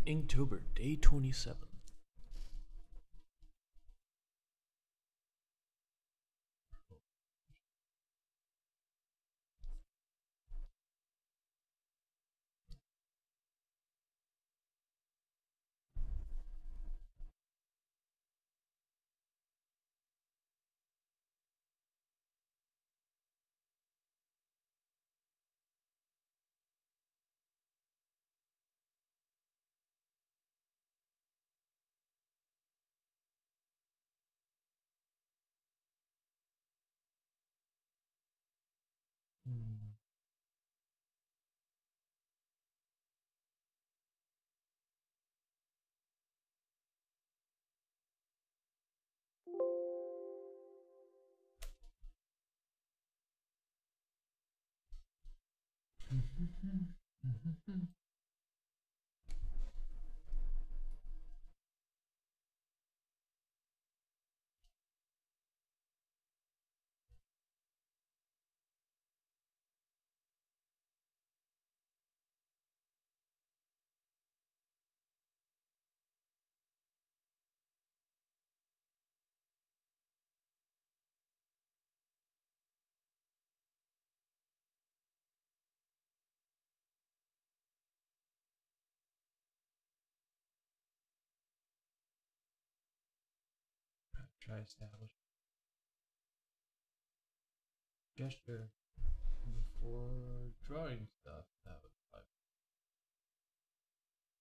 Inktober, day 27. Try establish gesture for drawing stuff. That was fun.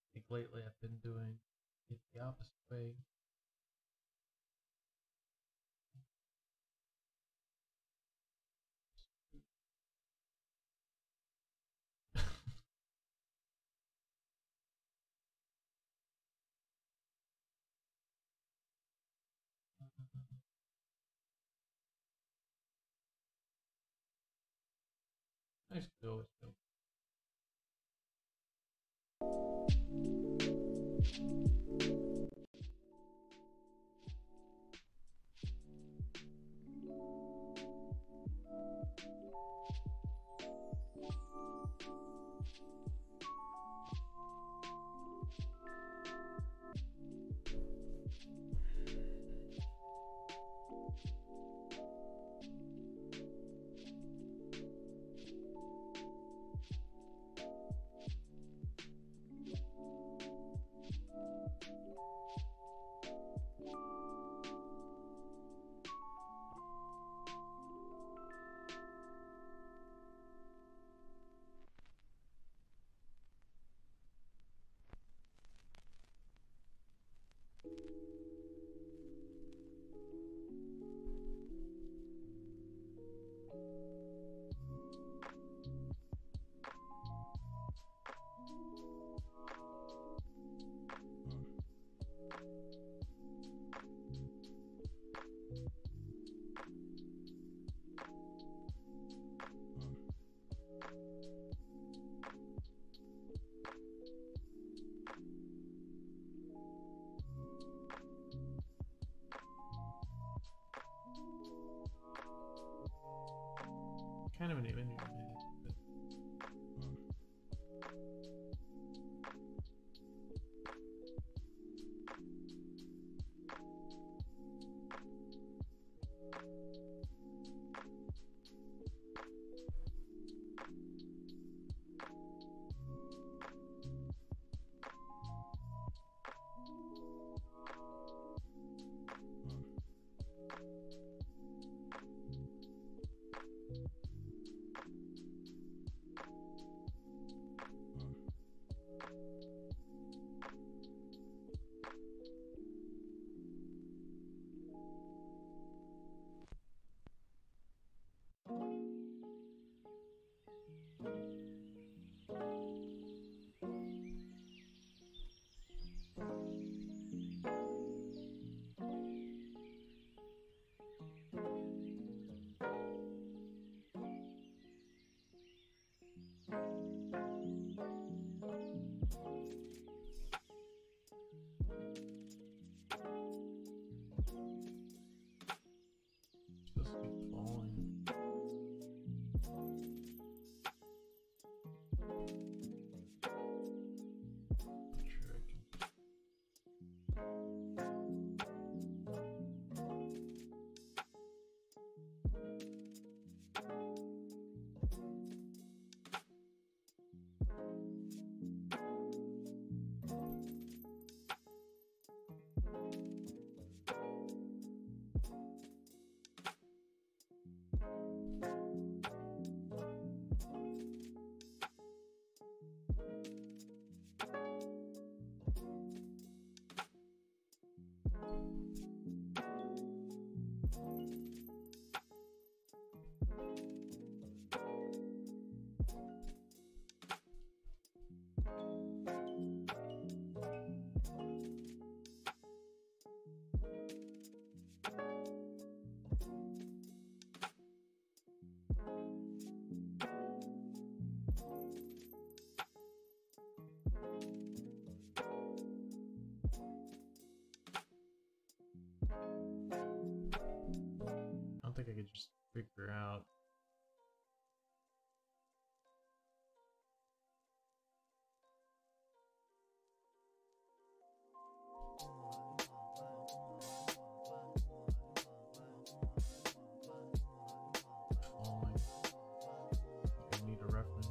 I think lately I've been doing it the opposite way. Nice go with them. Kind of an image in my head. could just figure out. You need a reference.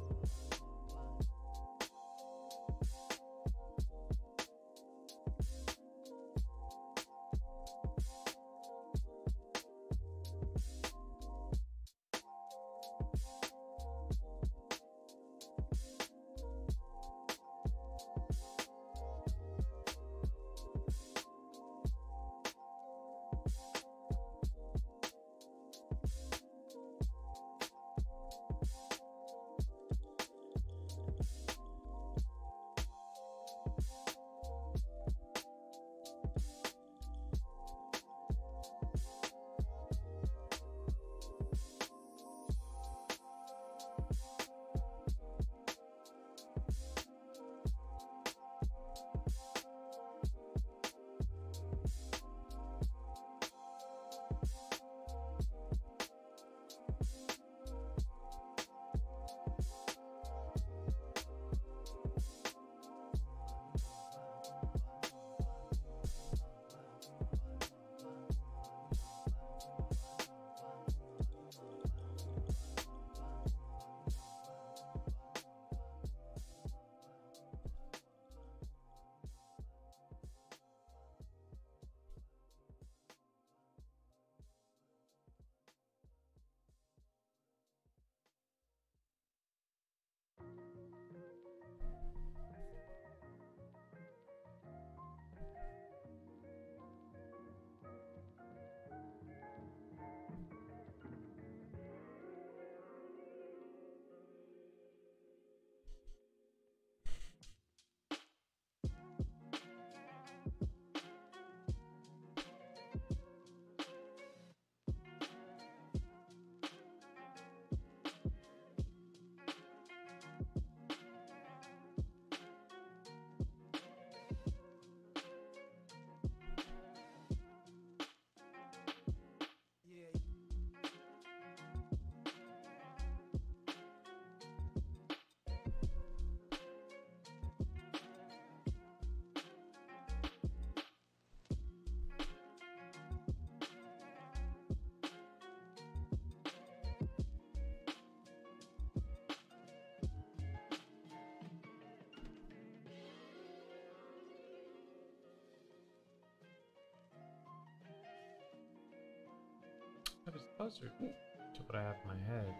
That is closer to what I have in my head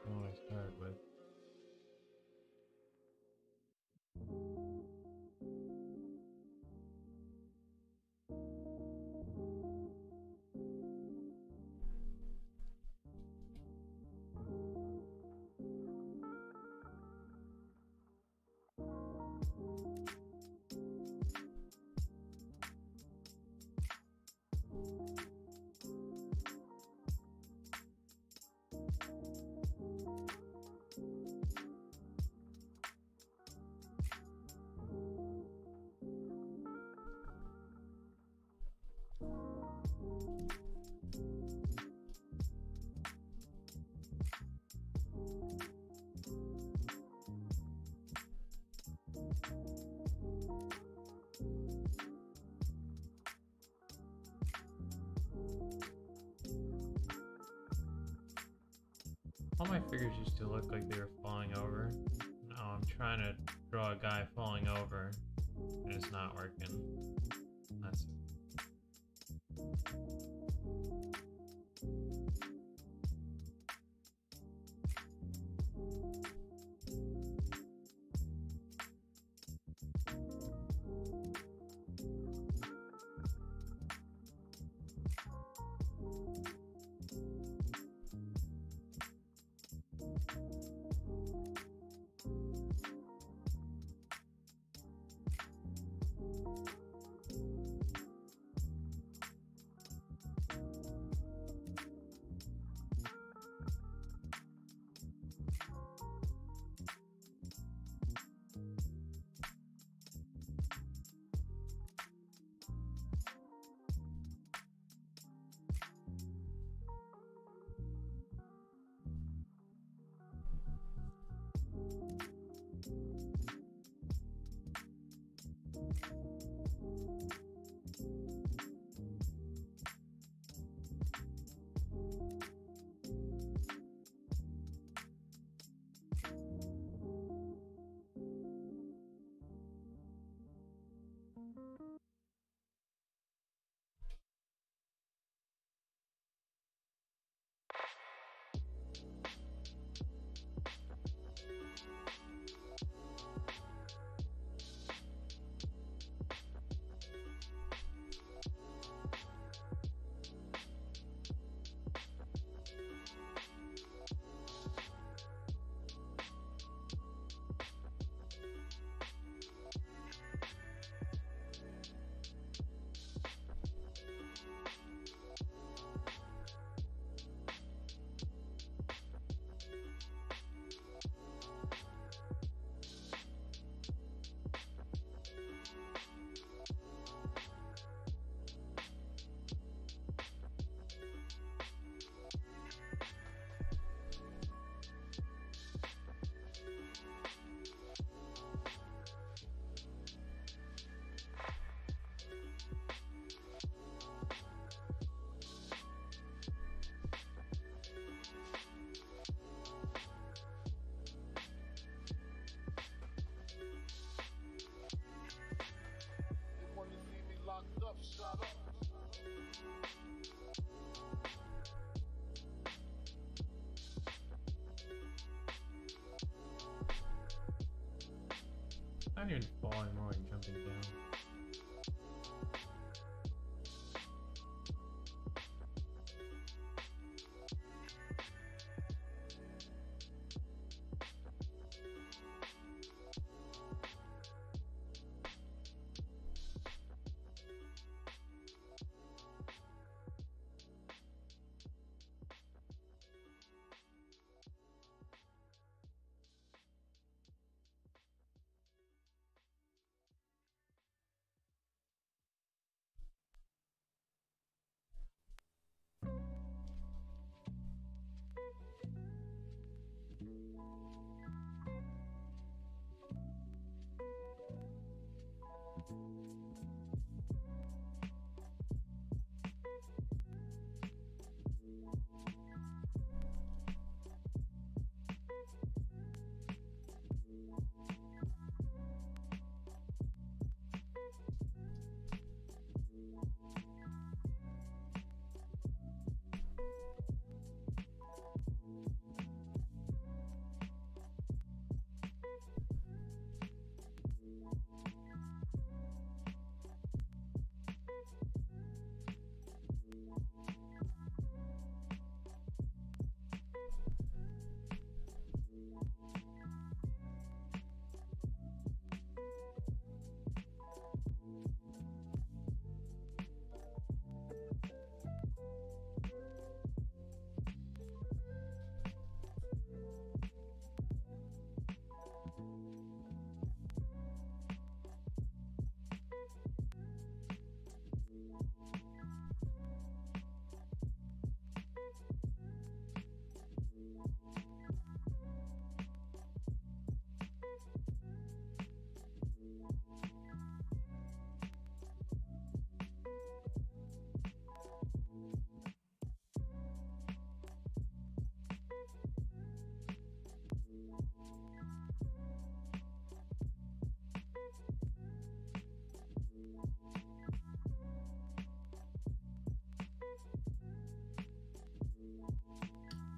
than what I started with. All my figures used to look like they were falling over. Now I'm trying to draw a guy falling over, and it's not working. That's Not even falling, more like jumping down.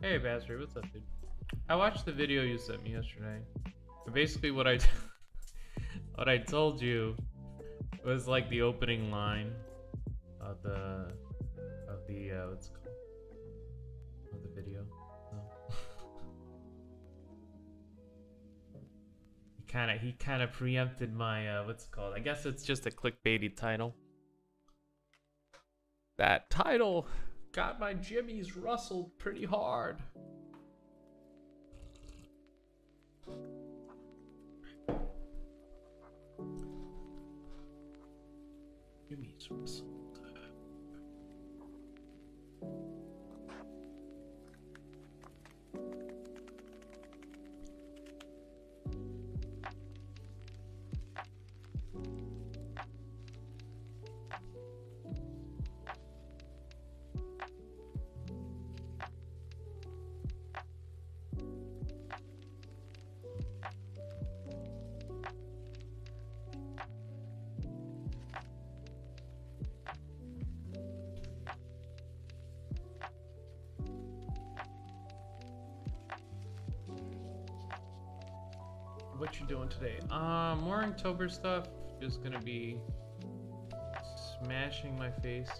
Hey Bastard, what's up, dude? I watched the video you sent me yesterday. And basically what I what I told you was like the opening line of the what's it called? Of the video. Oh. he kinda preempted my what's it called? I guess it's just a clickbaity title. That title got my jimmies rustled pretty hard. Jimmies rustled. What you doing today? More Inktober stuff. Just gonna be smashing my face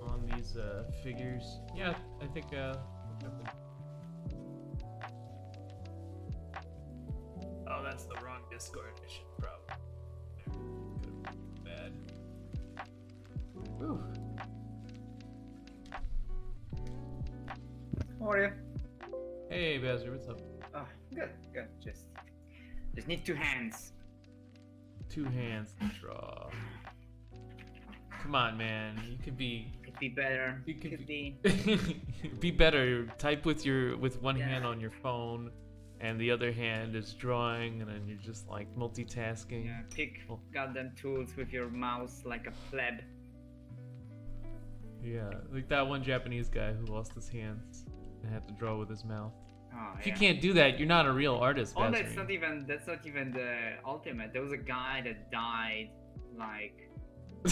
on these figures. Yeah, I think oh, that's the wrong Discord. I should probably could have been bad. Whew. How are you? Hey Bazzer, what's up? Oh, good. Just need two hands. Two hands to draw. Come on, man. You could be. Could be better. You could be. Be better. Type with one hand on your phone, and the other hand is drawing, and then you're just like multitasking. Yeah. Pick goddamn tools with your mouse like a pleb. Yeah, like that one Japanese guy who lost his hands and had to draw with his mouth. Oh, if you can't do that, you're not a real artist. Oh, that's not even the ultimate. There was a guy that died, like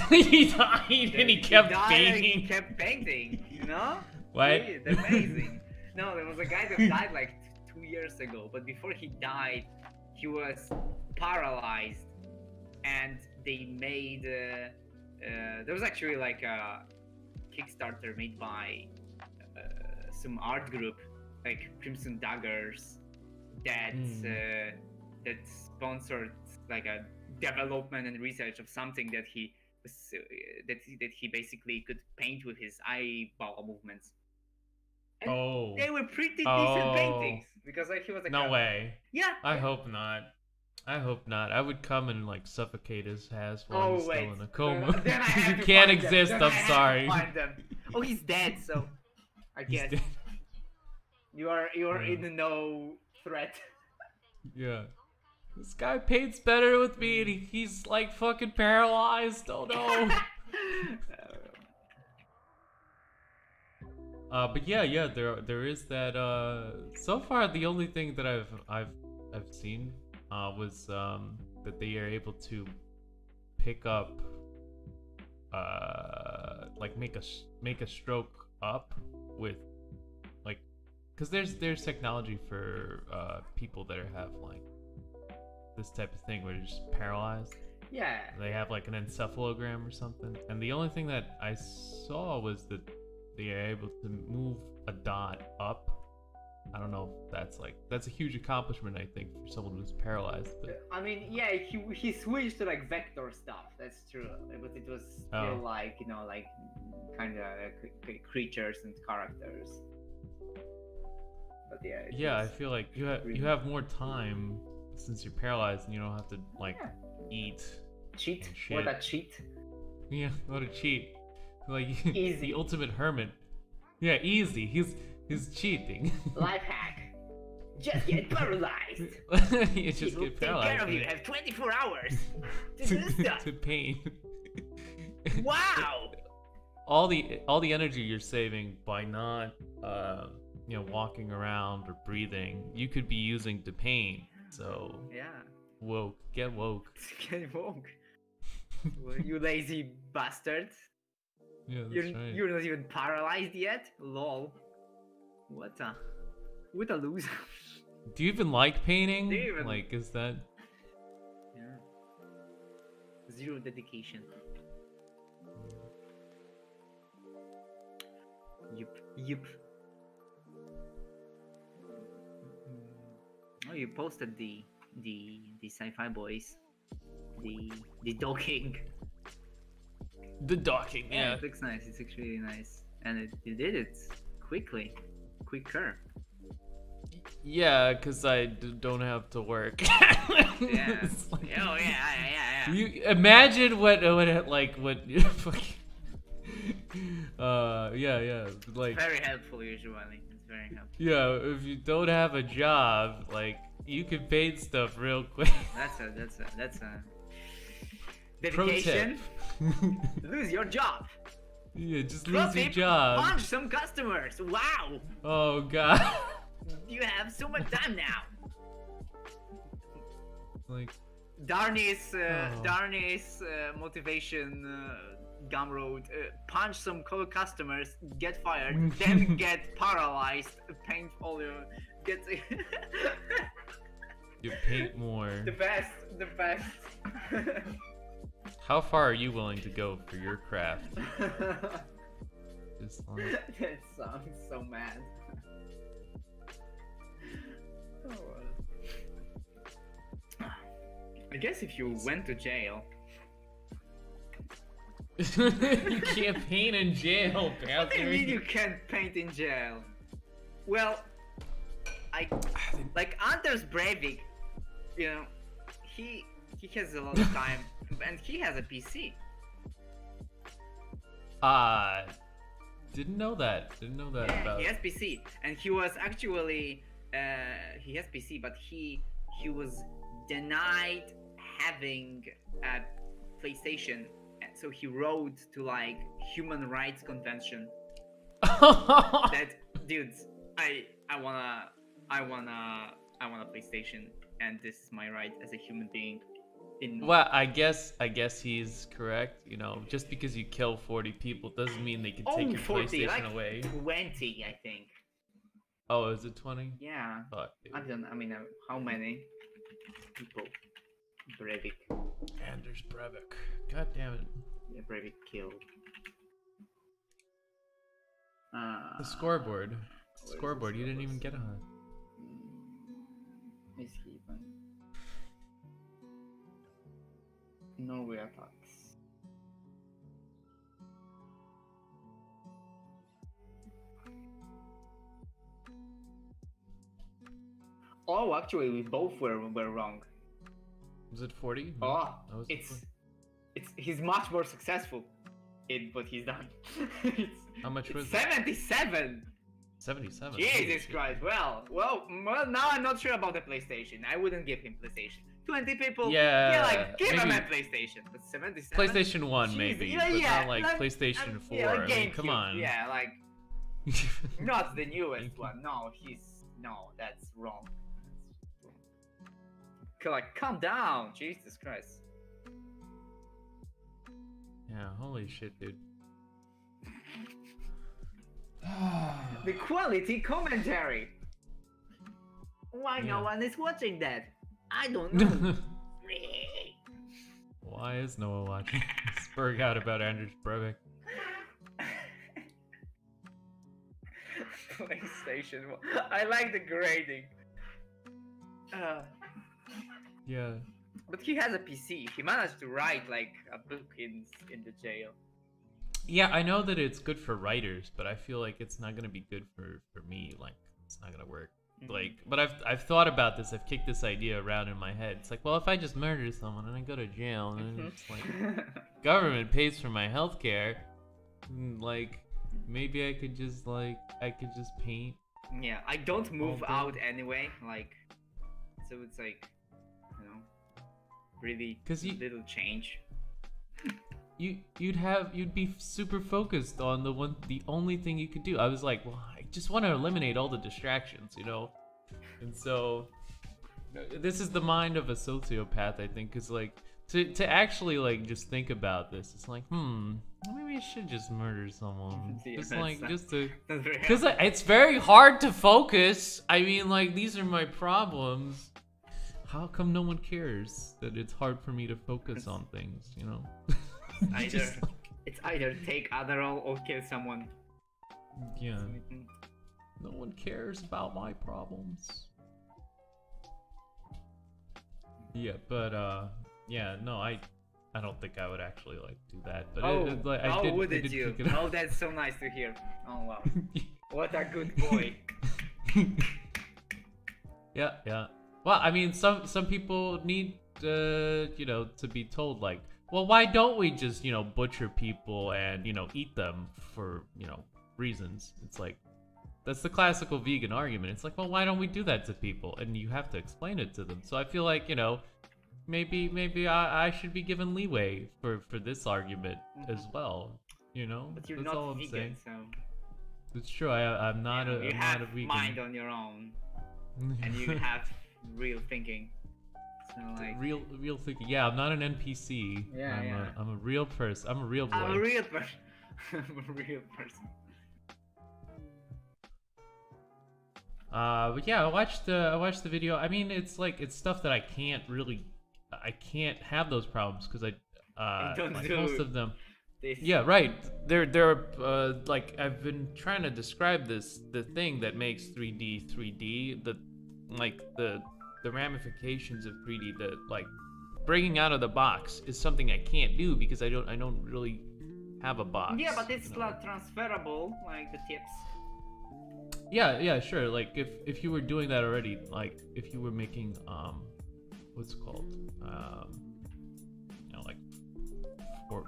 he died and he kept painting. He kept painting, you know? What? It's amazing. No, there was a guy that died like 2 years ago, but before he died, he was paralyzed, and they made there was actually like a Kickstarter made by some art group like Crimson Daggers that that sponsored like a development and research of something that he was that he basically could paint with his eyeball movements. And they were pretty decent paintings because like he was like no way. Yeah. I hope not. I hope not. I would come and like suffocate his ass while he's still in a coma. Then I have You to can't find them. exist. Then I'm I have sorry. to find them. Oh, he's dead. So I He's guess dead. you are in no threat. Yeah. This guy paints better with me, and he's like fucking paralyzed. Oh no. But yeah, there is that. So far, the only thing that I've seen was that they are able to pick up, like make a stroke up with, like, because there's technology for people that have like this type of thing where they're just paralyzed. Yeah. They have like an encephalogram or something, and the only thing that I saw was that they are able to move a dot up. I don't know if that's a huge accomplishment, I think, for someone who's paralyzed. But I mean, yeah, he switched to like vector stuff. That's true, but it was still like, you know, like kind of creatures and characters. But yeah. I feel like you have more time since you're paralyzed and you don't have to like eat. Cheat? What a cheat? Yeah, what a cheat. Like Easy. The ultimate hermit. Yeah, easy. He's cheating. Life hack. Just get paralyzed. You just get paralyzed. Take care of you. Have 24 hours to do stuff. To pain. Wow. All the energy you're saving by not walking around or breathing, you could be using to pain. So yeah. Woke. Get woke. Get woke. Well, you lazy bastard. Yeah, that's right. You're not even paralyzed yet? Lol. What a loser. Do you even like painting? Do you even... Like, is that... Yeah. Zero dedication. Yup. Oh, you posted the sci-fi boys. The docking. The docking, yeah. It looks nice. It looks really nice, and you did it quicker. Yeah, because I don't have to work. Yeah. Like, yeah. You imagine what fucking. Yeah. Like. Very helpful usually. It's very helpful. Yeah, if you don't have a job, like you can paint stuff real quick. That's a dedication. Lose your job. Yeah, just lose your job. Punch some customers. Wow. Oh god. You have so much time now. Like Darnis motivation Gumroad. Punch some customers, get fired, then get paralyzed, paint all your You paint more. The best. How far are you willing to go for your craft? Just like... That sounds so mad. I guess if you went to jail. You can't paint in jail, bastard. What do you mean you can't paint in jail? Well, like Anders Breivik, you know, he has a lot of time and he has a PC. Didn't know that. Yeah, about. he has PC, and he was actually he has PC, but he was denied having a PlayStation, and so he wrote to like human rights convention that dudes, I wanna PlayStation, and this is my right as a human being. Well, I guess he's correct. You know, just because you kill 40 people doesn't mean they can take your 40, PlayStation like away. 20, I think. Oh, is it 20? Yeah. Fuck, dude. I mean, how many? people. Breivik. Anders Breivik. God damn it. Yeah, Breivik killed. The scoreboard. Where's Scoreboard. the You didn't even scoreboard? get a. Is he even? Norway attacks. Oh, actually, we both were wrong. Was it 40? Oh, That was he's much more successful in what he's done. How much was it? 77. 77. Jesus Christ. Well, now I'm not sure about the PlayStation. I wouldn't give him PlayStation. 20 people. Yeah, like give him a maybe- PlayStation. But 77. PlayStation 1 Jeez, maybe, yeah, but yeah, not like PlayStation 4. Yeah, like I mean, come GameCube. on. Yeah, like not the newest one. No, that's wrong. Like, calm down, Jesus Christ. Yeah, holy shit, dude. The quality commentary. Why no Yeah. one is watching that? I don't know. Why is Noah watching? Spurg out about Anders Breivik. PlayStation 1. I like the grading. Yeah. But he has a PC. He managed to write like a book in the jail. Yeah, I know that it's good for writers, but I feel like it's not gonna be good for me. Like, it's not gonna work. Like, but I've thought about this. I've kicked this idea around in my head. It's like, well, if I just murder someone and I go to jail, and then it's like government pays for my healthcare, like maybe I could just paint. Yeah, I don't move Okay. out anyway. Like, so it's like, you know, really 'Cause you- little change. You'd be super focused on the only thing you could do. I was like, well, I just want to eliminate all the distractions, you know? And so this is the mind of a sociopath, I think, is like to actually like just think about this. It's like, maybe I should just murder someone. Yeah, Just that's like not- just to That's very because it's very hard to focus. I mean, like, these are my problems. How come no one cares that it's hard for me to focus on things, you know? Just it's either take Adderall or kill someone. yeah. No one cares about my problems. Yeah, but yeah, no, I don't think I would actually like do that. But like, I how did wouldn't you? pick it up. Oh, that's so nice to hear. Oh wow, what a good boy. Yeah. Well, I mean, some people need you know, to be told, like, well, why don't we just, you know, butcher people and, you know, eat them for, you know, reasons? It's like, that's the classical vegan argument. It's like, well, why don't we do that to people? And you have to explain it to them. So I feel like, you know, maybe I should be given leeway for this argument as well. You know, But you're that's not all I'm vegan, saying. so It's true. I'm not you I'm have not a vegan. mind on your own, and you have real thinking. So like, real thinking. Yeah, I'm not an NPC. Yeah, I'm a real person. I'm a real boy. I'm a real person. I'm a real person. But yeah, I watched the video. I mean, it's like, it's stuff that I can't have those problems because don't like do most of them. This. Yeah, right. They're like, I've been trying to describe the thing that makes 3D, the ramifications of 3D, the like breaking out of the box is something I can't do because I don't really have a box. Yeah, but it's you know? like transferable, like the tips. Yeah, sure. Like if you were doing that already, like if you were making what's it called, you know, like for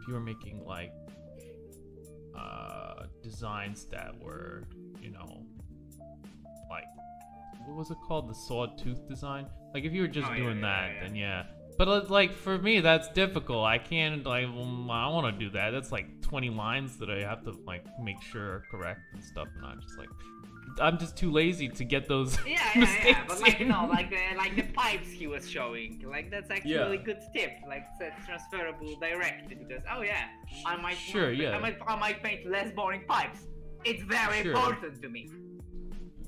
if you were making like designs that were, you know, like, what was it called, the sawtooth design? Like if you were just doing that, then yeah. But like for me, that's difficult. I can't, like, I want to do that. That's like 20 lines that I have to like make sure are correct and stuff. And I'm just too lazy to get those mistakes But like, you in. know, like the pipes he was showing, like that's actually Yeah. a really good tip. Like it's transferable directly because I might Sure, yeah. I might paint less boring pipes. It's very Sure. important to me.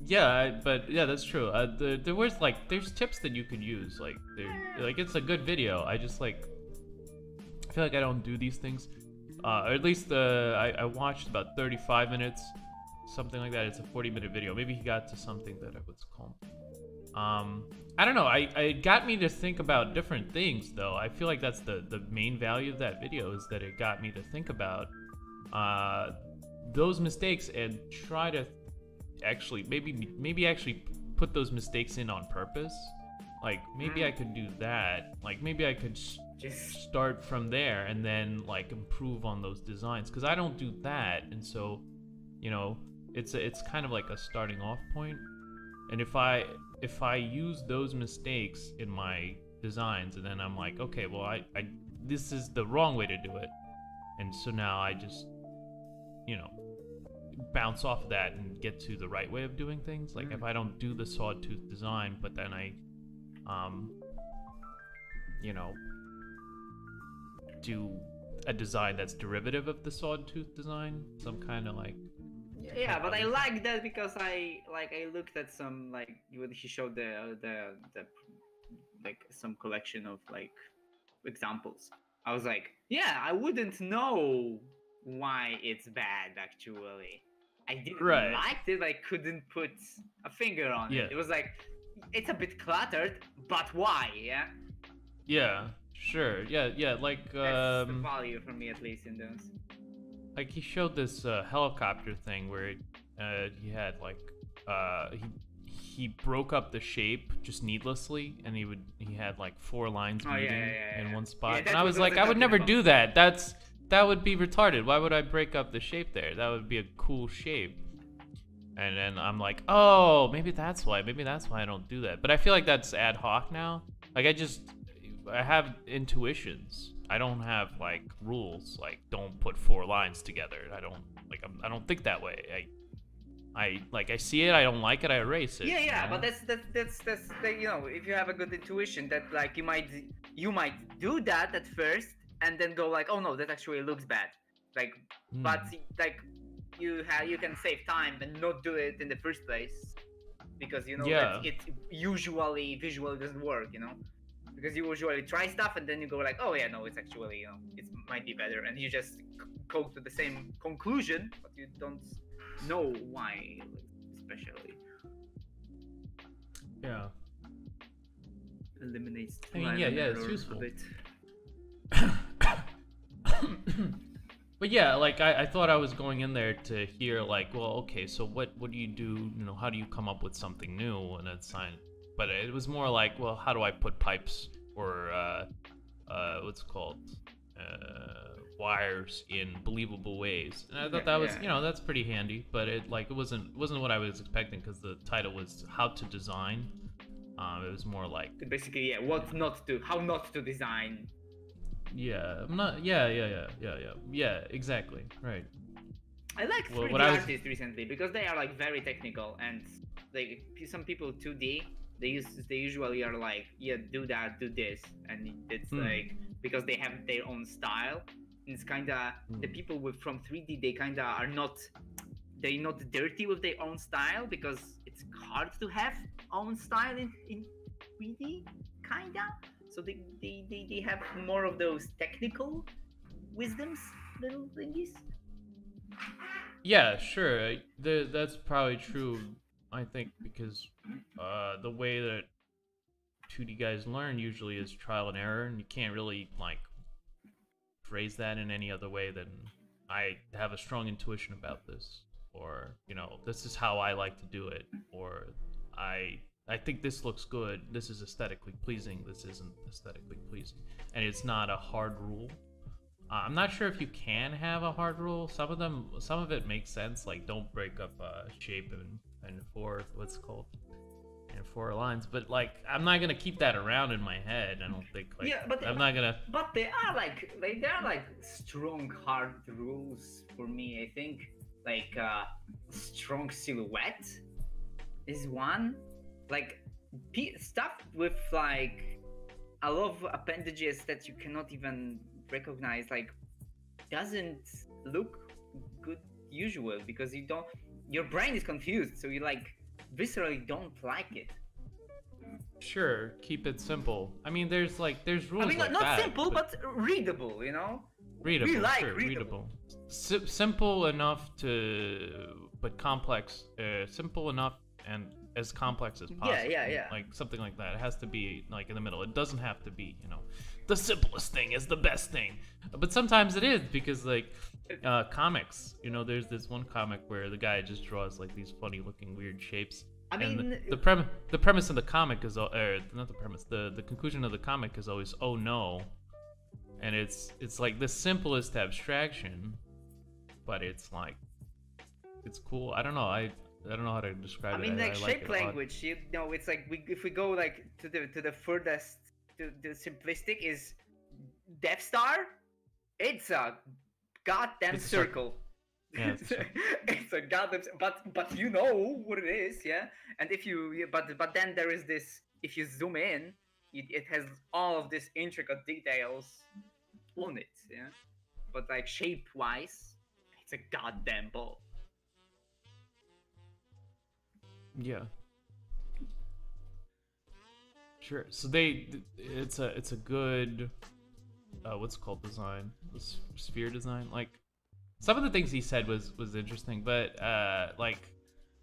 but yeah, that's true. There was like there's tips that you could use. Like it's a good video. I just like I feel like I don't do these things. Or at least I watched about 35 minutes, something like that. It's a 40-minute video. Maybe he got to something that I was called. I don't know. It got me to think about different things, though. I feel like that's the main value of that video is that it got me to think about those mistakes and try to actually maybe actually put those mistakes in on purpose. Like maybe I could do that. Like maybe I could just start from there and then like improve on those designs, because I don't do that. And so, you know, it's kind of like a starting off point. And if I use those mistakes in my designs, and then I'm like, okay, well, I this is the wrong way to do it, and so now I just, you know, bounce off of that and get to the right way of doing things. Like if I don't do the sawtooth design, but then I, you know, do a design that's derivative of the sawtooth design, some kind of like. Yeah, but I like that because I looked at some like when he showed the like some collection of like examples. I was like, yeah, I wouldn't know why it's bad actually. I didn't like it, I couldn't put a finger on it. It was like, it's a bit cluttered, but why? Yeah. Yeah, sure. Yeah, like that's the value for me, at least, in those. Like he showed this helicopter thing where he had like he broke up the shape just needlessly, and he had like 4 lines meeting in one spot. And I was like, I would never do that. That would be retarded. Why would I break up the shape there? That would be a cool shape. And then I'm like, oh, maybe that's why. Maybe that's why I don't do that. But I feel like that's ad hoc now. Like I have intuitions. I don't have like rules. Like don't put 4 lines together. I don't think that way. I see it. I don't like it. I erase it. Yeah, you know? But that's you know, if you have a good intuition, that like you might do that at first, and then go like, oh no, that actually looks bad. Like, but like you can save time and not do it in the first place, because you know that it usually visually doesn't work. You know, because you usually try stuff and then you go like, oh yeah, no, it's actually, you know, it might be better, and you just go to the same conclusion, but you don't know why, especially. Yeah. Eliminates. I mean, yeah, it's useful. But yeah, like I thought I was going in there to hear like, well, okay, so what do you do? You know, how do you come up with something new and it's sign? But it was more like, well, how do I put pipes or what's it called, wires in believable ways? And I thought that was, you know, that's pretty handy. But it wasn't what I was expecting, because the title was how to design. It was more like basically, how not to design. Yeah, I'm not. Yeah, exactly. Right. I like 3D artists recently because they are like very technical, and like some people 2D. They usually are like, yeah, do that, do this, and it's like because they have their own style. And it's kinda the people from 3D, they kinda are not, they're not dirty with their own style, because it's hard to have own style in 3D, kinda. So they have more of those technical wisdoms, little thingies. Yeah, sure. That's probably true. I think because the way that 2D guys learn usually is trial and error, and you can't really like phrase that in any other way than I have a strong intuition about this, or you know, this is how I like to do it, or I think this looks good, this is aesthetically pleasing, this isn't aesthetically pleasing, and it's not a hard rule. I'm not sure if you can have a hard rule. Some of it makes sense, like don't break up shape and 4 4 lines, but like I'm not gonna keep that around in my head. I don't think, like, yeah, but I'm not gonna. But they are like strong hard rules for me. I think like strong silhouette is one. Like stuff with like a lot of appendages that you cannot even recognize, like doesn't look good usual, because your brain is confused. So you like viscerally don't like it. Sure, keep it simple. I mean, there's rules I mean, like not that, simple, but readable, you know? readable. We like Sure, readable. Simple enough but complex. Simple enough and as complex as possible. Yeah. Like something like that. It has to be like in the middle. It doesn't have to be, the simplest thing is the best thing. But sometimes it is because comics. There's this one comic where the guy just draws like these funny looking weird shapes. I mean, and the premise of the comic is not the premise. The conclusion of the comic is always, oh no. And it's like the simplest abstraction, but it's like it's cool. I don't know. I don't know how to describe it. I mean, like like shape language. It's like if we go like to the furthest, to the simplistic is Death Star. It's a goddamn circle. Yeah, it's a goddamn. But you know what it is, yeah. And if you but then there is this. If you zoom in, it has all of these intricate details on it, yeah. But like shape-wise, it's a goddamn ball. Yeah. Sure. So it's a good what's it called design? Sphere design. Like some of the things he said was interesting, but like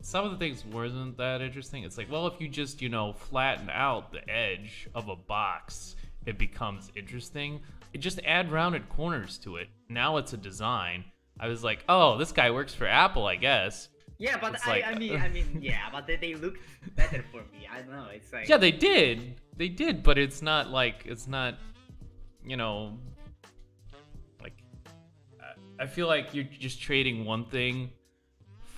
some of the things wasn't that interesting. It's like, well, if you just, flatten out the edge of a box, it becomes interesting. It just add rounded corners to it. Now it's a design. I was like, oh, this guy works for Apple, I guess. Yeah, but I mean, yeah, but they looked better for me. I don't know. It's like yeah, they did, but it's not like like I feel like you're just trading one thing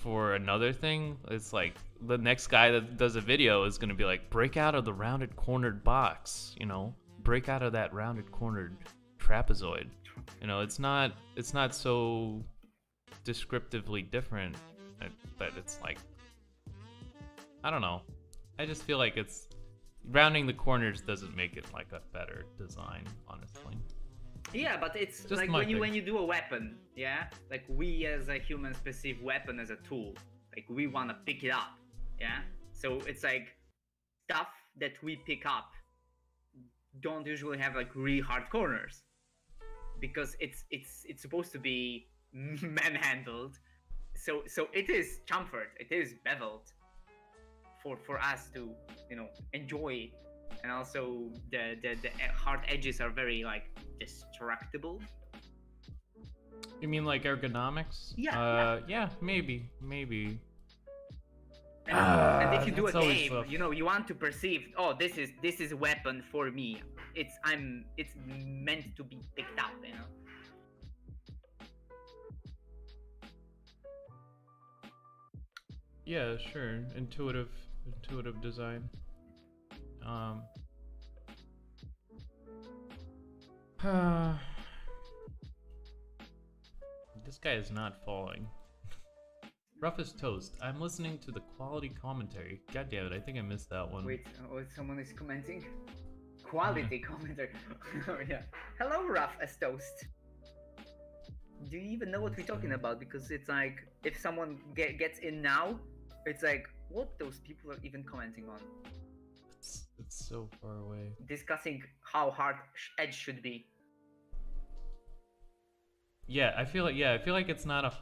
for another thing. It's like the next guy that does a video is gonna be like, break out of the rounded cornered box, break out of that rounded cornered trapezoid. It's not so descriptively different that it's like, I don't know. I just feel like it's rounding the corners doesn't make it like a better design, honestly. Yeah, but it's just like when you do a weapon, yeah? Like we as a humans perceive weapon as a tool. Like we want to pick it up, yeah? So it's like stuff that we pick up don't usually have like really hard corners because it's supposed to be manhandled. So it is chamfered, it is beveled for us to enjoy, and also the hard edges are very like destructible. You mean like ergonomics? Yeah. Yeah, maybe. And if you do a game, you want to perceive, oh, this is a weapon for me. It's meant to be picked up, Yeah, sure. Intuitive design. This guy is not falling. Rough as toast. I'm listening to the quality commentary. God damn it, I think I missed that one. Wait, someone is commenting? Quality commentary. Oh, yeah. Hello, rough as toast. Do you even know what we're talking about? Because it's like, if someone gets in now, it's like, what those people are even commenting on? It's so far away. Discussing how hard edge should be. Yeah, I feel like it's not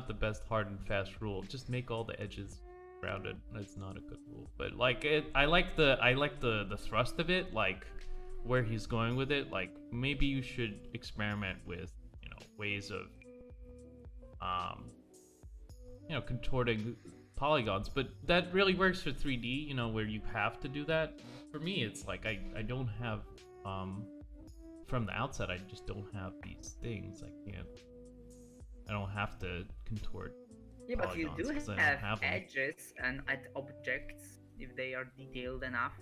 the best hard and fast rule. Just make all the edges rounded. It's not a good rule, but like I like the thrust of it, like where he's going with it. Like maybe you should experiment with ways of contorting polygons, but that really works for 3D, where you have to do that. For me, it's like I don't have from the outside, I just don't have these things. I don't have to contort. Yeah, but you do have edges and objects if they are detailed enough.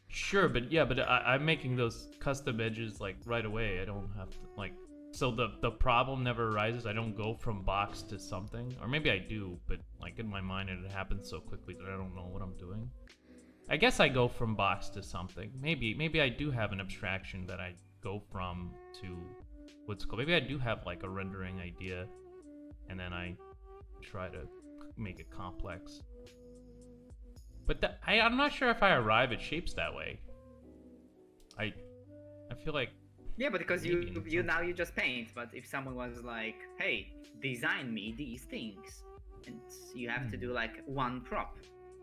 Sure, but I'm making those custom edges like right away. I don't have to like. So the problem never arises. I don't go from box to something, or maybe I do, but like in my mind it happens so quickly that I don't know what I'm doing. I guess I go from box to something. Maybe I do have an abstraction that I go from to what's called. Maybe I do have like a rendering idea, and then I try to make it complex. But I'm not sure if I arrive at shapes that way. I feel like Yeah, but because maybe you now you just paint. But if someone was like, hey, design me these things, and you have to do like one prop,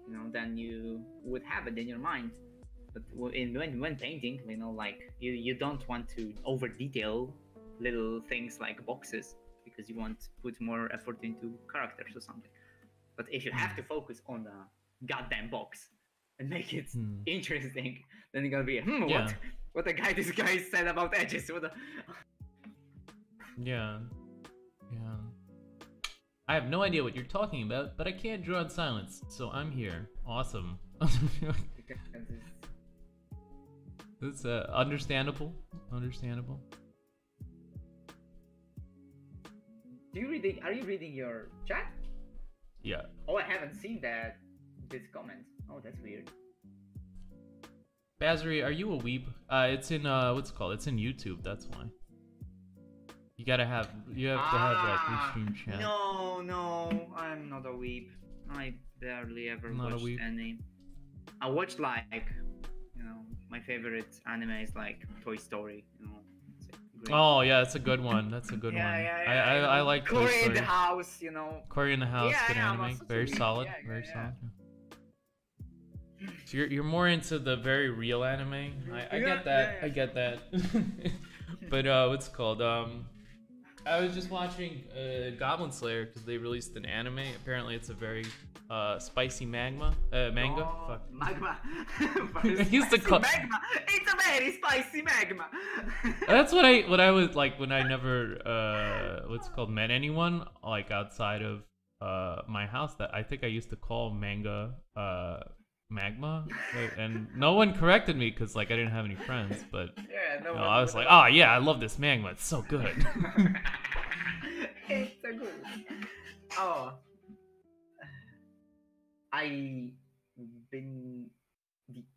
you know, then you would have it in your mind. But when painting, you know, like you don't want to over detail little things like boxes because you want to put more effort into characters or something. But if you have to focus on the goddamn box and make it interesting, then you're gonna be yeah. what this guy said about edges. Yeah. Yeah. I have no idea what you're talking about, but I can't draw in silence, so I'm here. Awesome. That's understandable. Understandable. Are you reading your chat? Yeah. Oh, I haven't seen this comment. Oh, that's weird. Bazary, are you a weeb? It's in what's it called? It's in YouTube. That's why. You have to have like restream chat. No, I'm not a weeb. I barely ever watched any. I watched like, you know, my favorite anime is like Toy Story. You know. Oh yeah, that's a good one. That's a good one. I like Toy Story. Cory in the House, you know. Cory in the House, good anime. Very solid. Very solid. So you're more into the very real anime. I get that. I get that. But what's it called? I was just watching Goblin Slayer because they released an anime. Apparently, it's a very spicy manga. Oh, Fuck. Magma. I used to call magma. It's a very spicy magma. That's what I was like when I never what's it called met anyone like outside of my house. That I think I used to call manga magma, and no one corrected me because like I didn't have any friends. But yeah, I was like, oh yeah, I love this magma. It's so good. It's so good. Oh, I've been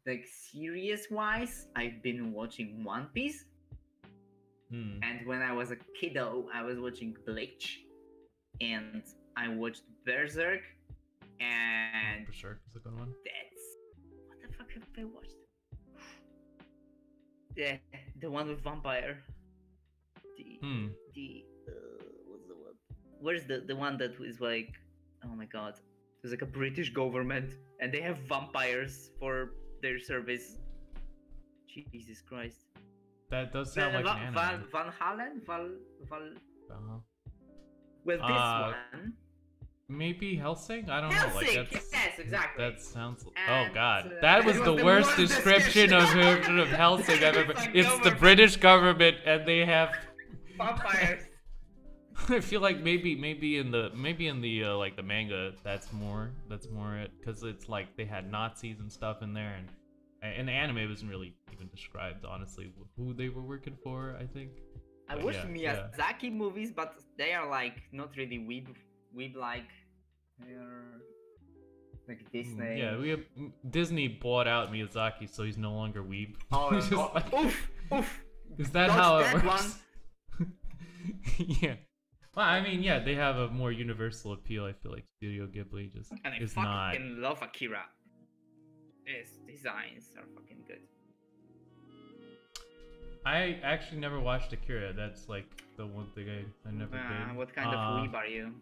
like serious wise. I've been watching One Piece, and when I was a kiddo, I was watching Bleach, and I watched Berserk, and Berserk is a good one. What the fuck have I watched? Yeah, the one with vampire. What's the one? Where's the one that is like? Oh my god, there's like a British government and they have vampires for their service. Jesus Christ. That does sound like an anime. Van Halen? Well, this one. Maybe Helsing? I don't Helsing! know. Like that's, yes, exactly. That sounds. And, oh god, that was the worst description of Helsing I've ever. Like it's the British government, and they have vampires. I feel like maybe in the like the manga that's more it because it's like they had Nazis and stuff in there, and in the anime it wasn't really even described honestly who they were working for. I think. I watched Miyazaki movies, but they are like not really weeb like. They're like Disney. Yeah, Disney bought out Miyazaki, so he's no longer weeb. Oh, like, oof. Is that how it works? Yeah. Well, I mean, yeah, they have a more universal appeal. I feel like Studio Ghibli just is not. I fucking love Akira. His designs are fucking good. I actually never watched Akira. That's like the one thing I never did. What kind of weeb are you?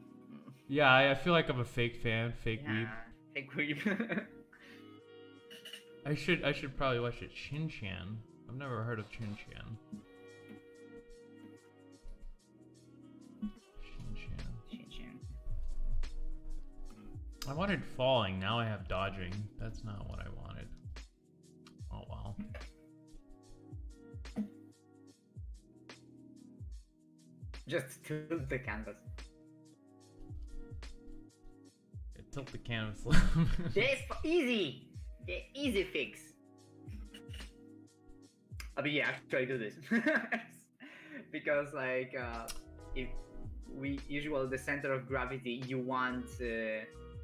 Yeah, I feel like I'm a fake fan, fake weeb. Fake weeb. I should probably watch it. Shin-chan. I've never heard of Shin-chan. Shin-chan. I wanted falling. Now I have dodging. That's not what I wanted. Oh well. Just tilt the canvas. Tilt the canvas. That's easy. The easy fix. I mean, yeah, actually do this because like if we usually the center of gravity, you want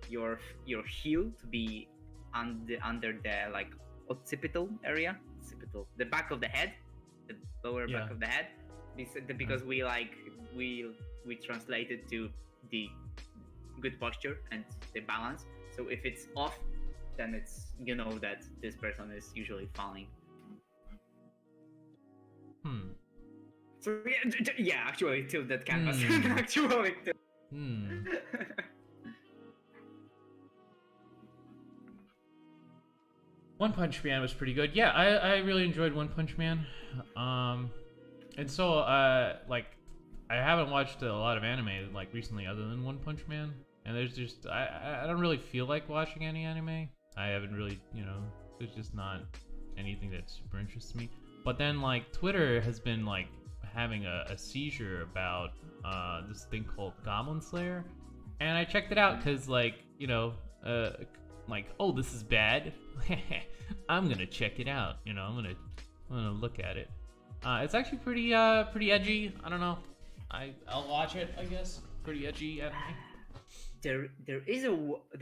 your heel to be under the like occipital area, the back of the head, the lower back of the head, because we translate it to the good posture and the balance. So if it's off, then it's, you know, that this person is usually falling. So yeah, actually tilt that canvas. Actually tilt. One Punch Man was pretty good. Yeah, I really enjoyed One Punch Man. And so like I haven't watched a lot of anime like recently other than One Punch Man. And there's just I don't really feel like watching any anime. I haven't really, you know, there's just not anything that super interests me. But then like Twitter has been like having a seizure about this thing called Goblin Slayer, and I checked it out because like, you know, like, oh, this is bad. I'm gonna check it out. You know, I'm gonna look at it. It's actually pretty edgy. I don't know. I'll watch it, I guess. Pretty edgy anime. There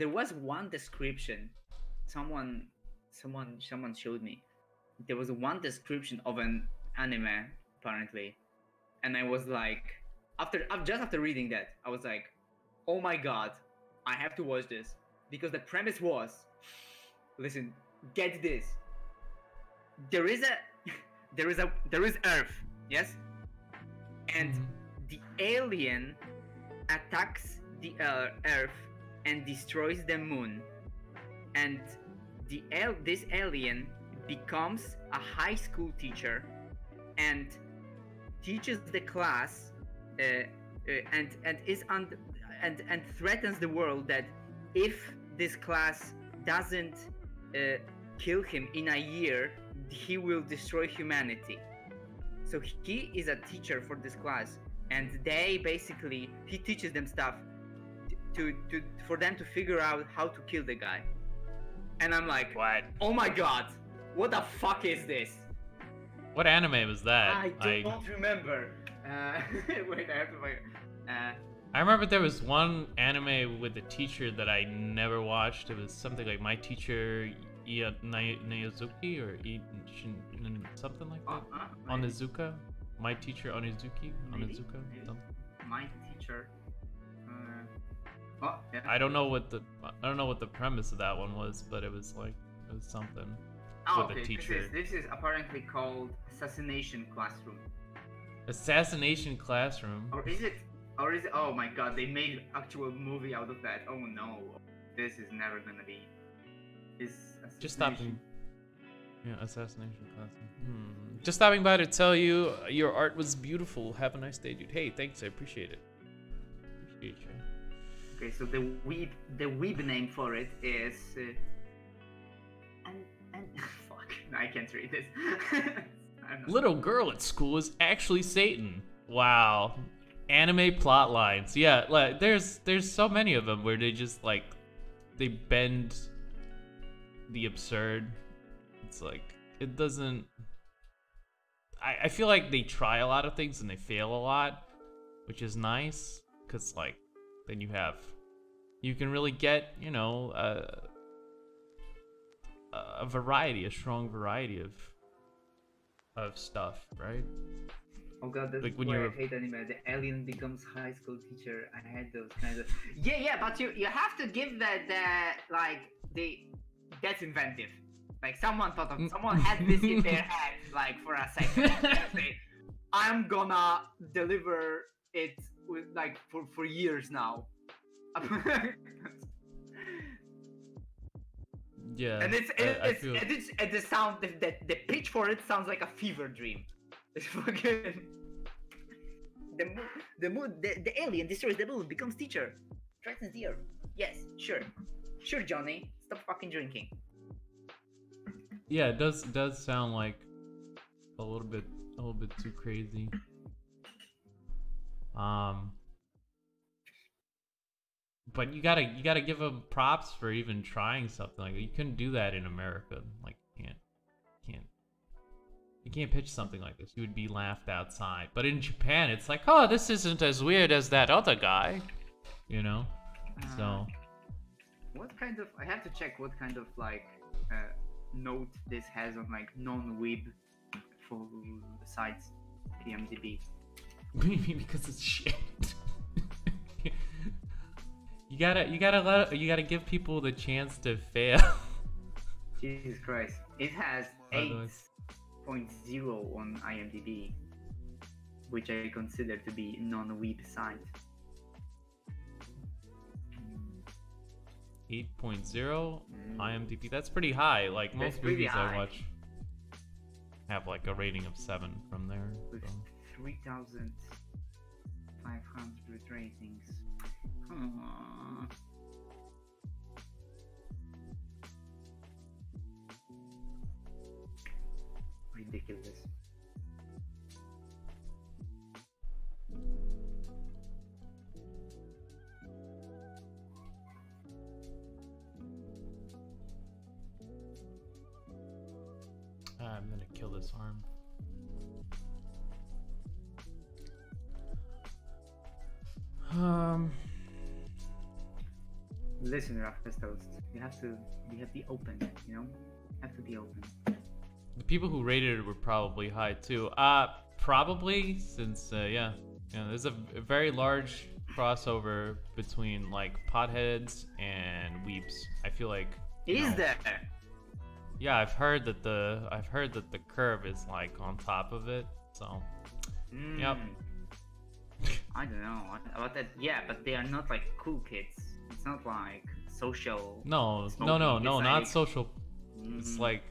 was one description. Someone showed me. There was one description of an anime apparently, and I was like, after reading that, I was like, oh my god, I have to watch this, because the premise was, listen, get this. There is Earth, yes, and the alien attacks the Earth and destroys the moon, and this alien becomes a high school teacher and teaches the class and threatens the world that if this class doesn't kill him in a year, he will destroy humanity. So he is a teacher for this class, and he teaches them stuff for them to figure out how to kill the guy. And I'm like, what? Oh my god, what the fuck is this? What anime was that? I don't remember. Wait, I have to find. I remember there was one anime with a teacher that I never watched. It was something like My Teacher Naozuki or something like that. Onizuka? My Teacher Onizuki? Onizuka? My Teacher. Oh, yeah. I don't know what the premise of that one was, but it was something with a teacher. This is apparently called Assassination Classroom. Assassination Classroom. Or is it? Oh my god, they made actual movie out of that. Oh no, this is never gonna be. Just stopping. Yeah, Assassination Classroom. Just stopping by to tell you your art was beautiful. Have a nice day, dude. Hey, thanks. I appreciate it. Appreciate you. Okay, so the weeb name for it is and fuck, I can't read this. Little girl at school is actually Satan. Wow. Anime plot lines. Yeah, like there's so many of them where they just like they bend the absurd. It's like it doesn't. I feel like they try a lot of things and they fail a lot, which is nice because like then you can really get, you know, a strong variety of stuff, right? Oh god, that's like when why I hate anime. The alien becomes high school teacher. I had those kinds of but you have to give that that's inventive. Like someone had this in their head like for a second. Say, I'm gonna deliver it with like for years now. Yeah. And it's the sound the pitch for it sounds like a fever dream. It's fucking the alien destroys the moon, becomes teacher, threatens the earth. Yes, sure, Johnny, stop fucking drinking. Yeah, it does sound like a little bit too crazy. But you gotta give them props for even trying something like that. You couldn't do that in America. Like you can't pitch something like this. You would be laughed outside. But in Japan, it's like, oh, this isn't as weird as that other guy, you know. So. What kind of? I have to check what kind of like note this has on like non-weeb for sites, PMDB. Because it's shit. You gotta give people the chance to fail. Jesus Christ. It has Otherwise- 8.0 on IMDb, which I consider to be non-weeb site. 8.0 IMDb. That's pretty high. Like That's most pretty movies I high. watch have like a rating of 7 from there. With So. 3,500 ratings. Aww. Ridiculous. I'm gonna kill this arm. Listen, Raffles Toast. You have to be open, you know? Have to be open. The people who rated it were probably high too. Probably since yeah, there's a very large crossover between like potheads and weeps. I feel like. Is there? Yeah, I've heard that the curve is like on top of it. So. Yep. I don't know about that. Yeah, but they are not like cool kids. It's not like social. No, smoking. It's not like... social. It's like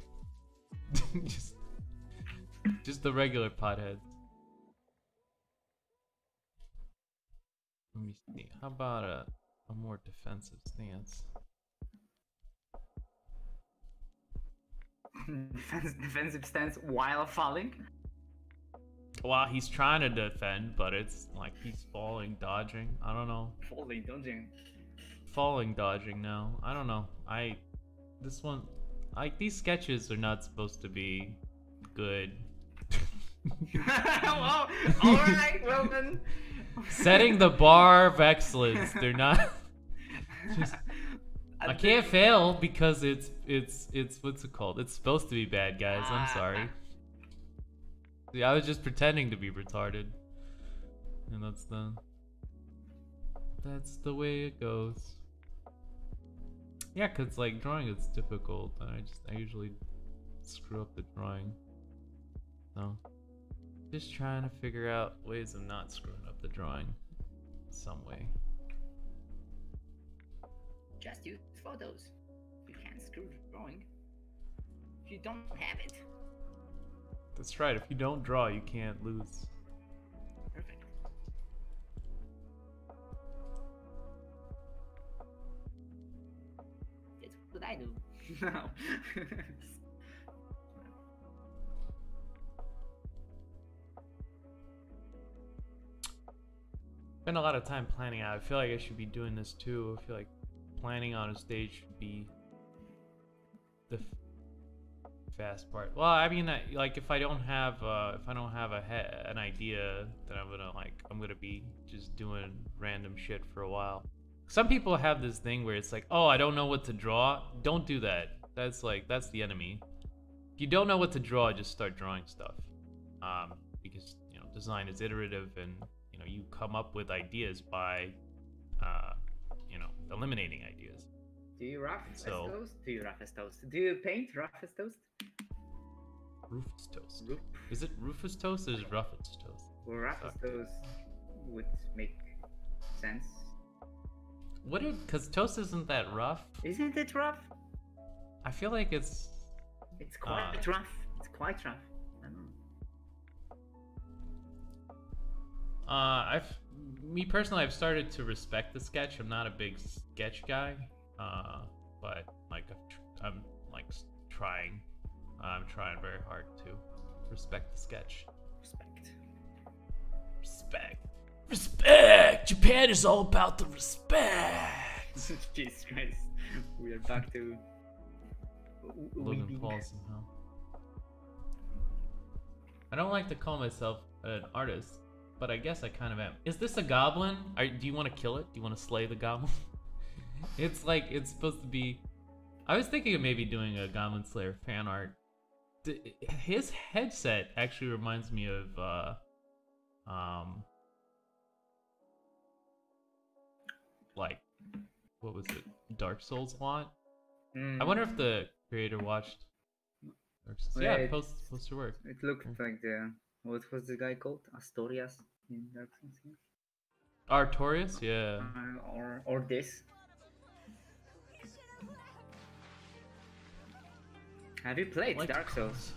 just the regular potheads. Let me see. How about a more defensive stance? Defensive stance while falling. Well, he's trying to defend, but it's like he's falling, dodging. I don't know. Falling, dodging. Falling, dodging now. I don't know. These sketches are not supposed to be good. Oh, alright, well then. Setting the bar of excellence. They're not. I can't fail because it's what's it called? It's supposed to be bad, guys. I'm sorry. See, I was just pretending to be retarded, and that's the way it goes. Yeah, cause like drawing is difficult, and I usually screw up the drawing. So, just trying to figure out ways of not screwing up the drawing, some way. Just use photos. You can't screw drawing if you don't have it. That's right. If you don't draw, you can't lose. Perfect. That's what I do. No. Spend a lot of time planning out. I feel like I should be doing this too. I feel like planning on a stage should be the fast part. Well, I mean, like if I don't have an idea, then I'm gonna be just doing random shit for a while. Some people have this thing where it's like, oh, I don't know what to draw. Don't do that. That's the enemy. If you don't know what to draw, just start drawing stuff. Because design is iterative, and you come up with ideas by eliminating ideas. Do you rough as toast? Do you rough as toast? Do you paint rough as toast? Rufus toast. Is it Rufus toast or is it Ruffus toast? Well, rough as toast would make sense. Because toast isn't that rough. Isn't it rough? I feel like it's quite rough. It's quite rough. I don't know. Me personally, I've started to respect the sketch. I'm not a big sketch guy, but like I'm trying. I'm trying very hard to respect the sketch. Respect. Japan is all about the respect. Jesus Christ, we are back to Logan Paul somehow. I don't like to call myself an artist, but I guess I kind of am. Is this a goblin? Do you want to kill it? Do you want to slay the goblin? It's like, it's supposed to be... I was thinking of maybe doing a Goblin Slayer fan art. His headset actually reminds me of, like, what was it? Dark Souls font? I wonder if the creator watched. Yeah, Wait, post your work. it looked like the what was the guy called? Astorias in Dark Souls, Artorias, yeah. or this. Have you played Like Dark Souls?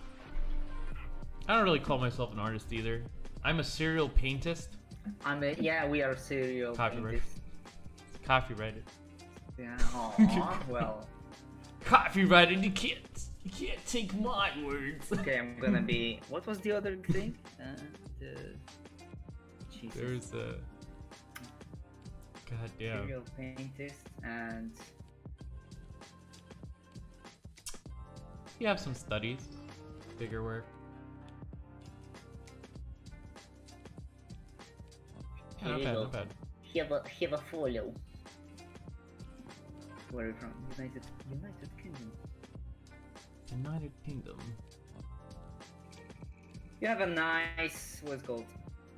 I don't really call myself an artist either. I'm a serial paintist. Yeah, we are serial Copyright. paintists. Copyrighted. Yeah. Aw, well. Copyrighted. You can't take my words. Okay, I'm gonna be. What was the other thing? Jesus. There's a. God damn. Serial paintist and. You have some studies, bigger work. Yeah, not bad, not bad. Have a follow. Where are you from? United Kingdom. United Kingdom. You have a nice, what's it called?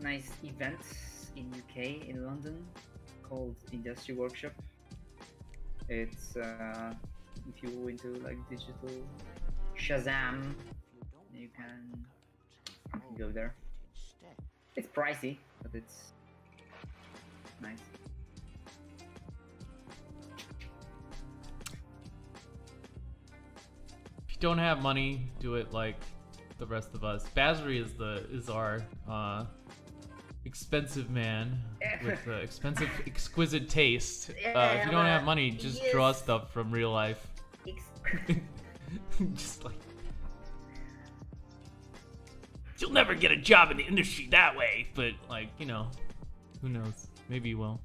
Nice event in UK, in London, called Industry Workshop. It's if you're into like digital Shazam, you can go there. It's pricey, but it's nice. If you don't have money, do it like the rest of us. Basri is our expensive man with expensive, exquisite taste. If you don't have money, just draw stuff from real life. Just like you'll never get a job in the industry that way, but like, you know, who knows? Maybe you will.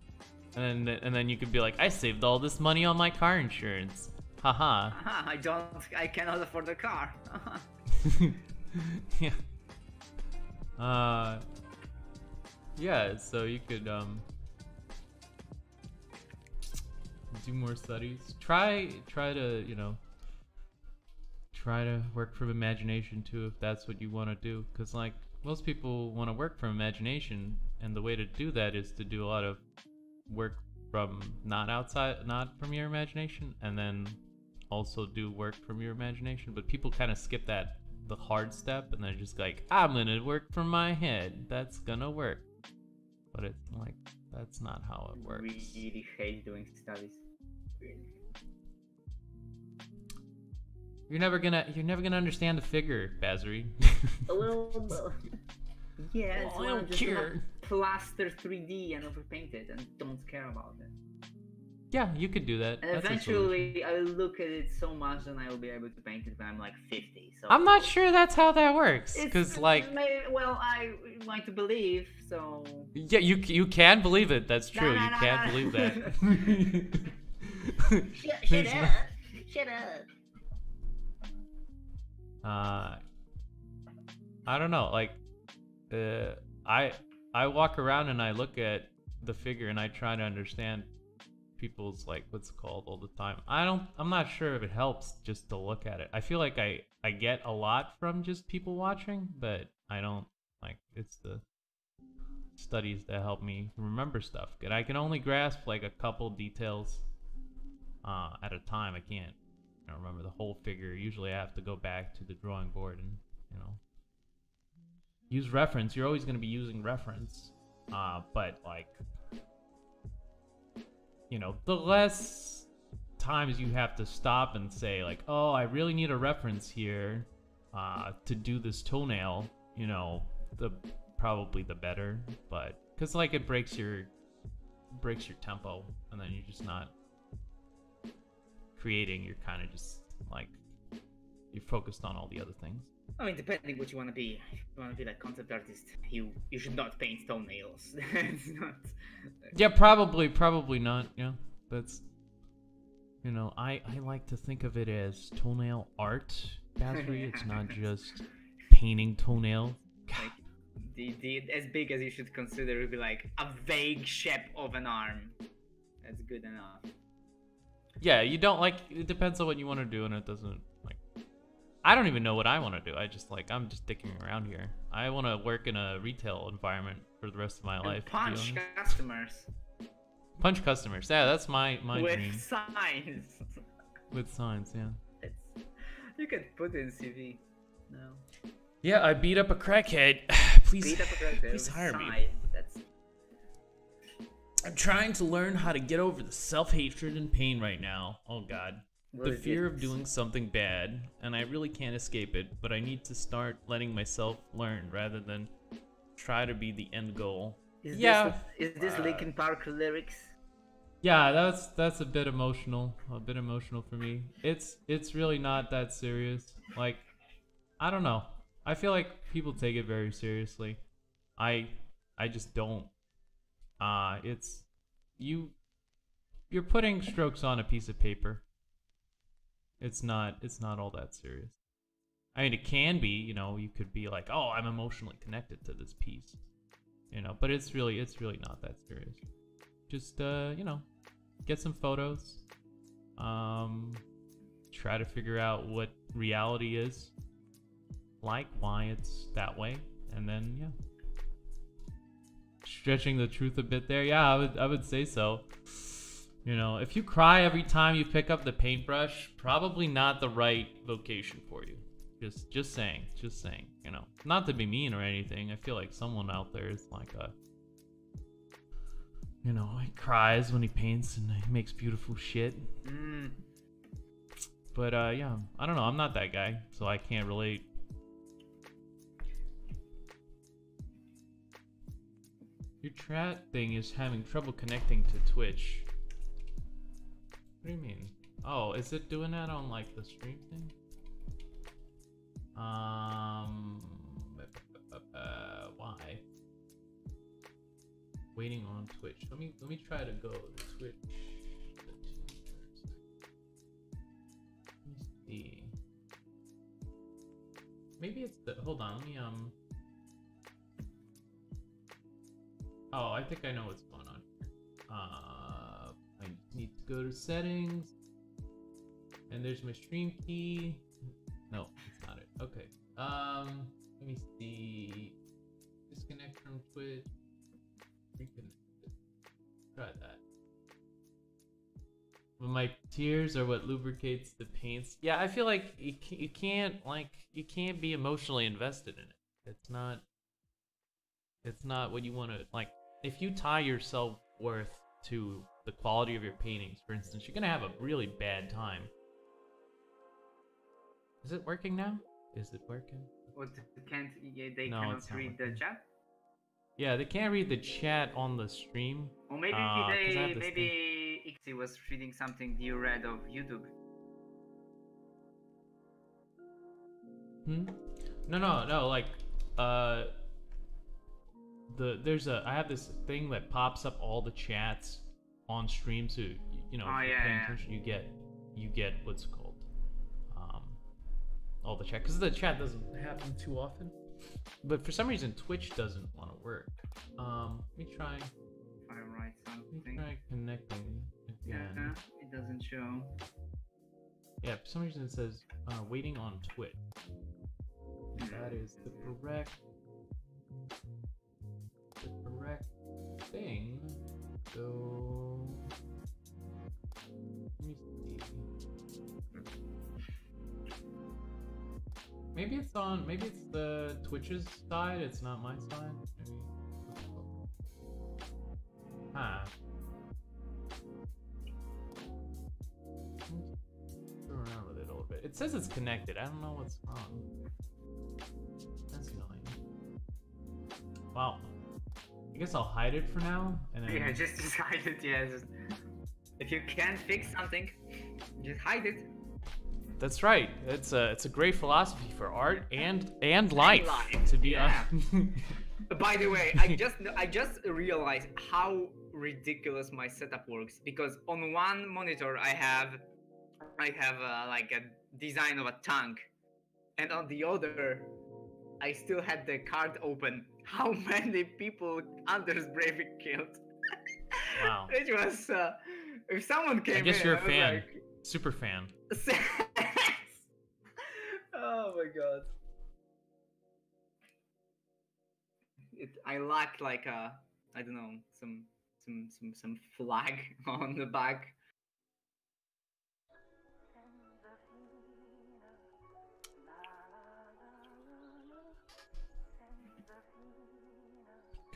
And then you could be like, I saved all this money on my car insurance. Haha. I cannot afford a car. Yeah. Yeah, so you could do more studies. Try to, you know, try to work from imagination too, if that's what you want to do, because like most people want to work from imagination, and the way to do that is to do a lot of work from not from your imagination, and then also do work from your imagination. But people kind of skip the hard step, and they're just like, I'm gonna work from my head, that's gonna work. But it's like, that's not how it works. Really hate doing studies. Really. You're never gonna understand the figure, Basri. Well, yeah, well, I don't care. Plaster 3D and overpaint it and don't care about it. Yeah, you could do that. And eventually, I'll look at it so much and I will be able to paint it when I'm like 50. So I'm not sure that's how that works, because like, well, I want to believe, so. Yeah, you can believe it. That's true. You can believe that. Shut up! Shut up! I don't know. Like, I walk around and I look at the figure and I try to understand people's, like, what's it called, all the time. I'm not sure if it helps just to look at it. I feel like I get a lot from just people watching, but I don't, like, it's the studies that help me remember stuff. And I can only grasp like a couple details at a time. I can't, you know, remember the whole figure. Usually I have to go back to the drawing board and, you know, use reference. You're always going to be using reference, but like, you know, the less times you have to stop and say like, oh, I really need a reference here to do this toenail, you know, probably the better. But because like it breaks your tempo, and then you're just not creating. You're kind of just like, you're focused on all the other things. I mean, depending what you want to be. If you want to be like concept artist, you should not paint toenails. It's not. Yeah, probably not. Yeah, that's, you know, I like to think of it as toenail art, Basri. It's not just painting toenail. Like, the as big as you should consider would be like a vague shape of an arm. That's good enough. Yeah, you don't like. It depends on what you want to do, and it doesn't like. I don't even know what I want to do. I just like, I'm just dicking around here. I want to work in a retail environment for the rest of my life. Punch customers. Punch customers. Yeah, that's my with dream. Signs. With signs, yeah. You could put in CV. No. Yeah, I beat up a crackhead. Please, Beat up a character. please hire me. Sigh. That's. I'm trying to learn how to get over the self-hatred and pain right now. Oh God. Well, The fear of doing something bad, and I really can't escape it, but I need to start letting myself learn rather than try to be the end goal. Is Yeah. This, is this Linkin Park lyrics? Yeah, that's a bit emotional. A bit emotional for me. It's really not that serious. Like, I don't know. I feel like people take it very seriously. I just don't. It's you're putting strokes on a piece of paper. It's not all that serious. I mean, it can be, you know, you could be like, "Oh, I'm emotionally connected to this piece." You know, but it's really not that serious. Just you know, get some photos. Try to figure out what reality is like, why it's that way, and then yeah. Stretching the truth a bit there. Yeah, I would say so. You know, if you cry every time you pick up the paintbrush, probably not the right vocation for you. Just saying, you know. Not to be mean or anything. I feel like someone out there is like a, you know, he cries when he paints and he makes beautiful shit. But yeah, I don't know. I'm not that guy, so I can't relate. Your chat thing is having trouble connecting to Twitch. What do you mean? Oh, is it doing that on like the stream thing? Why? Waiting on Twitch. Let me try to go to Twitch. Let me see. Maybe it's the. Hold on. Let me Oh, I think I know what's going on. I need to go to settings, and there's my stream key. No, it's not it. Okay. Let me see. Disconnect from Twitch. Reconnect. Try that. But my tears are what lubricates the paints. Yeah, I feel like you can't be emotionally invested in it. It's not what you want to like. If you tie your self-worth to the quality of your paintings, for instance, you're gonna have a really bad time. Is it working now? Is it working? What they No, cannot it's not read the working. chat? Yeah, they can't read the chat on the stream. Or maybe 'cause I have this maybe Ixie was reading something you read of YouTube. No, like I have this thing that pops up all the chats on stream, so you know, if you're paying attention, you get what's called all the chat, because the chat doesn't happen too often. But for some reason Twitch doesn't want to work. Let me try. If I write something. Let me try connecting again. Yeah, it doesn't show. Yeah, for some reason it says waiting on Twitch. That is the correct thing. So let me see. Maybe it's the Twitch's side, it's not my side. Maybe. Huh. Screw around with it a little bit. It says it's connected. I don't know what's wrong. That's annoying. Wow. I guess I'll hide it for now, and then... Yeah, just hide it. Yeah, if you can't fix something, just hide it. That's right. It's a great philosophy for art and life. To be honest. By the way, I just realized how ridiculous my setup works, because on one monitor I have like a design of a tank, and on the other I still had the card open. How many people Anders Breivik killed? Wow. It was if someone came in, I guess you're a fan. Like... Super fan. Oh my god. I lacked like I don't know, some flag on the back.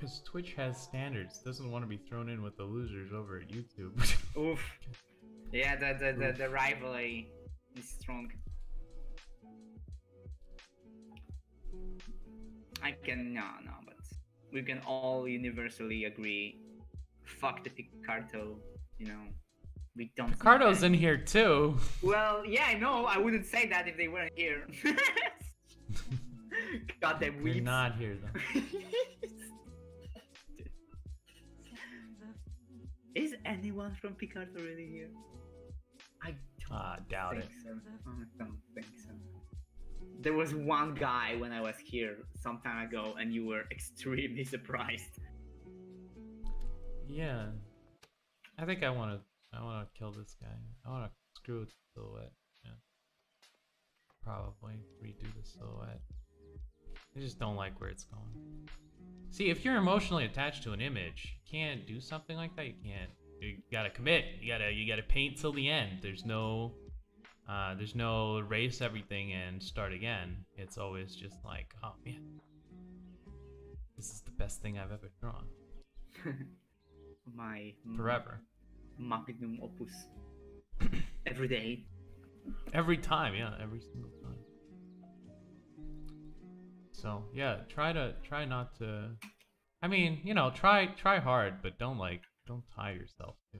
Because Twitch has standards. Doesn't want to be thrown in with the losers over at YouTube. Oof. Yeah, the rivalry is strong. I can no, but we can all universally agree. Fuck the Picardo, you know. We don't. Picardo's in here too. Well, yeah, I know. I wouldn't say that if they weren't here. Goddamn weeps. They're not here though. Is anyone from Picardo really here? I doubt it. So. I don't think so. There was one guy when I was here some time ago, and you were extremely surprised. Yeah, I think I want to kill this guy. I want to screw with the silhouette. Yeah, probably redo the silhouette. I just don't like where it's going. See, if you're emotionally attached to an image, you can't do something like that. You can't. You gotta commit. You gotta paint till the end. There's no erase everything and start again. It's always just like, oh man, this is the best thing I've ever drawn. Forever. Magnum opus. Every day. Every time, yeah, every single time. So yeah, try not to. I mean, you know, try hard, but don't tie yourself to.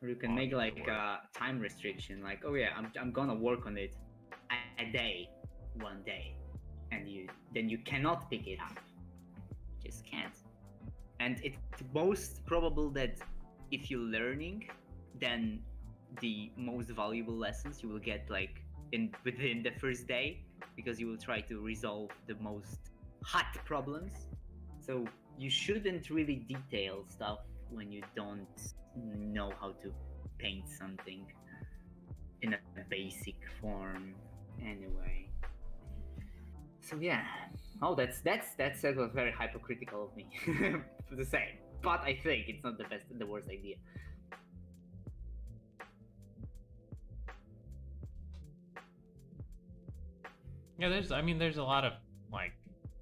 Or you can make like a time restriction, like, oh yeah, I'm gonna work on it a day, one day, and then you cannot pick it up. Just can't. And it's most probable that if you're learning, then the most valuable lessons you will get like within the first day, because you will try to resolve the most hot problems. So you shouldn't really detail stuff when you don't know how to paint something in a basic form anyway. So yeah. Oh, that was very hypocritical of me to say, but I think it's not the worst idea. Yeah, there's a lot of like,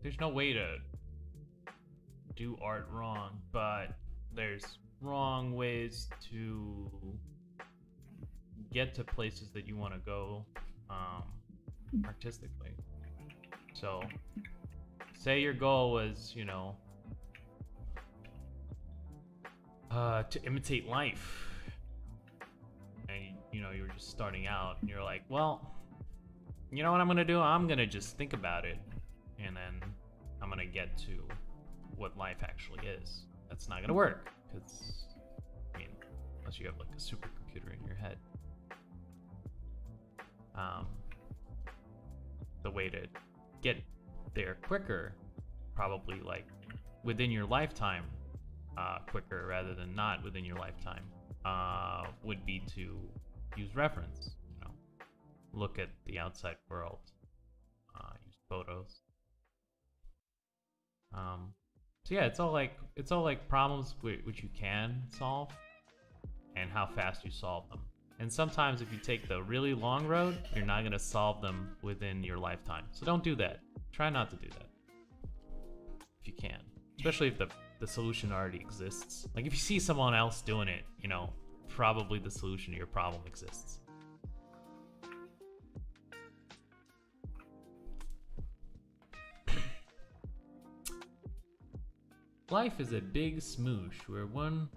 there's no way to do art wrong, but there's wrong ways to get to places that you want to go artistically. So say your goal was, you know, to imitate life, and you know, you were just starting out and you're like, well, you know what I'm gonna do? I'm gonna just think about it, and then I'm gonna get to what life actually is. That's not gonna work, because, I mean, unless you have like a supercomputer in your head. The way to get there quicker, probably like within your lifetime, quicker rather than not within your lifetime, would be to use reference. You know, look at the outside world, use photos. So yeah, it's all like problems which you can solve, and how fast you solve them. And sometimes if you take the really long road, you're not gonna solve them within your lifetime. So don't do that. Try not to do that if you can, especially if the solution already exists. Like if you see someone else doing it, you know, probably the solution to your problem exists. Life is a big smoosh where one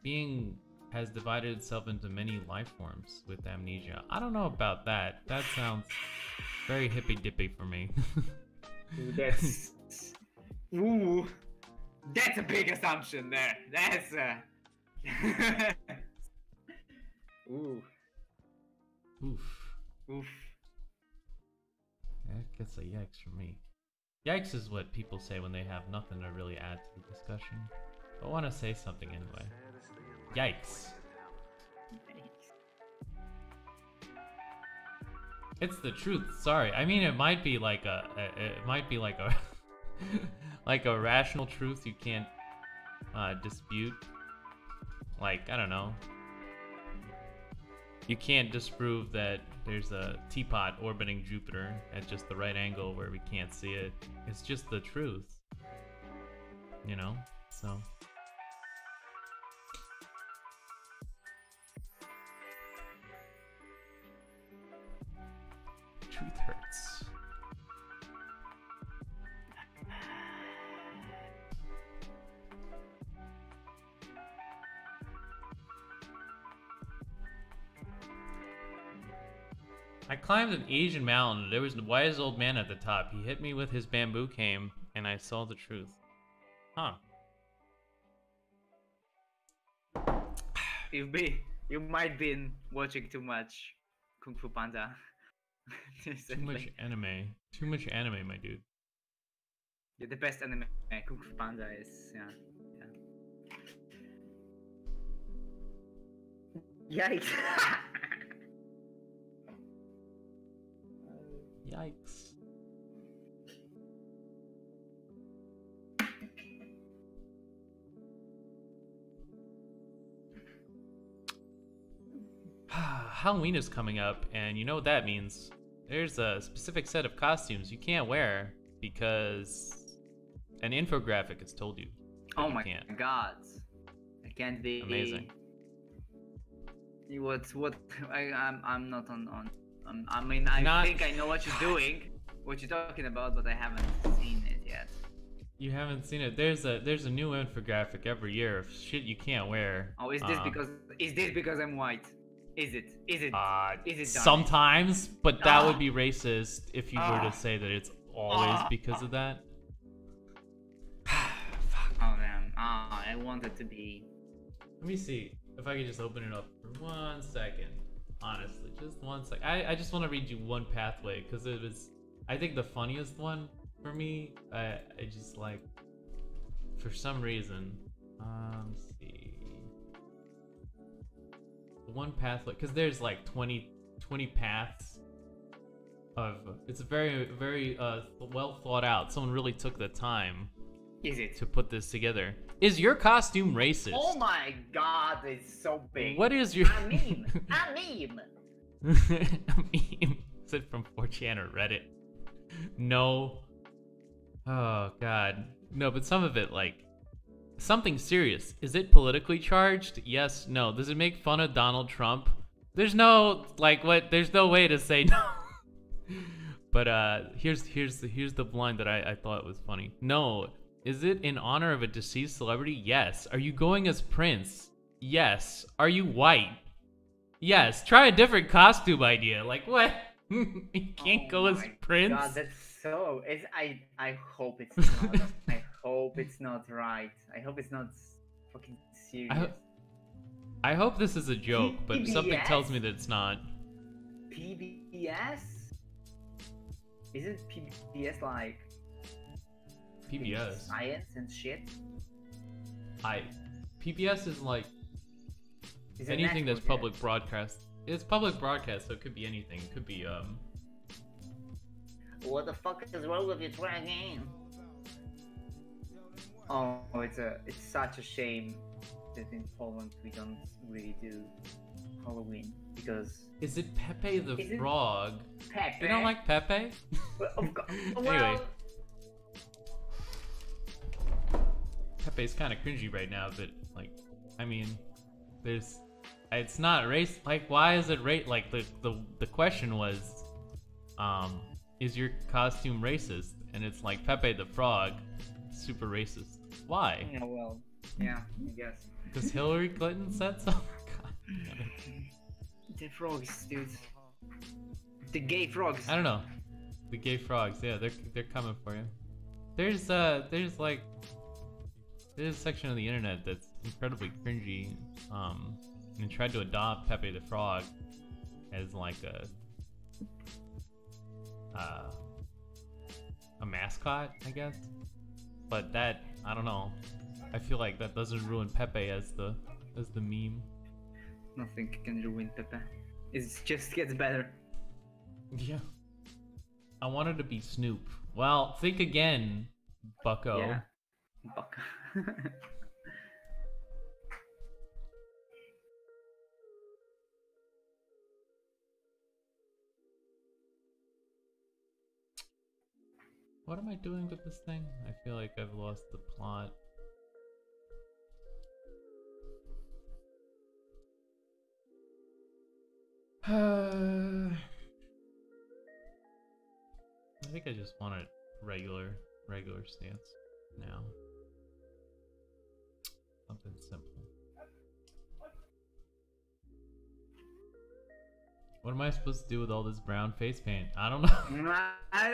being has divided itself into many life forms with amnesia. I don't know about that. That sounds very hippy-dippy for me. That's a big assumption there. That's oof. That gets a yikes from me. Yikes is what people say when they have nothing to really add to the discussion. But I want to say something anyway. Yikes. It's the truth. Sorry. I mean, it might be like a like a rational truth you can't dispute. Like, I don't know. You can't disprove that there's a teapot orbiting Jupiter at just the right angle where we can't see it. It's just the truth. You know? So. Truth hurts. I climbed an Asian mountain. There was the wise old man at the top. He hit me with his bamboo cane, and I saw the truth. Huh. You might been watching too much Kung Fu Panda. Too much anime. Too much anime, my dude. Yeah, the best anime Kung Fu Panda is, yeah. Yikes. Yikes. Halloween is coming up, and you know what that means. There's a specific set of costumes you can't wear because an infographic has told you. Oh my god. I can't be amazing. I'm not on I mean, I think I know what you're doing, what you're talking about, but I haven't seen it yet. You haven't seen it? There's a new infographic every year of shit you can't wear. Oh, is this because I'm white? Is it? Is it Darnis? Sometimes, but that would be racist if you were to say that it's always because of that. Fuck. Oh man. I want it to be. Let me see if I could just open it up for 1 second. Honestly, just 1 second. I just want to read you one pathway because it was, I think, the funniest one for me. I just like, for some reason, let's see, one pathway, because there's like 20 paths of, it's very well thought out. Someone really took the time to put this together. Is your costume racist? Oh my god, it's so big. What is your a meme? A meme. A meme. Is it from 4chan or Reddit? No. Oh god. No, but some of it, like, something serious. Is it politically charged? Yes, no. Does it make fun of Donald Trump? There's no, like, what? There's no way to say no. But here's the line that I thought was funny. No. Is it in honor of a deceased celebrity? Yes. Are you going as Prince? Yes. Are you white? Yes. Try a different costume idea. Like, what? You can't go as Prince? God, that's so... I hope it's not. I hope it's not right. I hope it's not fucking serious. I hope this is a joke, but PBS? Something tells me that it's not. PBS? Isn't PBS like... PBS? Science and shit? PBS is like anything that's public broadcast. It's public broadcast, so it could be anything. It could be What the fuck is wrong with your dragon? Oh, it's such a shame that in Poland we don't really do Halloween because. Is it Pepe the Frog? Pepe? You don't like Pepe? Well, of course. Anyway. Pepe's kind of cringy right now, but like, I mean, it's not race. Like, why is it like the question was, is your costume racist? And it's like Pepe the Frog, super racist. Why? Yeah, well, yeah, I guess. Because Hillary Clinton said so. God. The frogs, dude. The gay frogs. I don't know. The gay frogs, yeah, they're coming for you. There's a section of the internet that's incredibly cringy, and tried to adopt Pepe the Frog as like a mascot, I guess. But that, I don't know. I feel like that doesn't ruin Pepe as the meme. Nothing can ruin Pepe. It just gets better. Yeah. I wanted to be Snoop. Well, think again, bucko. Yeah. Bucko. What am I doing with this thing? I feel like I've lost the plot. I think I just want a regular stance now. Something simple. What am I supposed to do with all this brown face paint? I don't know. I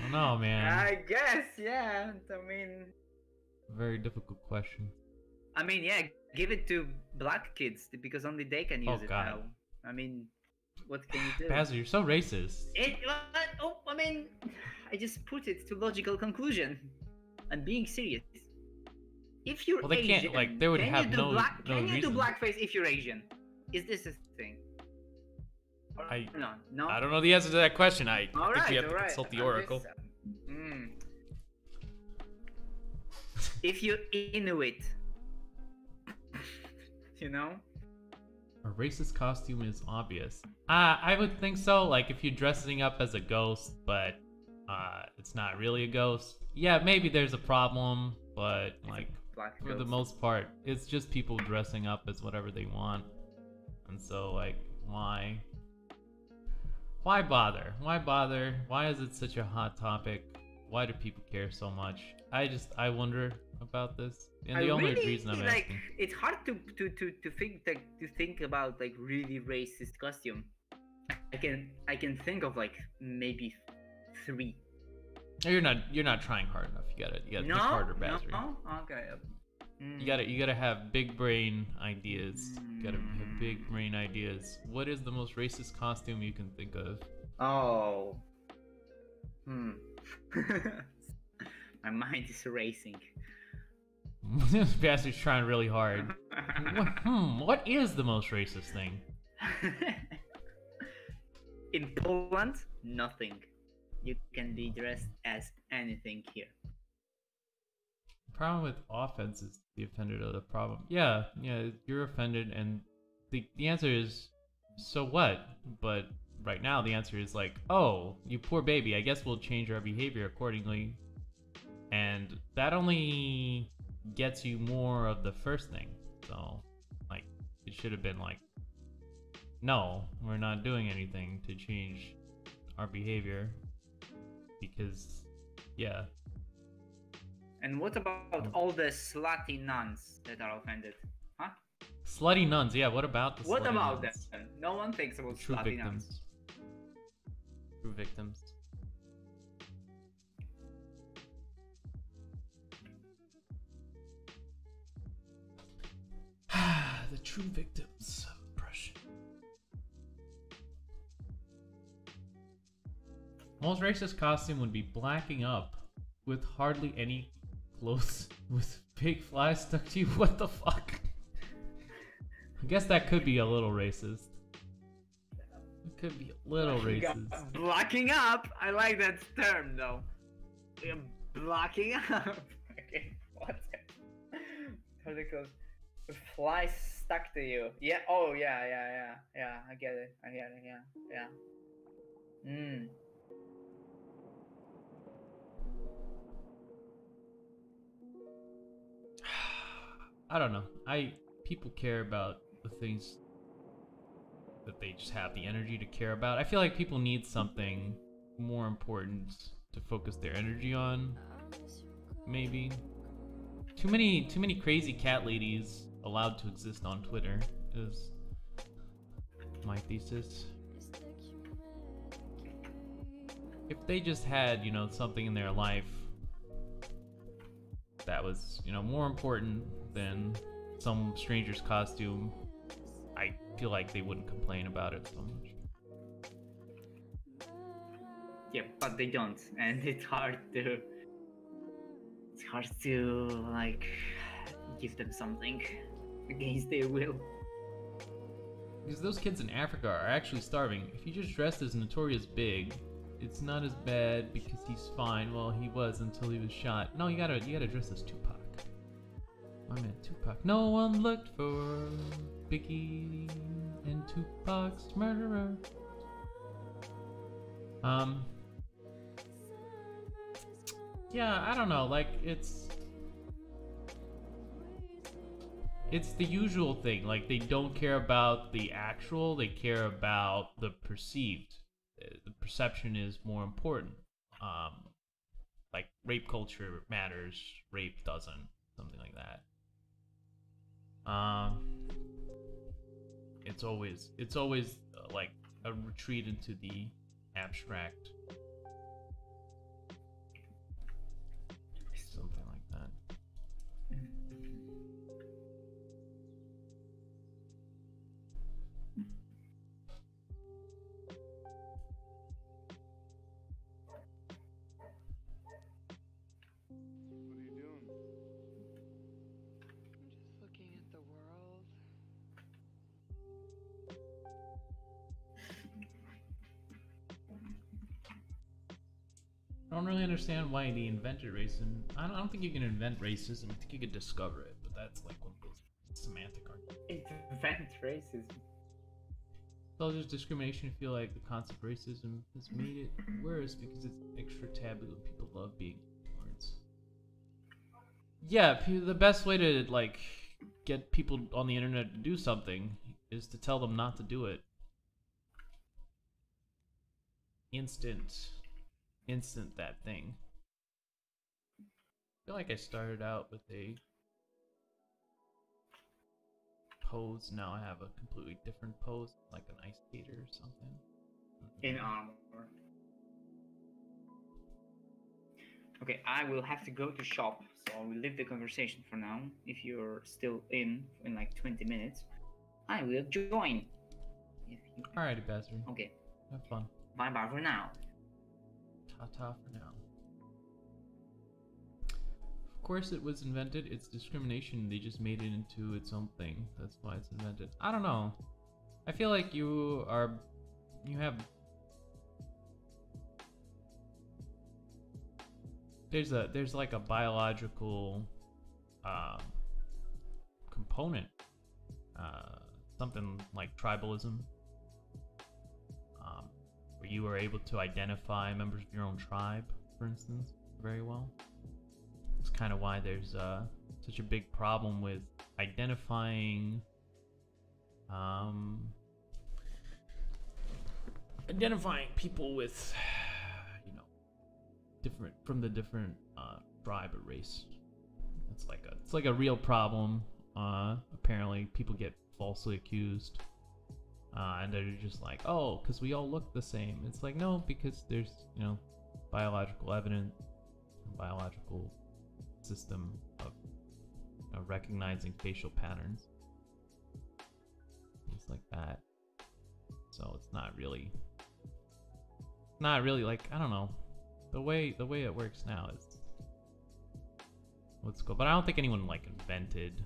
don't know, man. I guess, yeah. I mean, very difficult question. I mean, yeah, give it to black kids because only they can use it now. I mean, what can you do? Basil, you're so racist. I mean, I just put it to logical conclusion. I'm being serious. If you're well, they Asian, can't, like, they would have no reason. Can you do blackface if you're Asian? Is this a thing? No. I don't know the answer to that question. I think we have to consult the oracle. If you're Inuit, you know? A racist costume is obvious. I would think so. Like if you're dressing up as a ghost, but it's not really a ghost. Yeah, maybe there's a problem, but like for the most part, it's just people dressing up as whatever they want. And so like, why bother? Why bother? Why is it such a hot topic? Why do people care so much? I wonder about this. And the only reason I'm asking, it's hard to think about like really racist costume. I can think of like maybe 3. You're not trying hard enough. You gotta think harder, Bazri. No? Okay. You gotta have big brain ideas. You gotta have big brain ideas. What is the most racist costume you can think of? Oh. My mind is racing. Bazri's trying really hard. What is the most racist thing? In Poland, nothing. You can be dressed as anything here. The problem with offense is the offended are the problem. Yeah, you're offended, and the answer is, so what? But right now the answer is like, oh, you poor baby, I guess we'll change our behavior accordingly. And that only gets you more of the first thing. So, like, it should have been like, no, we're not doing anything to change our behavior. Because, yeah. And what about all the slutty nuns that are offended? Huh? Slutty nuns, yeah, what about the What slutty about nuns? them? No one thinks about True slutty victims. nuns. True victims. The true victims of oppression. Most racist costume would be blacking up with hardly any clothes with big flies stuck to you. What the fuck? I guess that could be a little racist. It could be a little racist. Blocking up? I like that term though. Blocking up. Okay, what? Articles. Flies stuck to you. Yeah. Oh yeah. I get it. Yeah. I don't know. People care about the things that they just have the energy to care about. I feel like people need something more important to focus their energy on. Maybe. Too many crazy cat ladies allowed to exist on Twitter is my thesis. If they just had, something in their life that was, more important than some stranger's costume, I feel like they wouldn't complain about it so much. Yeah, but they don't, and it's hard to like give them something against their will. Because those kids in Africa are actually starving. If you just dressed as Notorious Big, it's not as bad because he's fine. Well, he was until he was shot. No, you gotta dress as Tupac. My man Tupac. No one looked for Biggie and Tupac's murderer. Yeah, I don't know. Like it's the usual thing. Like they don't care about the actual, they care about the perceived. The perception is more important. Um, like rape culture matters, rape doesn't, something like that. Um, it's always like a retreat into the abstract, something like that. What are you doing? I'm just looking at the world. I don't really understand why they invented racism. I don't think you can invent racism. I think you could discover it, but that's like one of those semantic arguments. Invent racism. So there's discrimination. I feel like the concept of racism has made it worse because it's extra taboo and people love being words. Yeah, the best way to like get people on the internet to do something is to tell them not to do it. Instant that thing. I feel like I started out with a pose. Now I have a completely different pose, like an ice skater or something. In armor. Okay, I will have to go to shop, so I will leave the conversation for now. If you're still in like 20 minutes, I will join. If you... Alrighty, bastard. Okay. Have fun. Bye bye for now. Ta-ta for now. Of course it was invented. It's discrimination. They just made it into its own thing. That's why it's invented. I don't know. I feel like you have... There's like a biological component. Something like tribalism. Where you are able to identify members of your own tribe, for instance, very well. It's kind of why there's such a big problem with identifying people with, you know, different from the different tribe or race. It's like a real problem. Apparently, people get falsely accused. And they're just like, oh, because we all look the same. It's like, no, because there's, you know, biological evidence, biological system of, you know, recognizing facial patterns, things like that. So it's not really like, I don't know, the way it works now is what's cool. But I don't think anyone like invented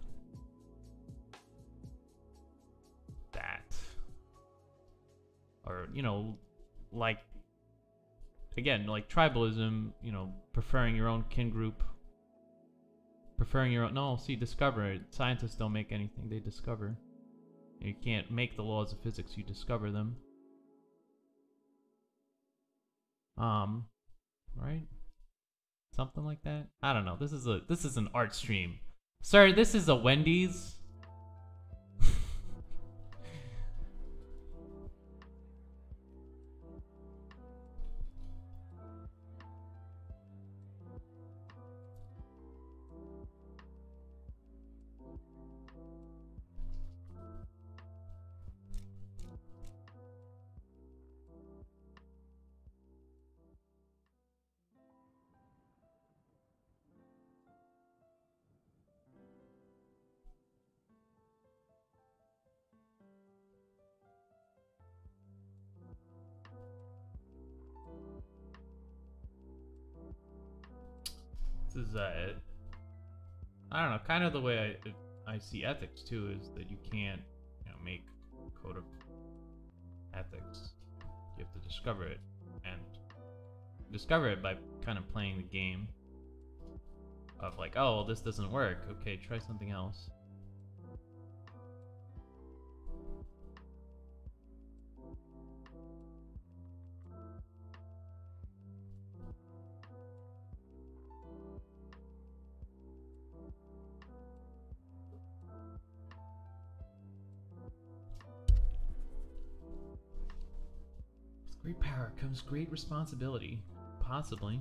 that. Or, you know, like, again, like tribalism, you know, preferring your own kin group, preferring your own, no, see, discover it. Scientists don't make anything, they discover. You can't make the laws of physics, you discover them. Right? Something like that? I don't know, this is an art stream. Sir, this is a Wendy's. This is I don't know, kind of the way I see ethics too, is that you can't, you know, make a code of ethics. You have to discover it, and discover it by kind of playing the game of like, oh, well, this doesn't work. Okay, try something else. Great power comes great responsibility. Possibly.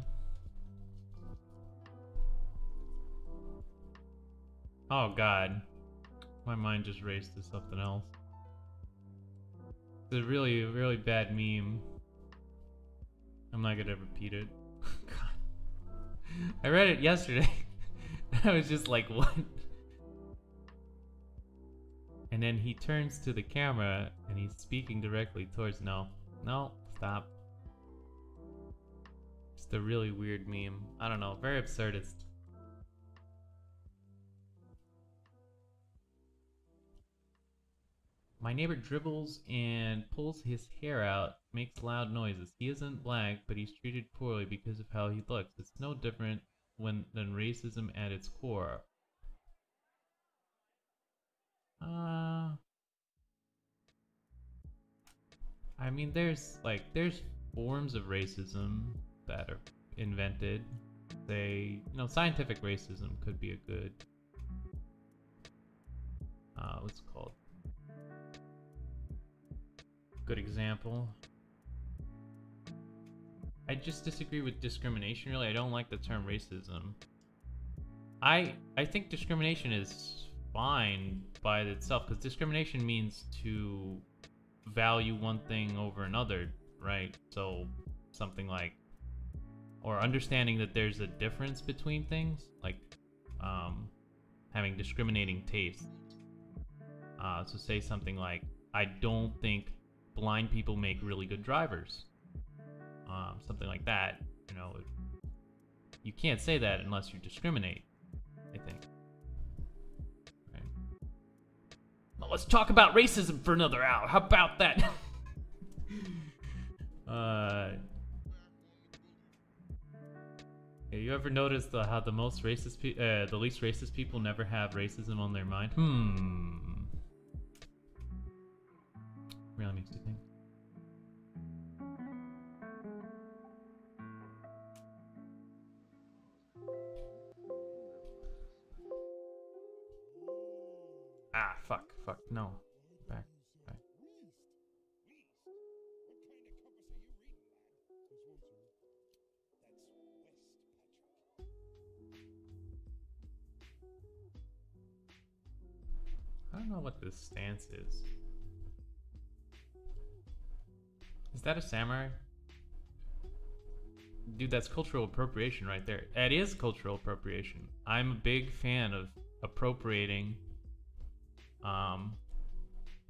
Oh god. My mind just raced to something else. It's a really, really bad meme. I'm not gonna repeat it. God. I read it yesterday. I was just like, what? And then he turns to the camera and he's speaking directly towards no, stop. Just a really weird meme. I don't know, very absurdist. My neighbor dribbles and pulls his hair out, makes loud noises. He isn't black, but he's treated poorly because of how he looks. It's no different than racism at its core. I mean, there's forms of racism that are invented. Scientific racism could be a good, what's it called? Good example. I just disagree with discrimination, really. I don't like the term racism. I think discrimination is fine by itself, because discrimination means to value one thing over another, right? So something like, or understanding that there's a difference between things, like having discriminating tastes. So say something like, I don't think blind people make really good drivers. Something like that. You can't say that unless you discriminate, I think. Right. Well, let's talk about racism for another hour. How about that? You ever notice how the most racist, the least racist people never have racism on their mind? Really makes you think. Ah, fuck, no. Back. I don't know what this stance is. Is that a samurai? Dude, that's cultural appropriation right there. It is cultural appropriation. I'm a big fan of appropriating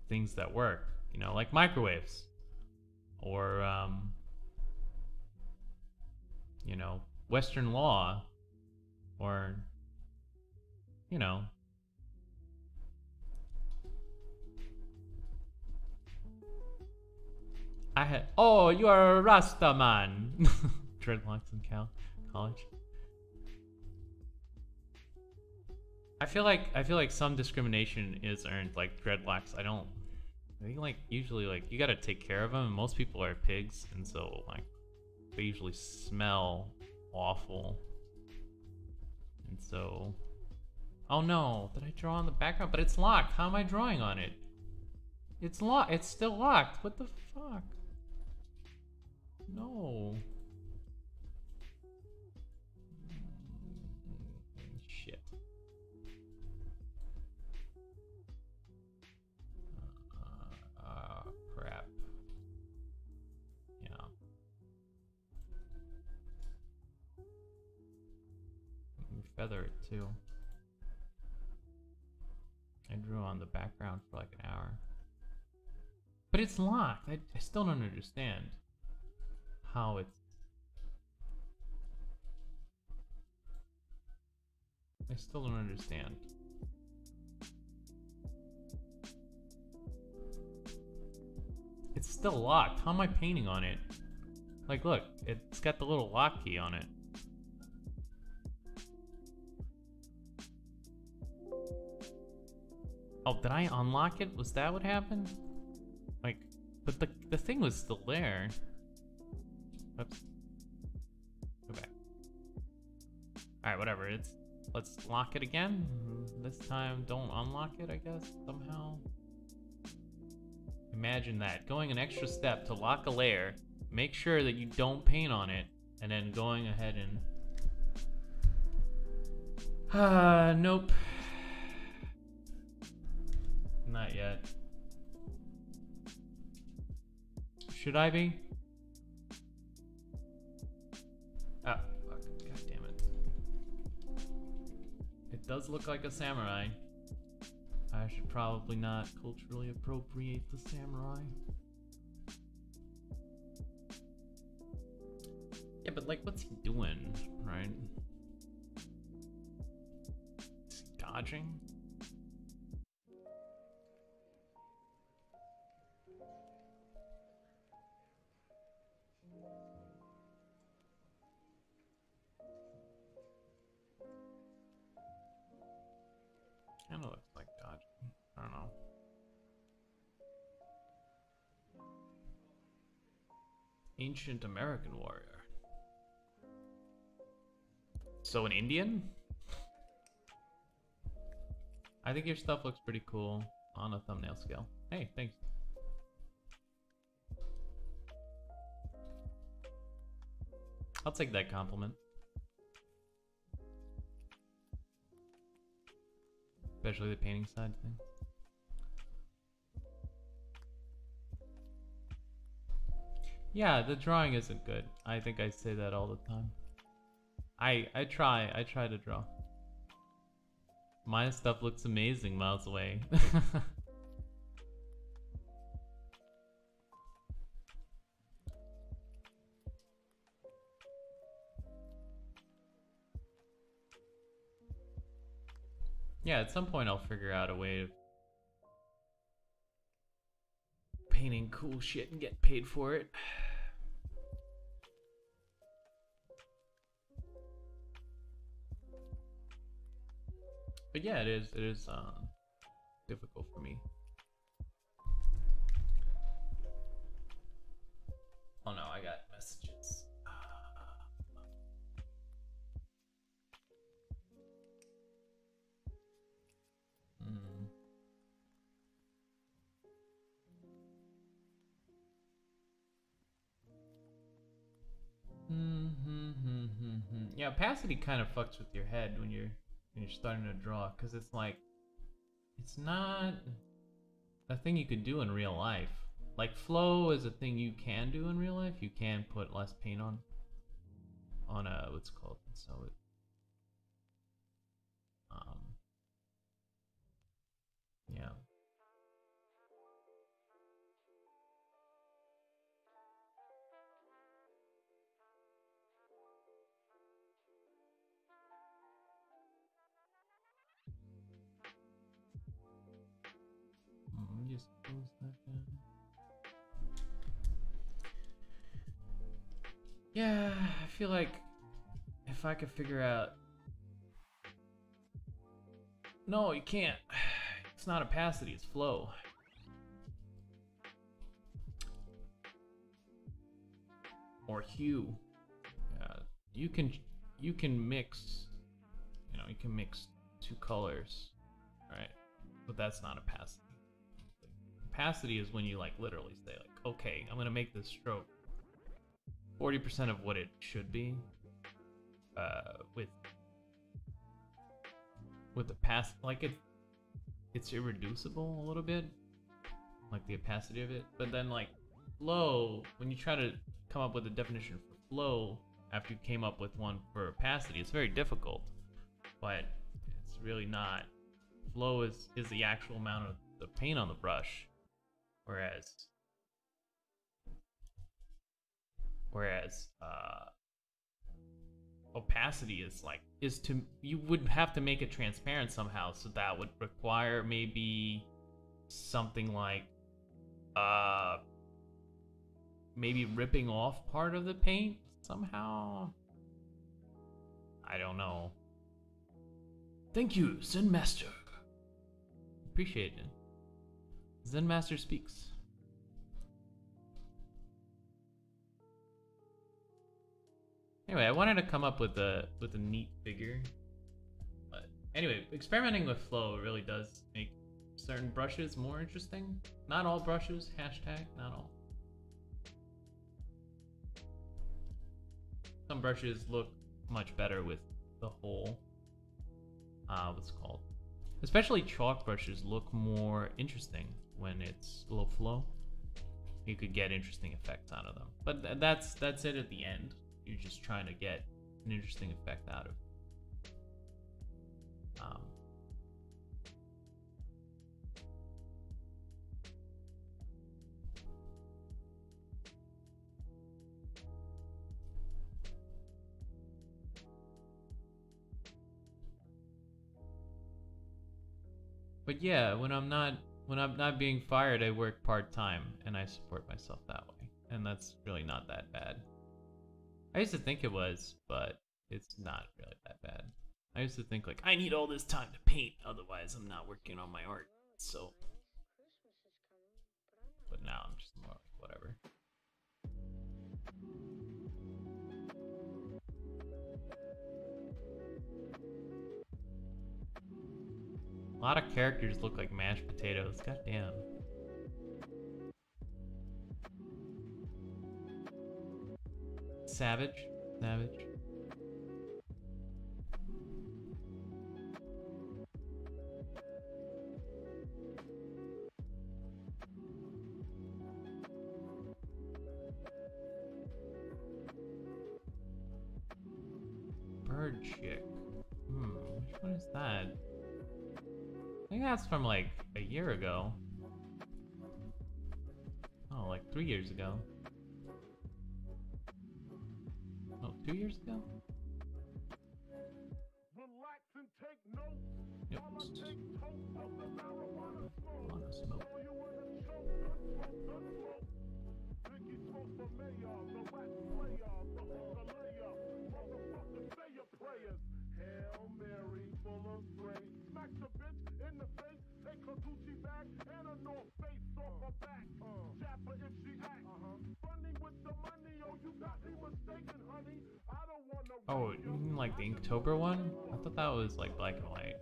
things that work, like microwaves, or Western law, or oh, you are a Rasta man. Dreadlocks in college. I feel like some discrimination is earned, like dreadlocks. I think usually you gotta take care of them, and most people are pigs, and so they usually smell awful. And so, oh no, did I draw on the background? But it's locked. How am I drawing on it? It's locked. It's still locked. What the fuck? No. Shit. Crap. Yeah. Feather it too. I drew on the background for like an hour. But it's locked. I still don't understand how it's... I still don't understand. It's still locked. How am I painting on it? Like, look, it's got the little lock key on it. Oh, did I unlock it? Was that what happened? Like, but the thing was still there. Oops. Go back. Alright, whatever. Let's lock it again. This time, don't unlock it, I guess, somehow. Imagine that. Going an extra step to lock a layer, make sure that you don't paint on it, and then going ahead and nope, not yet. Should I be? Ah, fuck. God damn it. It does look like a samurai. I should probably not culturally appropriate the samurai. Yeah, but like, what's he doing, right? Is he dodging? Kinda looks like dodging. I don't know. Ancient American warrior. So an Indian? I think your stuff looks pretty cool on a thumbnail scale. Hey, thanks. I'll take that compliment. Especially the painting side thing. Yeah, the drawing isn't good. I think I say that all the time. I try to draw. My stuff looks amazing miles away. Yeah, at some point I'll figure out a way of painting cool shit and get paid for it. But yeah, it is difficult for me. Oh no, I got messages. Yeah, opacity kind of fucks with your head when you're starting to draw, because it's like, it's not a thing you could do in real life. Like, flow is a thing you can do in real life. You can put less paint on what's it called, so it yeah. Just close that down. Yeah, I feel like if I could figure out... No, you can't. It's not opacity, it's flow. Or hue. You can mix, you can mix two colors, right? But that's not opacity. Opacity is when you like literally say like, okay, I'm gonna make this stroke 40% of what it should be, with the like it's irreducible a little bit, like the opacity of it. But then like flow, when you try to come up with a definition for flow after you came up with one for opacity, it's very difficult, but it's really not. Flow is the actual amount of the paint on the brush, whereas opacity you would have to make it transparent somehow, so that would require maybe something like maybe ripping off part of the paint somehow. I don't know. Thank you, Zen Master. Appreciate it. Zen Master speaks. Anyway, I wanted to come up with a neat figure. But anyway, experimenting with flow really does make certain brushes more interesting. Not all brushes, hashtag, not all. Some brushes look much better with the whole, what's it called? Especially chalk brushes look more interesting when it's low flow. You could get interesting effects out of them. But that's it at the end. You're just trying to get an interesting effect out of it. But yeah, when I'm not being fired, I work part-time and I support myself that way. And that's really not that bad. I used to think it was, but it's not really that bad. I used to think like, I need all this time to paint, otherwise I'm not working on my art. So, but now I'm just more like, whatever. A lot of characters look like mashed potatoes. God damn. Savage. Savage. Bird chick. Which one is that? I think that's from like a year ago. Oh, like 3 years ago. Oh, 2 years ago? Relax and take notes. Yep. While I take toast of the marijuana smoke. Wanna smoke. Throw you in a choke, gun smoke. Biggie smoke for mayor, the wax slayer, the hooker layer. Motherfucker, say your prayers. Hail Mary, full of grace. Smack the bitch in the face. Take her Gucci bag and a North Face off her back. Jab her if she act. Funny with the money, oh, you got me mistaken, honey. I don't wanna. Oh, you mean like the Inktober one? I thought that was like black and white.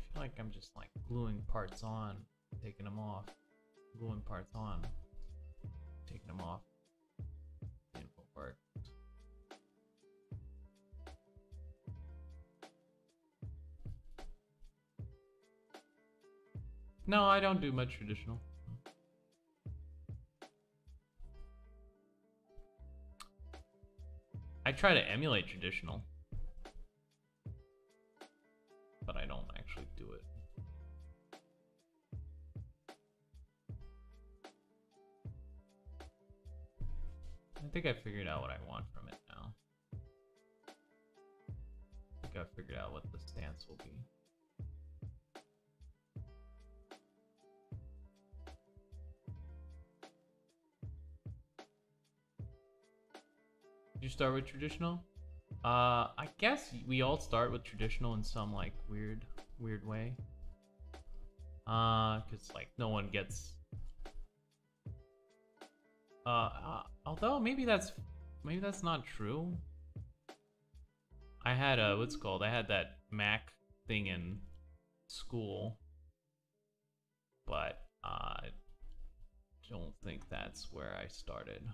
I feel like I'm just like gluing parts on, taking them off, gluing parts on, taking them off. Painful work. No, I don't do much traditional. I try to emulate traditional, but I don't actually do it. I think I figured out what I want from it now. I think I figured out what the stance will be. Did you start with traditional? I guess we all start with traditional in some like weird way. Cause like no one gets. Although maybe that's not true. I had what's it called? I had that Mac thing in school, but I don't think that's where I started.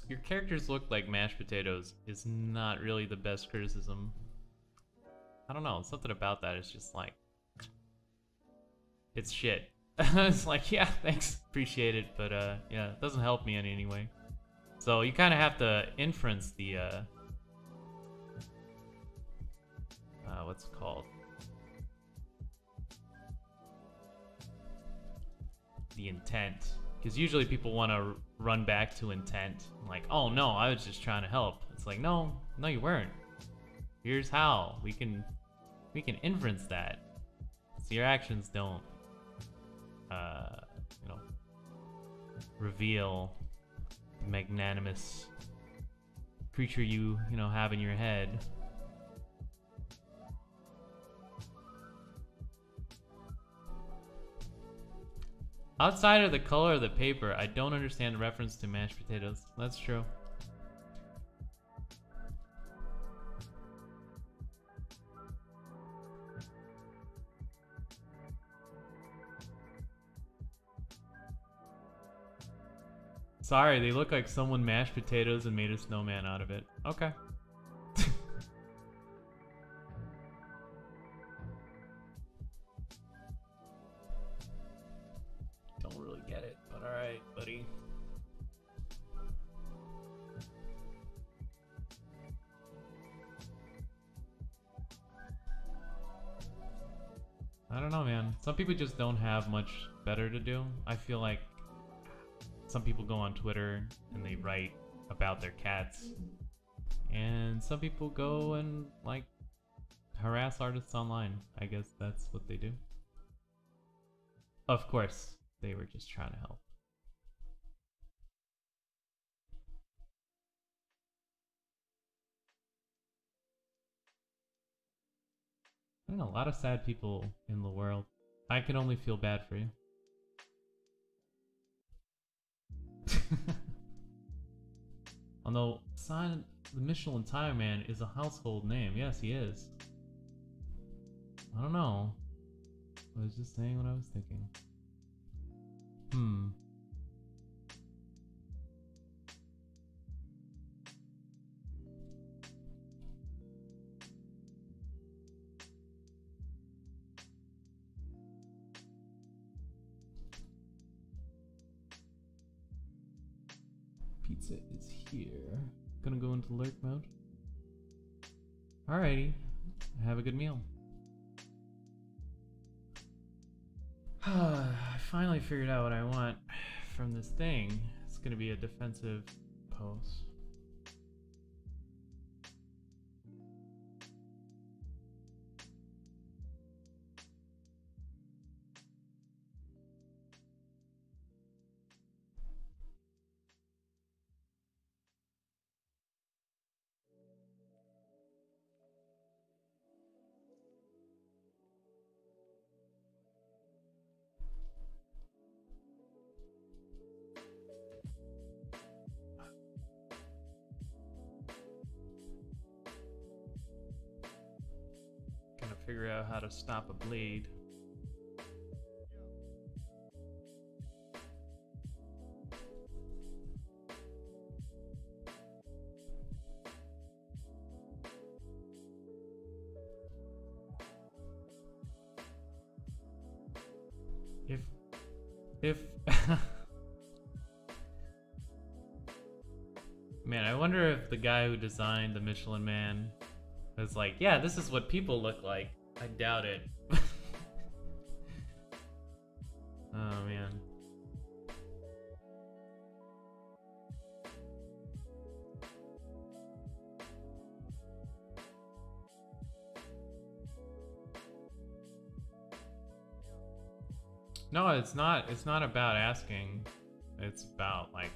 Your characters look like mashed potatoes is not really the best criticism. I don't know, something about that is just like, it's shit. It's like, yeah, thanks, appreciate it, but yeah, it doesn't help me in any way. So you kind of have to inference the, what's it called? The intent Because usually people want to run back to intent. Like, oh no, I was just trying to help. It's like, no, you weren't. Here's how. We can inference that. So your actions don't, you know, reveal the magnanimous creature you know, have in your head. Outside of the color of the paper, I don't understand the reference to mashed potatoes. That's true. Sorry, they look like someone mashed potatoes and made a snowman out of it. Okay. Don't really get it, but alright, buddy. I don't know, man. Some people just don't have much better to do. I feel like some people go on Twitter and they write about their cats. And some people go and, like, harass artists online. I guess that's what they do. Of course, they were just trying to help. I know a lot of sad people in the world. I can only feel bad for you. Although, the Michelin Tire Man is a household name. Yes, he is. I don't know. I was just saying what I was thinking. Pizza is here. Gonna go into lurk mode. Alrighty. Have a good meal. I finally figured out what I want from this thing. It's gonna be a defensive pose. Figure out how to stop a bleed. If man, I wonder if the guy who designed the Michelin Man was like, yeah, this is what people look like. I doubt it. Oh, man. No, it's not about asking. It's about, like,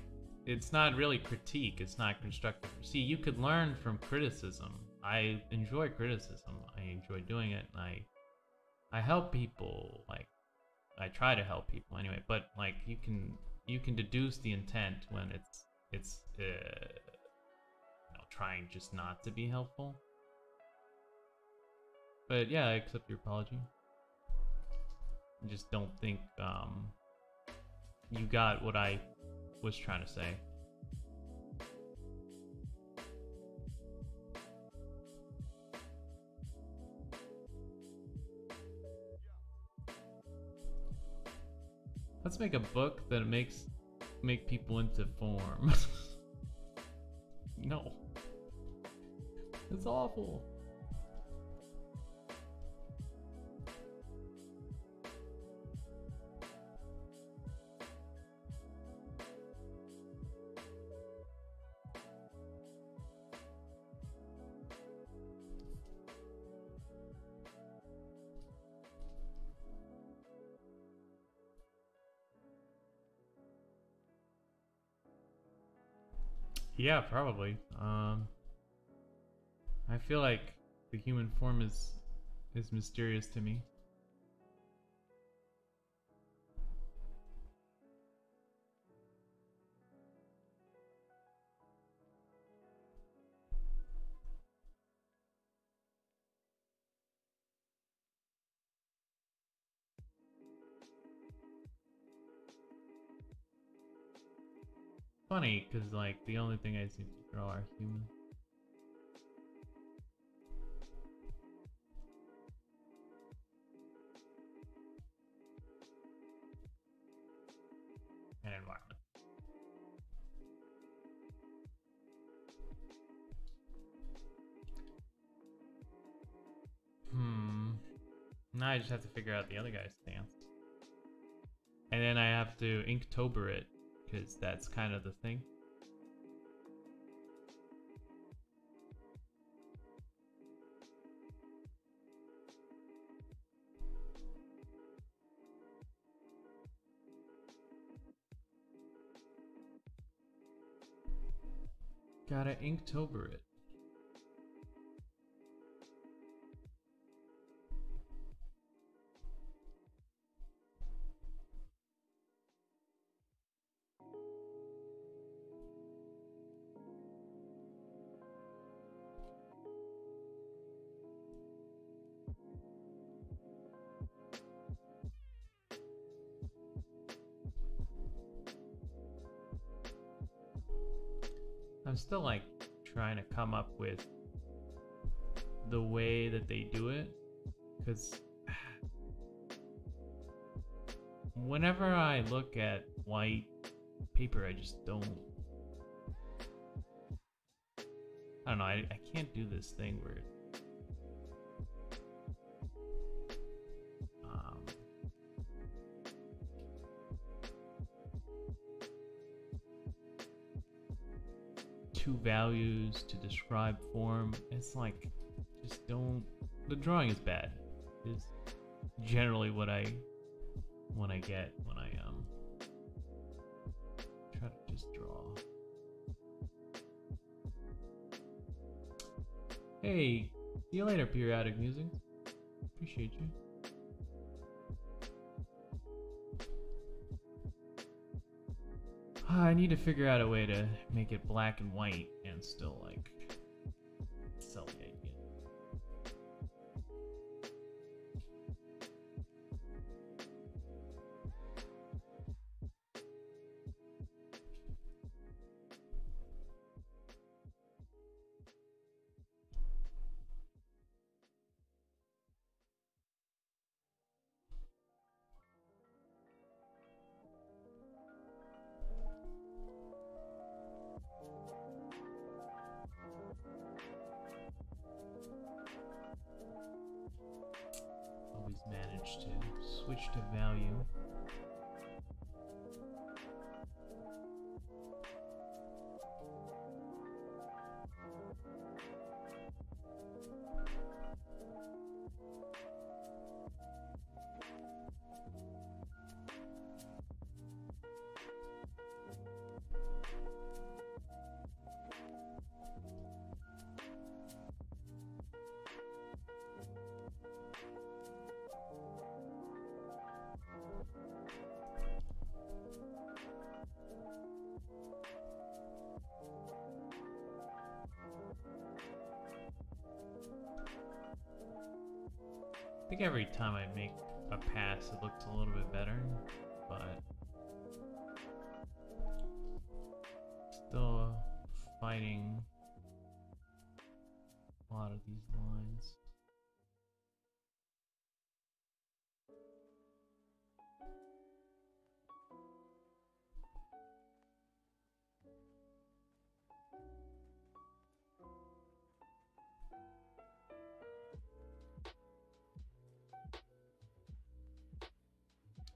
it's not really critique. It's not constructive. See, you could learn from criticism. I enjoy criticism. I enjoy doing it, and I help people. Like, I try to help people anyway. But like, you can deduce the intent when it's you know, trying just not to be helpful. But yeah, I accept your apology. I just don't think you got what I was trying to say. Let's make a book that make people into form. No. It's awful. Yeah, probably. I feel like the human form is mysterious to me. Funny, because like the only thing I seem to draw are human. And environment. Now I just have to figure out the other guy's stance. And then I have to Inktober it, because that's kind of the thing. Gotta Inktober it. I'm still like trying to come up with the way that they do it, because whenever I look at white paper, I just don't. I don't know. I can't do this thing where two values to describe form. It's like, just don't. The drawing is bad. Is generally what I get when I try to just draw. Hey, see you later, periodic musings. Appreciate you. I need to figure out a way to make it black and white and still like sell the idea. Always manage to switch to value. I think every time I make a pass, it looks a little bit better, but still fighting a lot of these lines.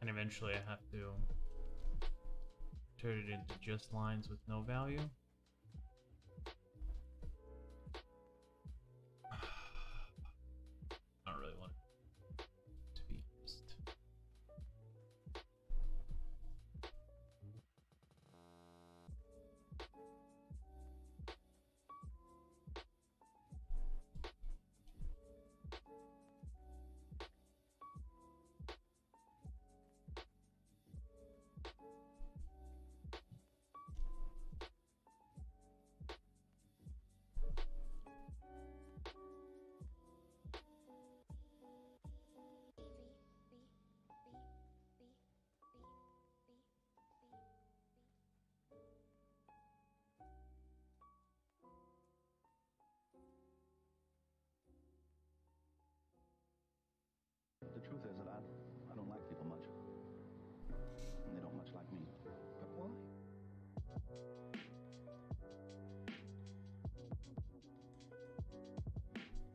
And eventually I have to turn it into just lines with no value. I don't really want it to be just.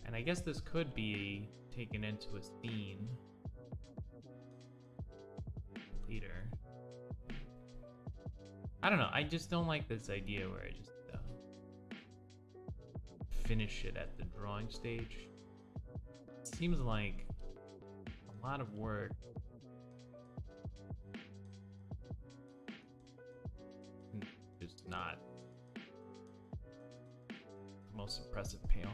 And I guess this could be taken into a scene later. I don't know. I just don't like this idea where I just finish it at the drawing stage. It seems like a lot of work. Just not the most impressive payoff.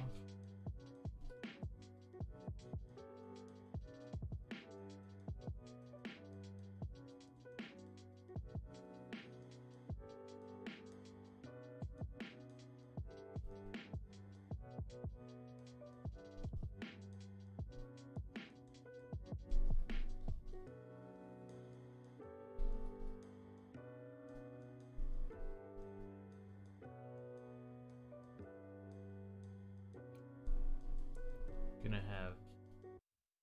Gonna have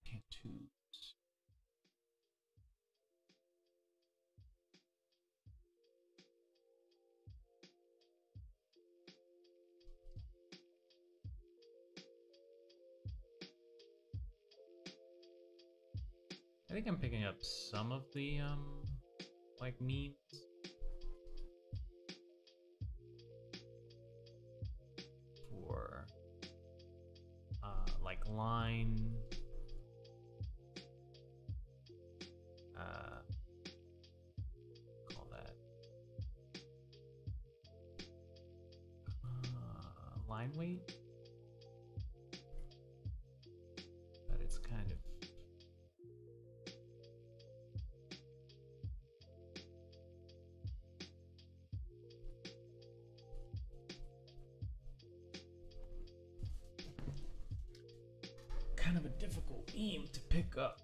tattoos. I think I'm picking up some of the like memes. For like line call that line weight, but it's kind of a difficult meme to pick up.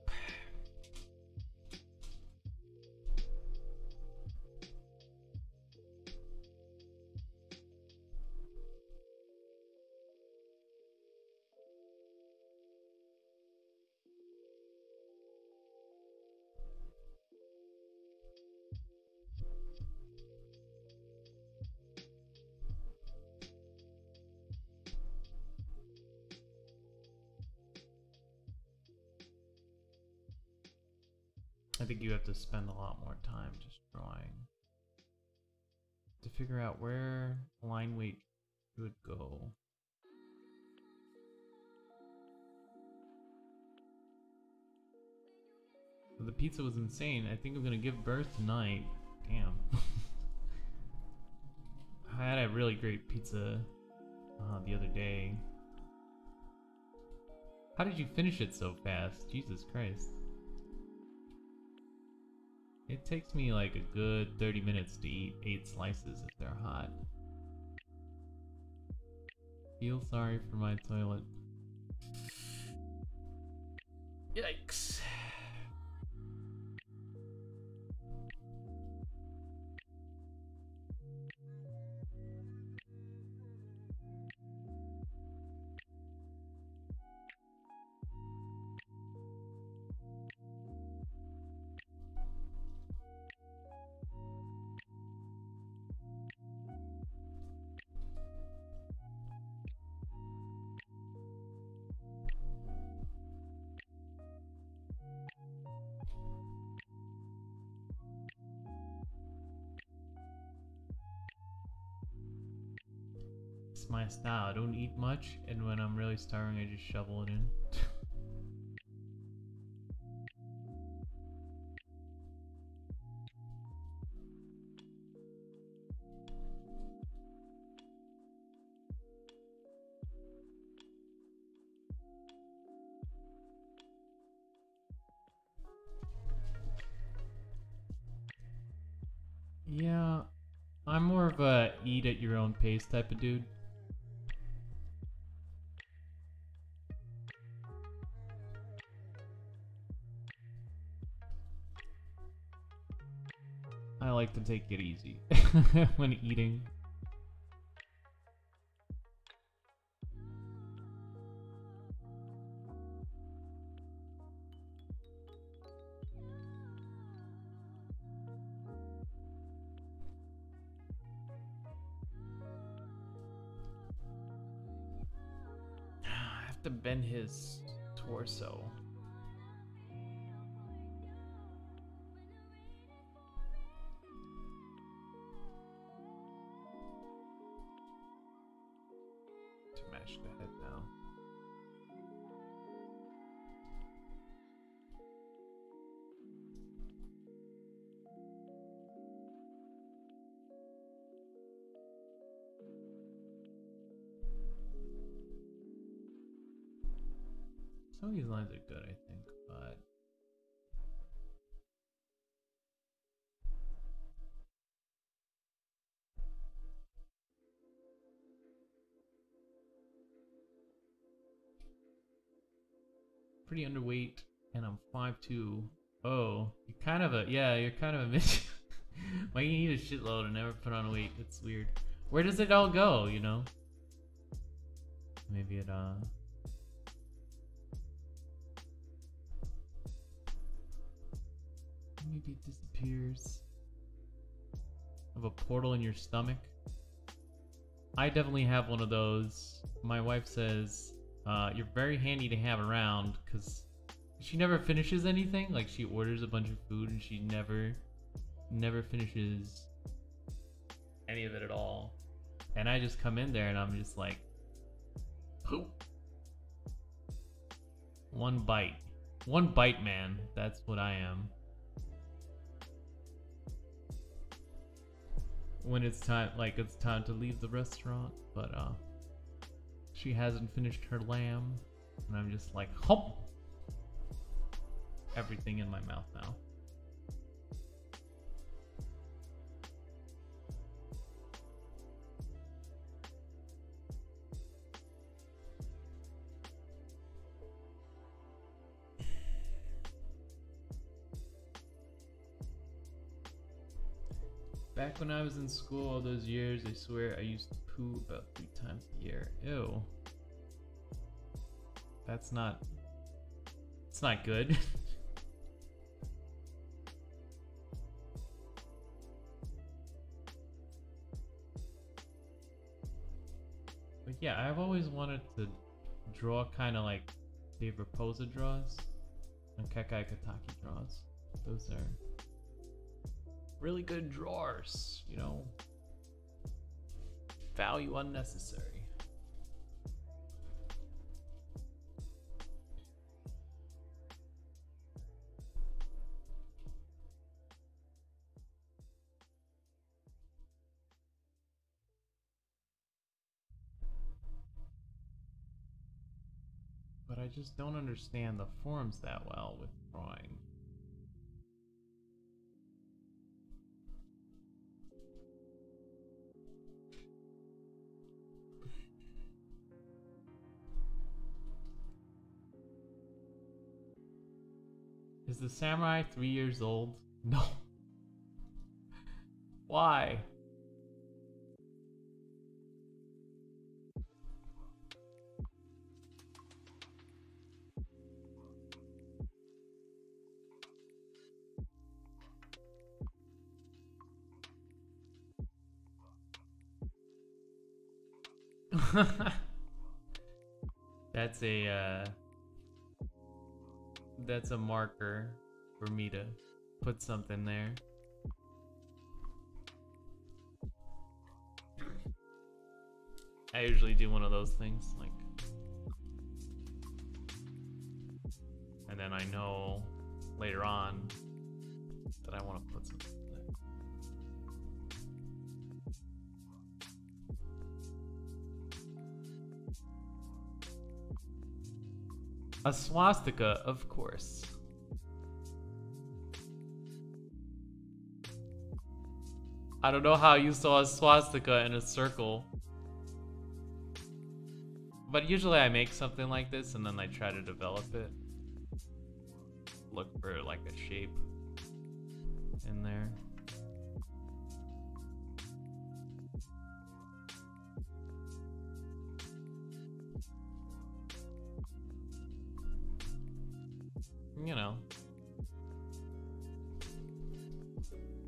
I think you have to spend a lot more time just drawing to figure out where line weight would go. The pizza was insane. I think I'm gonna give birth tonight. Damn. I had a really great pizza the other day. How did you finish it so fast? Jesus Christ. It takes me like a good 30 minutes to eat 8 slices if they're hot. Feel sorry for my toilet. Yikes. It's my style. I don't eat much, and when I'm really starving, I just shovel it in. Yeah, I'm more of a eat at your own pace type of dude. I like to take it easy when eating. to bend his torso. To match the head now. Some of these lines are good, I think, but pretty underweight, and I'm 5'2". Oh, you're kind of a you're kind of a midget. Why you eat a shitload and never put on weight? It's weird. Where does it all go? You know? Maybe it maybe it disappears. Of a portal in your stomach. I definitely have one of those. My wife says, you're very handy to have around because she never finishes anything. Like, she orders a bunch of food and she never finishes any of it at all. And I just come in there and I'm just like, poop. One bite. One bite, man. That's what I am. When it's time, like, it's time to leave the restaurant, but she hasn't finished her lamb, and I'm just like, hop, everything in my mouth now. Back when I was in school all those years, I swear I used to poo about 3 times a year. Ew. It's not good. But yeah, I've always wanted to draw kind of like Dave Raposa draws and Kekai Kataki draws. Those are really good drawers, you know. Value unnecessary. But I just don't understand the forms that well with drawing. Is the samurai 3 years old? No. Why? That's a marker for me to put something there. I usually do one of those things, like, and then I know later on that I want to put something there. A swastika, of course. I don't know how you saw a swastika in a circle. But usually I make something like this and then I try to develop it. Look for like a shape in there. You know,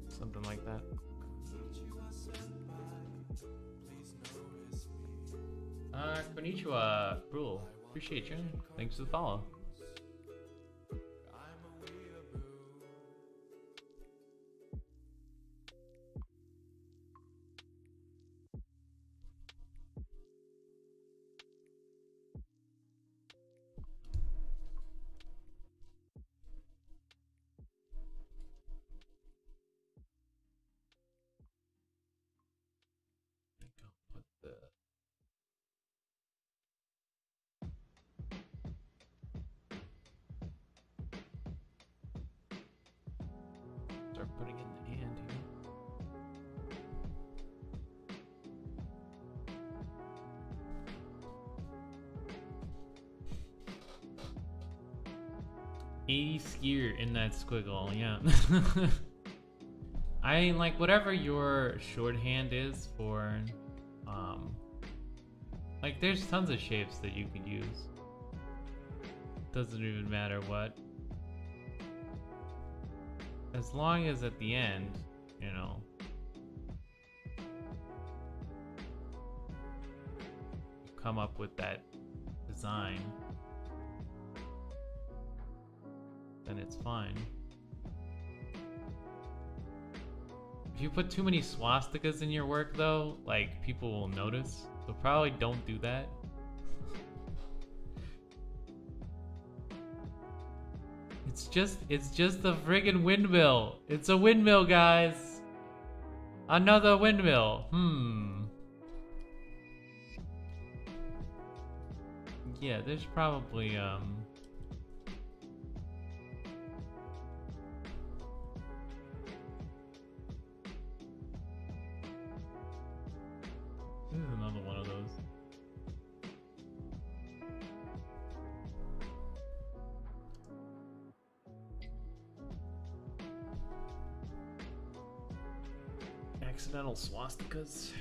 something like that. Konnichiwa, Brule. Appreciate you. Thanks for the follow. Put the start putting in the hand here. $80 skier in that squiggle, yeah. I mean, like, whatever your shorthand is for, like, there's tons of shapes that you could use. Doesn't even matter what. As long as at the end, you know, you come up with that design, then it's fine. If you put too many swastikas in your work though, like, people will notice. So probably don't do that. It's just a friggin' windmill. It's a windmill, guys. Another windmill. Yeah, there's probably this is another one of those. Accidental swastikas.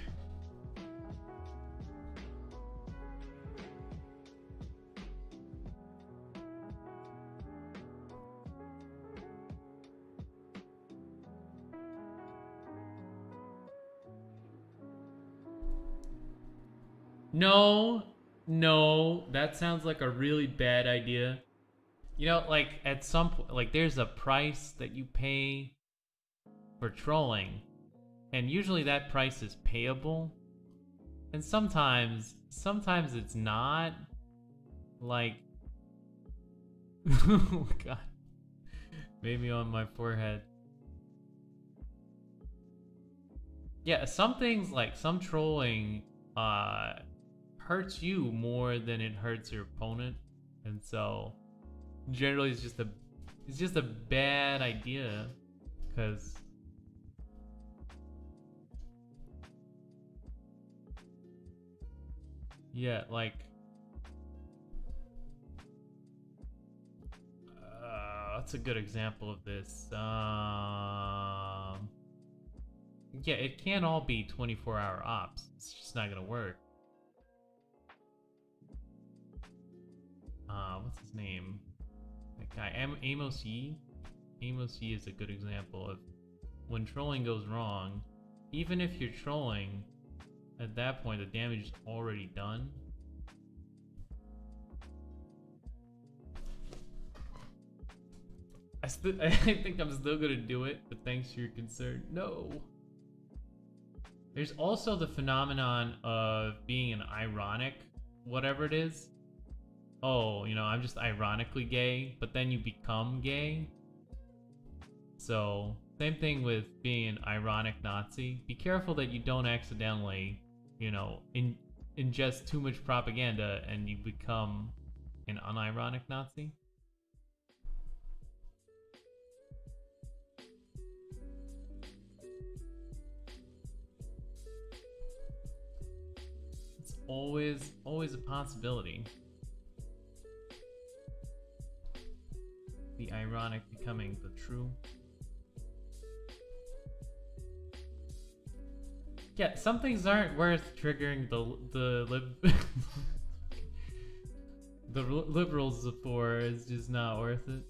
No, that sounds like a really bad idea. You know, like, at some point, like, there's a price that you pay for trolling, and usually that price is payable, and sometimes it's not. Like, oh god, maybe on my forehead. Yeah, some things, like, some trolling hurts you more than it hurts your opponent, and so generally it's just a bad idea, because yeah, like that's a good example of this. Yeah, it can't all be 24-hour ops. It's just not gonna work. What's his name? That guy, Amos Yee. Amos Yee is a good example of when trolling goes wrong. Even if you're trolling, at that point the damage is already done. I think I'm still gonna do it, but thanks for your concern. No. There's also the phenomenon of being an ironic, whatever it is. Oh, you know, I'm just ironically gay, but then you become gay. So, same thing with being an ironic Nazi. Be careful that you don't accidentally, you know, ingest too much propaganda and you become an unironic Nazi. It's always a possibility. The ironic becoming the true. Yeah, some things aren't worth triggering the liberals for. It's just not worth it.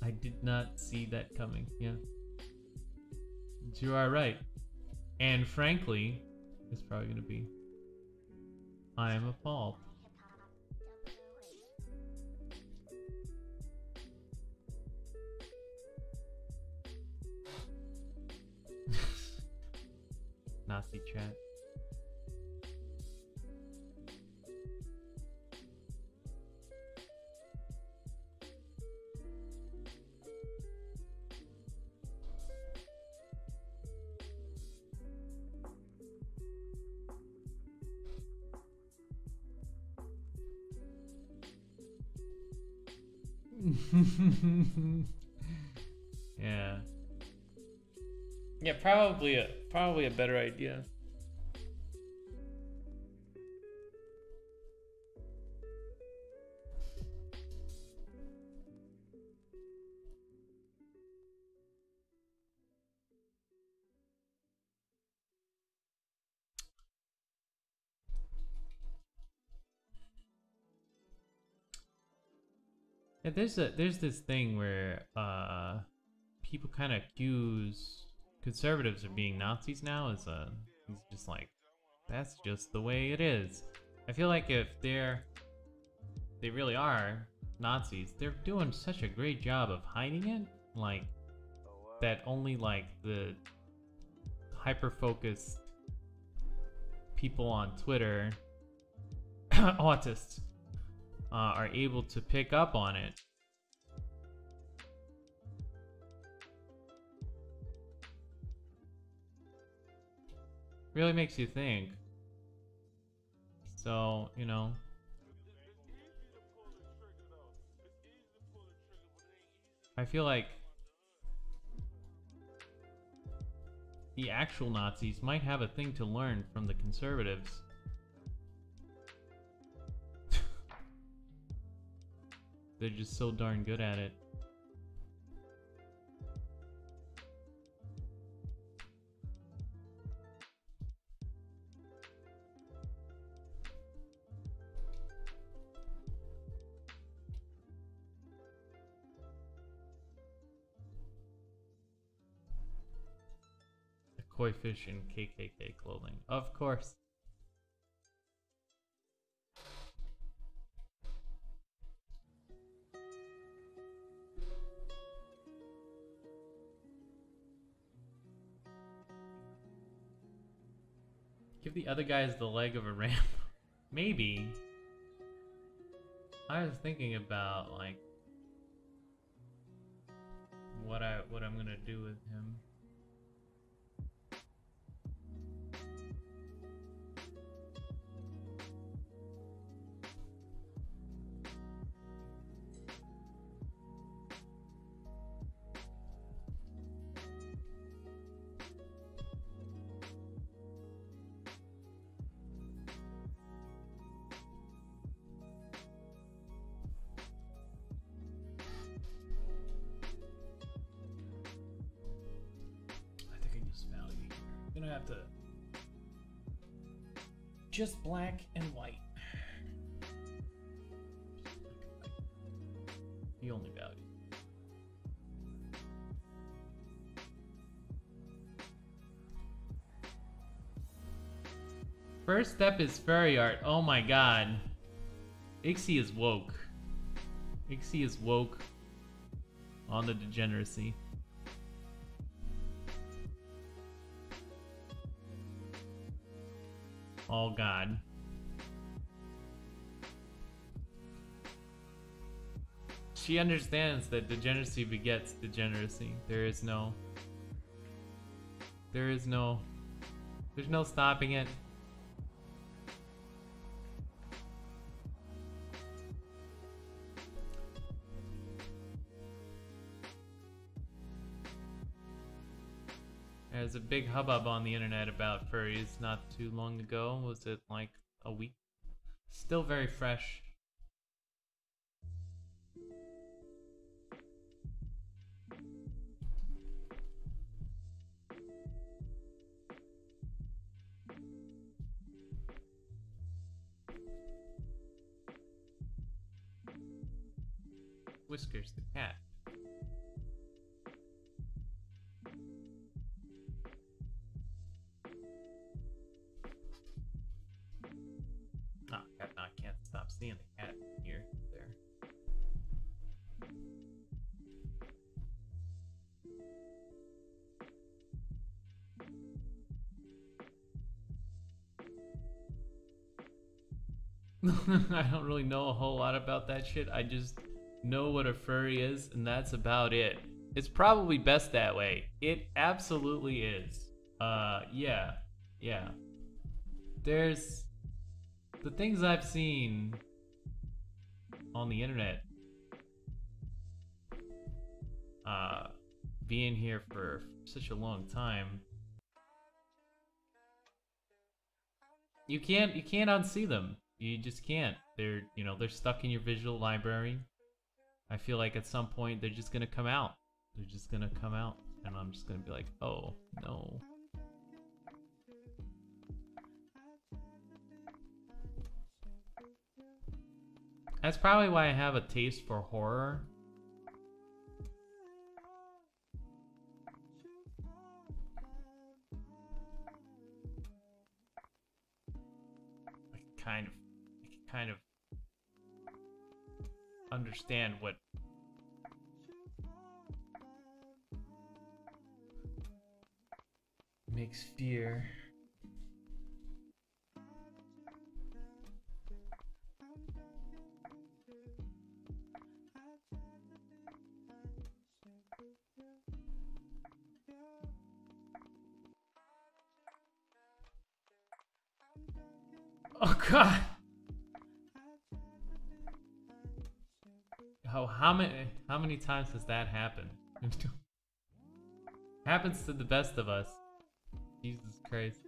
I did not see that coming. Yeah, you are right. And frankly, it's probably gonna be. I am appalled. Nazi chat. Yeah. Yeah, probably a better idea. Yeah, there's this thing where people kind of accuse conservatives of being Nazis now. It's just like, that's just the way it is. I feel like if they really are Nazis, they're doing such a great job of hiding it. Like that only like the hyper focused people on Twitter, autists, are able to pick up on it. Really makes you think. So, you know. I feel like the actual Nazis might have a thing to learn from the conservatives. They're just so darn good at it. Koi fish in KKK clothing. Of course. Give the other guys the leg of a ram. Maybe. I was thinking about like what I'm gonna do with him. Gonna have to just black and white. The only value. First step is furry art. Oh my god. Ixie is woke. Ixie is woke on the degeneracy. Oh god. She understands that degeneracy begets degeneracy. There's no stopping it. There's a big hubbub on the internet about furries not too long ago. Was it like a week? Still very fresh. Whiskers the cat. Oh, cat, no, I can't stop seeing the cat here, there. I don't really know a whole lot about that shit. I just know what a furry is, and that's about it. It's probably best that way. It absolutely is. Yeah. Yeah. There's the things I've seen on the internet. Being here for such a long time. You can't unsee them. You just can't. They're stuck in your visual library. I feel like at some point they're just gonna come out. They're just gonna come out, and I'm just gonna be like, oh no. That's probably why I have a taste for horror. I can kind of understand what makes fear. Oh god. How many times has that happened? Happens to the best of us. Jesus Christ.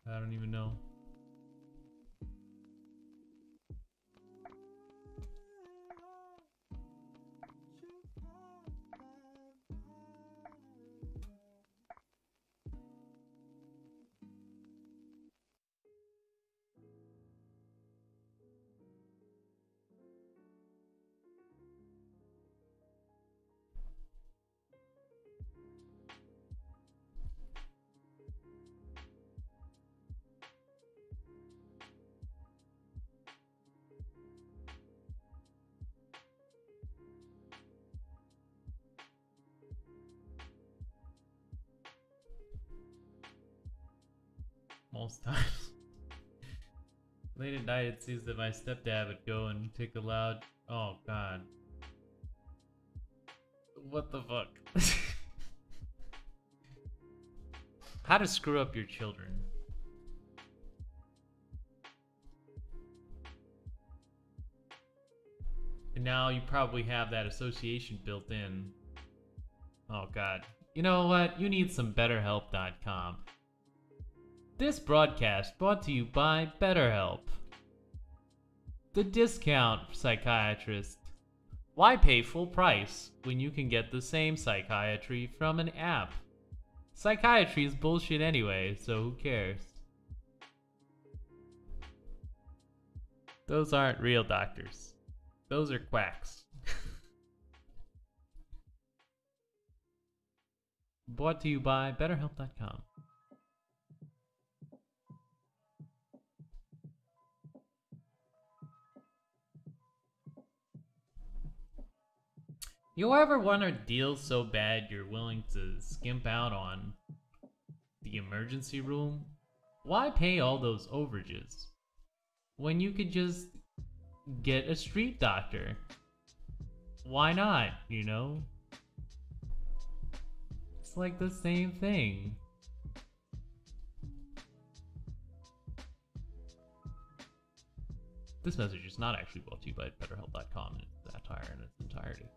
I don't even know. Most times. Late at night, it seems that my stepdad would go and take a loud. Oh god. What the fuck? How to screw up your children. And now you probably have that association built in. Oh god. You know what? You need some BetterHelp.com. This broadcast brought to you by BetterHelp. The discount psychiatrist. Why pay full price when you can get the same psychiatry from an app? Psychiatry is bullshit anyway, so who cares? Those aren't real doctors. Those are quacks. Brought to you by BetterHelp.com. You ever want a deal so bad you're willing to skimp out on the emergency room? Why pay all those overages when you could just get a street doctor? Why not, you know? It's like the same thing. This message is not actually brought to you by BetterHelp.com in its satire in its entirety.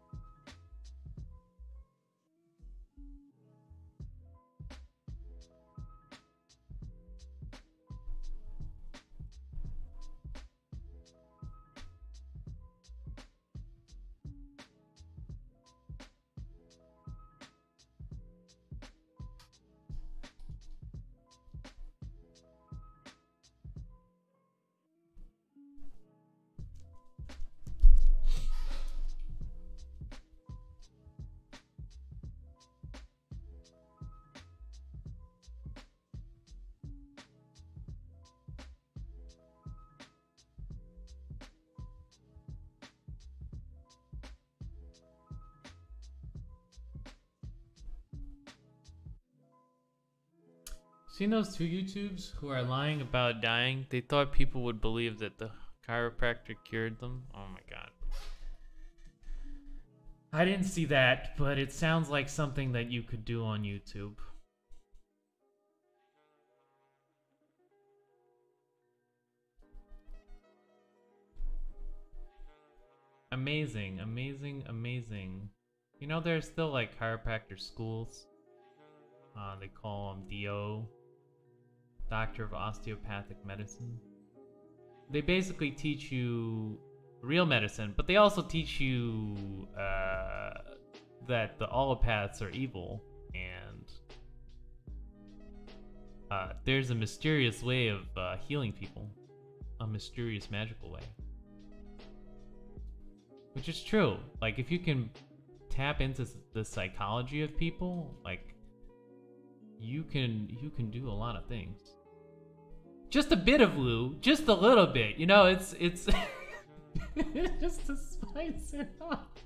Seen those two YouTubes who are lying about dying? They thought people would believe that the chiropractor cured them. Oh my god. I didn't see that, but it sounds like something that you could do on YouTube. Amazing, amazing, amazing. You know, there's still like chiropractor schools. They call them DO, Doctor of Osteopathic Medicine. They basically teach you real medicine, but they also teach you that the allopaths are evil, and there's a mysterious way of healing people, a mysterious magical way. Which is true. Like, if you can tap into the psychology of people, like, you can do a lot of things. Just a bit of Lou, just a little bit. You know, it's just to spice it up.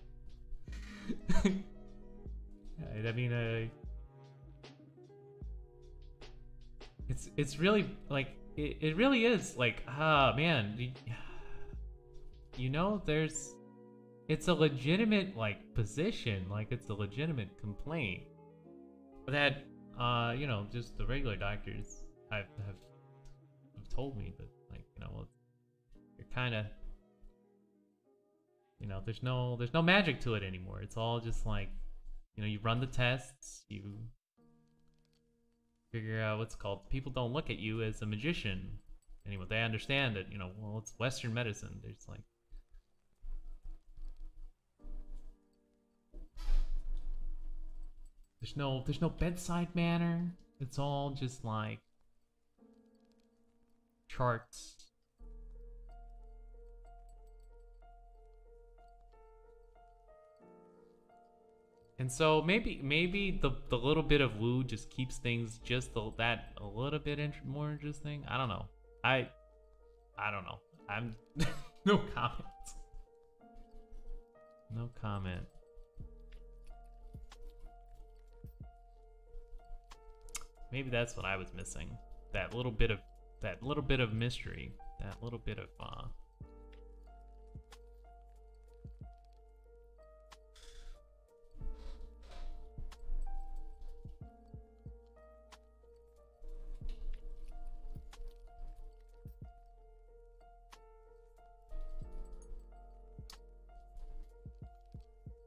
I mean, it's really like it really is like, man, you know, it's a legitimate like position, like it's a legitimate complaint that you know, just the regular doctors have told me that, like, you know, well, you're kind of, you know, there's no magic to it anymore. It's all just like, you know, you run the tests, you figure out what's called, people don't look at you as a magician anymore. They understand that, you know, well, it's Western medicine. There's like, there's no bedside manner. It's all just like charts. And so maybe the little bit of woo just keeps things just that a little bit more interesting. I don't know. I don't know. I'm no comment. No comment. Maybe that's what I was missing. That little bit of mystery. That little bit of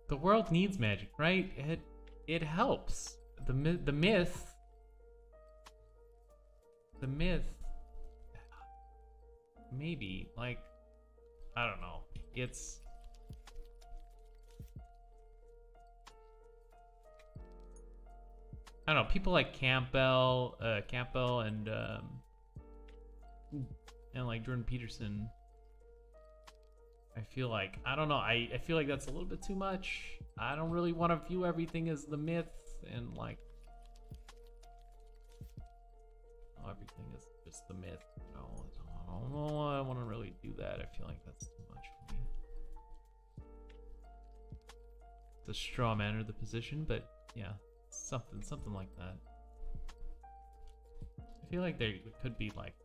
the world needs magic, right? It helps. The myth, maybe, like, I don't know. It's I don't know, people like Campbell and like Jordan Peterson. I feel like, I don't know, I feel like that's a little bit too much. I don't really want to view everything as the myth and like, oh, everything is just the myth. No, I don't know. I want to really do that. I feel like that's too much for me. The straw man or the position, but yeah, something like that. I feel like there could be like,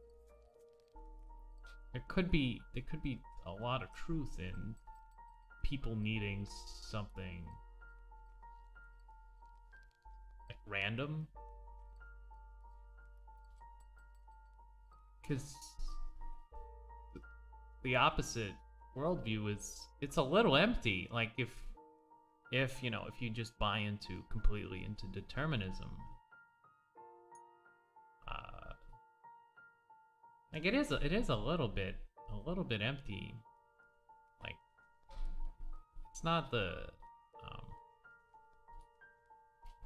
there could be a lot of truth in people needing something like random, because the opposite worldview is, it's a little empty. Like if you know, if you just buy completely into determinism, like it is a little bit empty. Like, it's not the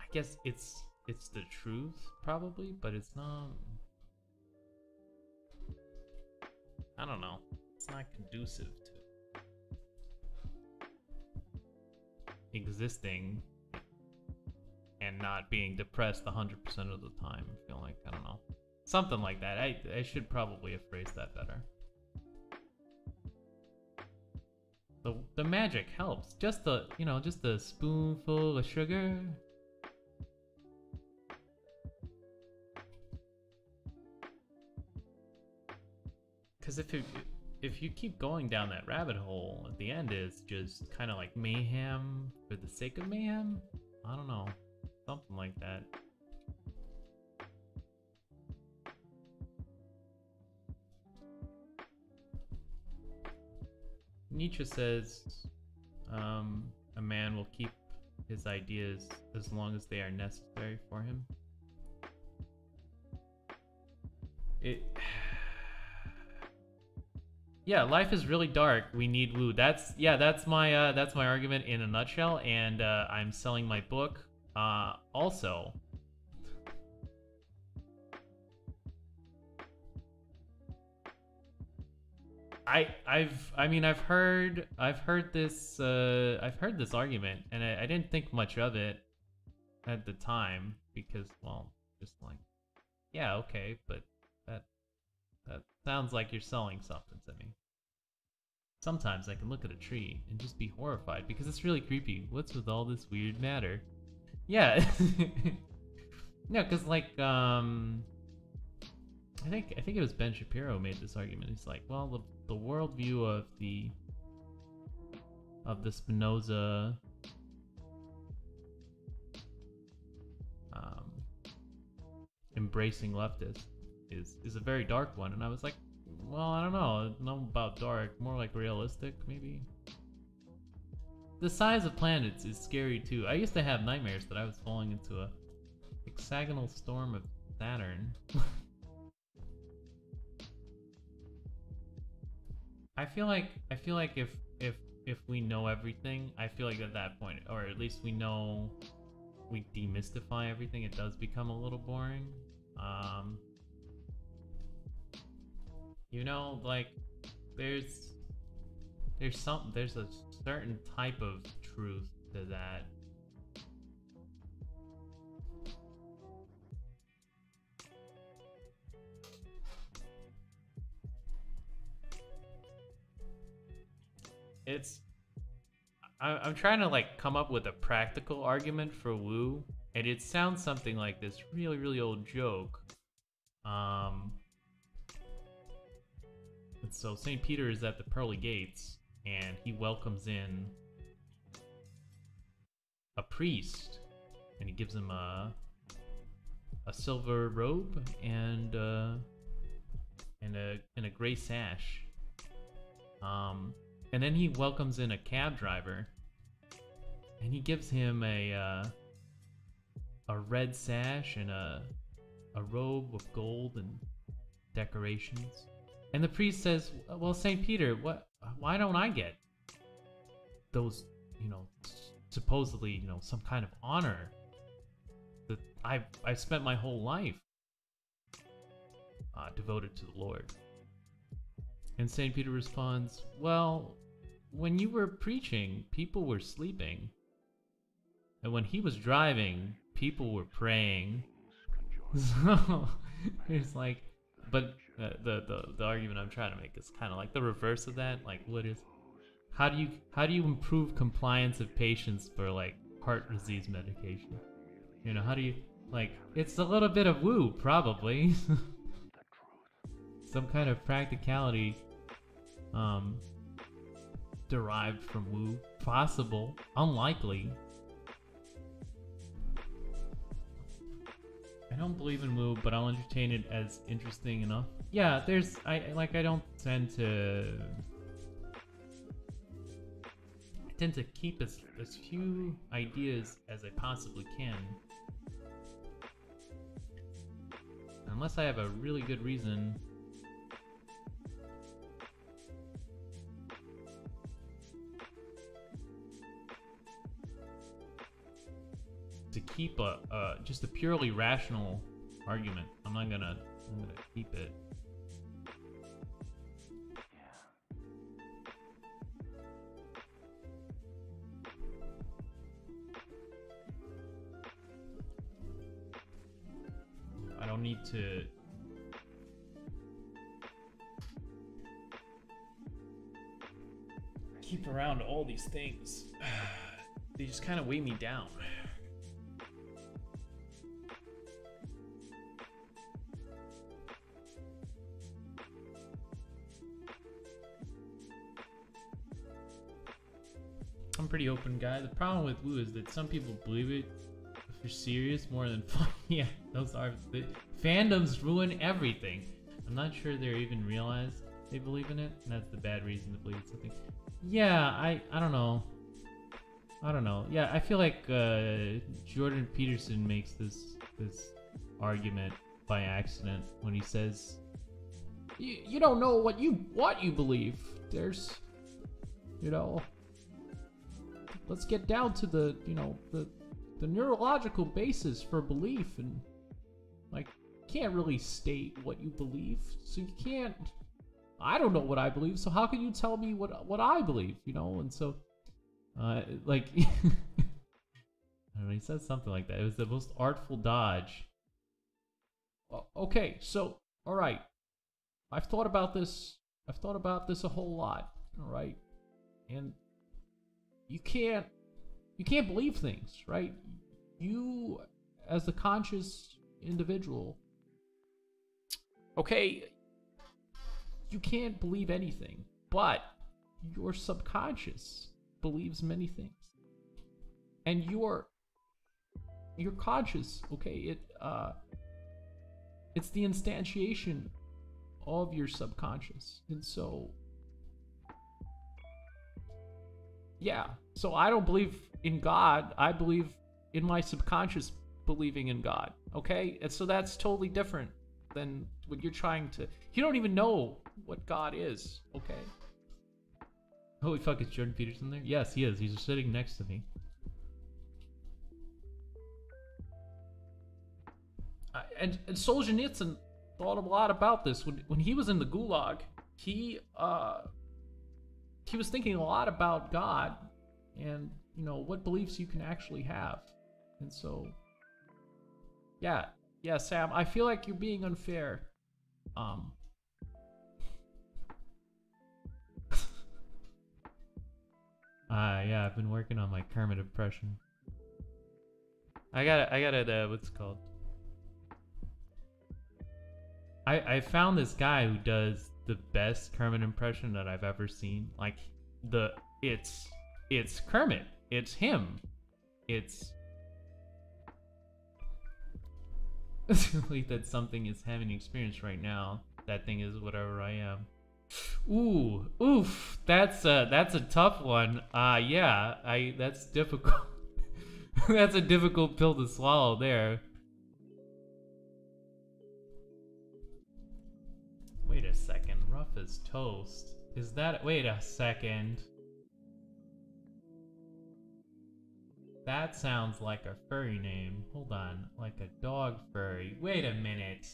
I guess it's the truth probably, but it's not, I don't know, it's not conducive to existing and not being depressed 100% of the time. I feel like, I don't know, something like that. I should probably have phrased that better. The magic helps. Just a, you know, just a spoonful of sugar. Because if you keep going down that rabbit hole, at the end is just kind of like mayhem for the sake of mayhem. I don't know, something like that. Nietzsche says, a man will keep his ideas as long as they are necessary for him. Yeah, life is really dark. We need woo. That's my argument in a nutshell. And I'm selling my book. Also, I've heard this argument, and I didn't think much of it at the time because, well, just like, yeah, okay, but that sounds like you're selling something to me. Sometimes I can look at a tree and just be horrified because it's really creepy. What's with all this weird matter? Yeah. No, because like I think it was Ben Shapiro made this argument. He's like, well, the worldview of the Spinoza embracing leftist is a very dark one, and I was like, well, I don't know about dark, more like realistic maybe. The size of planets is scary too. I used to have nightmares that I was falling into a hexagonal storm of Saturn. I feel like if we know everything, I feel like at that point, or at least we demystify everything, it does become a little boring. You know, like there's a certain type of truth to that. I'm trying to like come up with a practical argument for woo, and it sounds something like this really, really old joke. And so St. Peter is at the pearly gates, and he welcomes in a priest, and he gives him a silver robe and a gray sash. And then he welcomes in a cab driver, and he gives him a red sash and a robe of gold and decorations. And the priest says, well, St. Peter, why don't I get those, supposedly, some kind of honor that I've spent my whole life devoted to the Lord? And St. Peter responds, well, when you were preaching, people were sleeping. And when he was driving, people were praying. So it's like, but the argument I'm trying to make is kind of like the reverse of that. Like, how do you improve compliance of patients for like heart disease medication? How do you, like, it's a little bit of woo, probably. Some kind of practicality derived from woo, possible, unlikely. I don't believe in woo, but I'll entertain it as interesting enough. Yeah, I don't tend to keep as few ideas as I possibly can, unless I have a really good reason to keep just a purely rational argument. I'm gonna keep it. I don't need to keep around all these things. They just kind of weigh me down. I'm a pretty open guy. The problem with Woo is that some people believe it if you're serious more than fun. Yeah, those are the fandoms ruin everything. I'm not sure they even realize they believe in it, and that's the bad reason to believe something. Yeah, I don't know. I don't know. Yeah, I feel like Jordan Peterson makes this argument by accident when he says, "You don't know what you believe. There's, you know, let's get down to the, you know, the neurological basis for belief, and like can't really state what you believe, so you can't. I don't know what I believe, so how can you tell me what I believe, you know?" And so like I don't know, he said something like that. It was the most artful dodge. Okay, so all right, I've thought about this a whole lot, all right, and you can't believe things, right? You as the conscious individual, okay, you can't believe anything, but your subconscious believes many things, and your conscious, okay, it's the instantiation of your subconscious. And so yeah, so I don't believe in God, I believe in my subconscious believing in God, okay? And so that's totally different than what you're trying to. You don't even know what God is, okay? Holy fuck, is Jordan Peterson there? Yes, he is. He's just sitting next to me. And Solzhenitsyn thought a lot about this. When he was in the Gulag, he was thinking a lot about God and, you know, what beliefs you can actually have. And so, yeah, Sam, I feel like you're being unfair. Yeah, I've been working on my Kermit impression. I got it, what's it called? I found this guy who does the best Kermit impression that I've ever seen. Like, it's Kermit. It's him. It's that something is having an experience right now. That thing is whatever I am. Ooh, oof. That's a tough one. Yeah, that's difficult. That's a difficult pill to swallow there. Wait a second, rough as toast. Is that, wait a second. That sounds like a furry name. Hold on, like a dog furry. Wait a minute.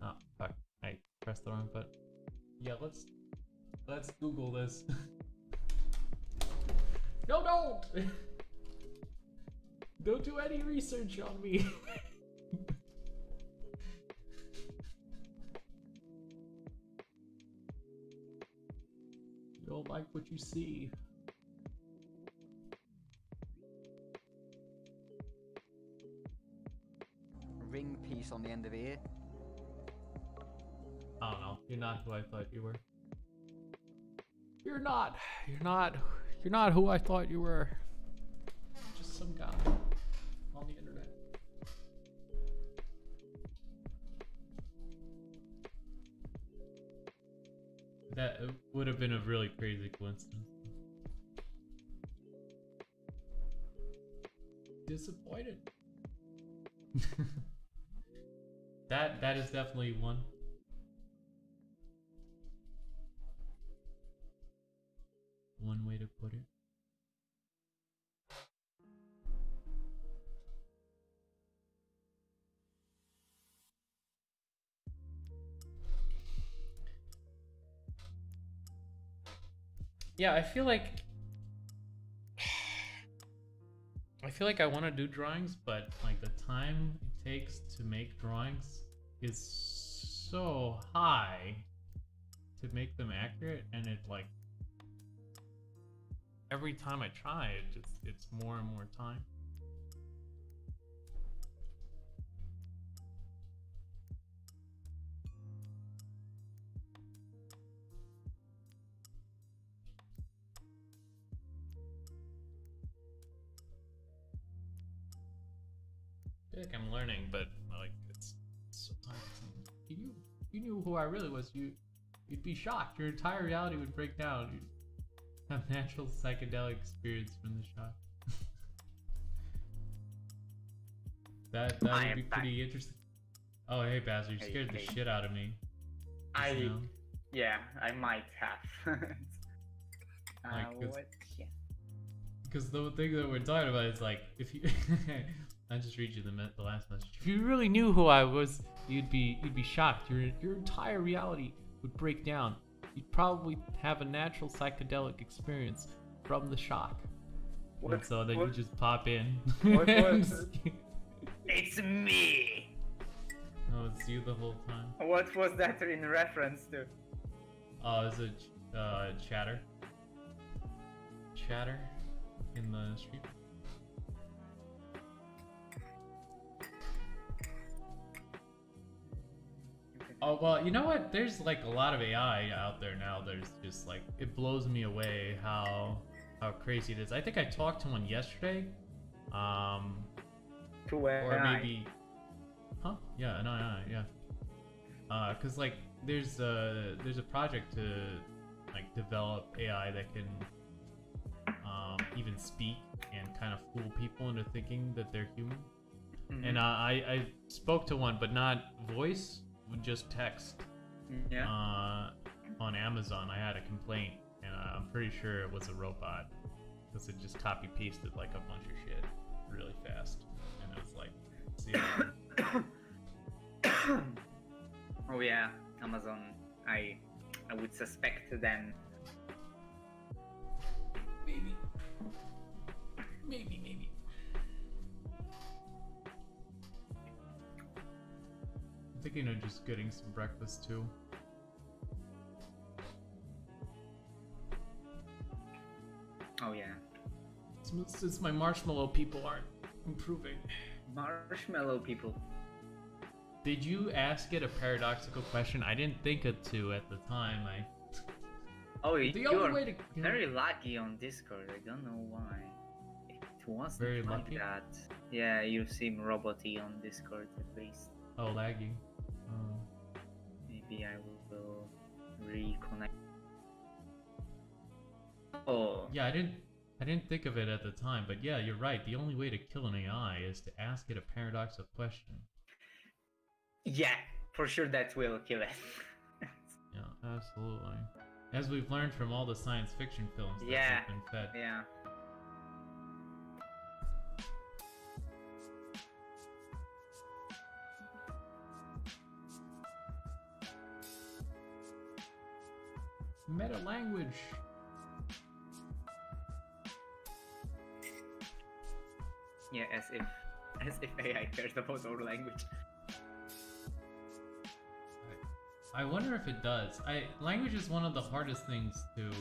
Oh, fuck, I pressed the wrong button. Yeah, let's Google this. No, don't! Don't do any research on me. You don't like what you see. Ring piece on the end of ear. I don't know. You're not who I thought you were. You're not who I thought you were. Just some guy on the internet. That would have been a really crazy coincidence. Disappointed. That is definitely one. One way to put it. Yeah, I feel like I want to do drawings, but like the time it takes to make drawings is so high to make them accurate, and it like every time I try it, it's more and more time. feel like I'm learning, but like it's so time consuming. You knew who I really was, you'd be shocked. Your entire reality would break down. You'd have natural psychedelic experience from the shock. that would be pretty interesting. Oh hey Baz, you scared the shit out of me. Yeah, I might have. What? Yeah. Because the thing that we're talking about is like, if you, I just read you the last message. If you really knew who I was, you'd be shocked. Your entire reality would break down. You'd probably have a natural psychedelic experience from the shock. And so then you just pop in. What was it? It's me. Oh, it's you the whole time. What was that in reference to? Oh, it's a chatter in the street. Oh well, you know what? There's like a lot of AI out there now. There's just like, it blows me away how crazy it is. I think I talked to one yesterday. To where? Or maybe, huh? Yeah, an AI, yeah. Cause like there's a project to like develop AI that can even speak and kind of fool people into thinking that they're human. Mm-hmm. And I spoke to one, but not voice, just text. Yeah. On Amazon, I had a complaint, and I'm pretty sure it was a robot, because it just copy pasted like a bunch of shit really fast, and it was like, see. Oh yeah, Amazon. I would suspect them. Maybe. I'm thinking of just getting some breakfast too. Oh yeah. Since my marshmallow people aren't improving. Marshmallow people. Did you ask it a paradoxical question? I didn't think of to at the time. Oh, you're way to very lucky on Discord. I don't know why. It wasn't very like lucky? that. Yeah, you seem roboty on Discord at least. Oh, laggy. Oh. Maybe I will reconnect. Oh. Yeah, I didn't think of it at the time, but yeah, you're right. The only way to kill an AI is to ask it a paradoxical question. Yeah, for sure that will kill it. Yeah, absolutely. As we've learned from all the science fiction films that have been fed. Yeah. Meta language. Yeah, as if AI cares about our language. I wonder if it does. Language is one of the hardest things to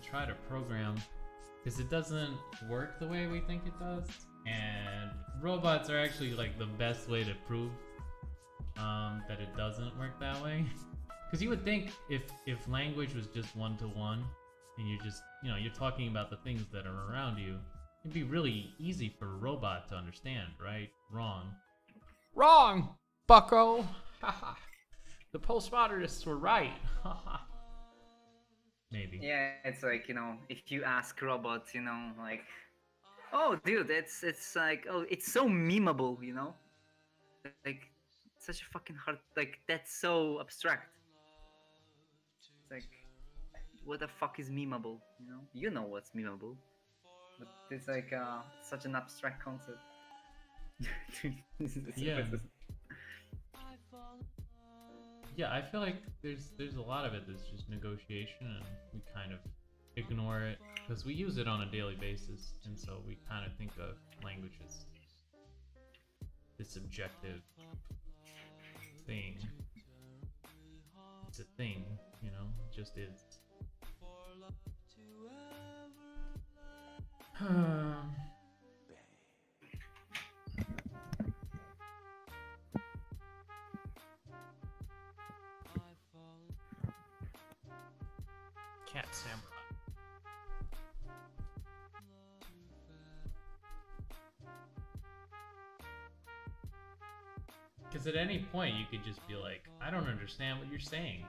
try to program, because it doesn't work the way we think it does, and robots are actually like the best way to prove that it doesn't work that way. Because you would think if language was just one-to-one, and you're talking about the things that are around you, it'd be really easy for a robot to understand, right? Wrong, bucko. Haha. The postmodernists were right. Maybe. Yeah, it's like, if you ask robots, like, oh, dude, it's like, oh, it's so memeable, like, such a fucking hard, like, that's so abstract. It's like, what the fuck is memeable? You know what's memeable, but it's like such an abstract concept. Yeah. Yeah, I feel like there's a lot of it that's just negotiation, and we kind of ignore it because we use it on a daily basis, and so we kind of think of language as this objective thing. It's a thing, it just is. Cat samurai. Because at any point you could just be like, I don't understand what you're saying.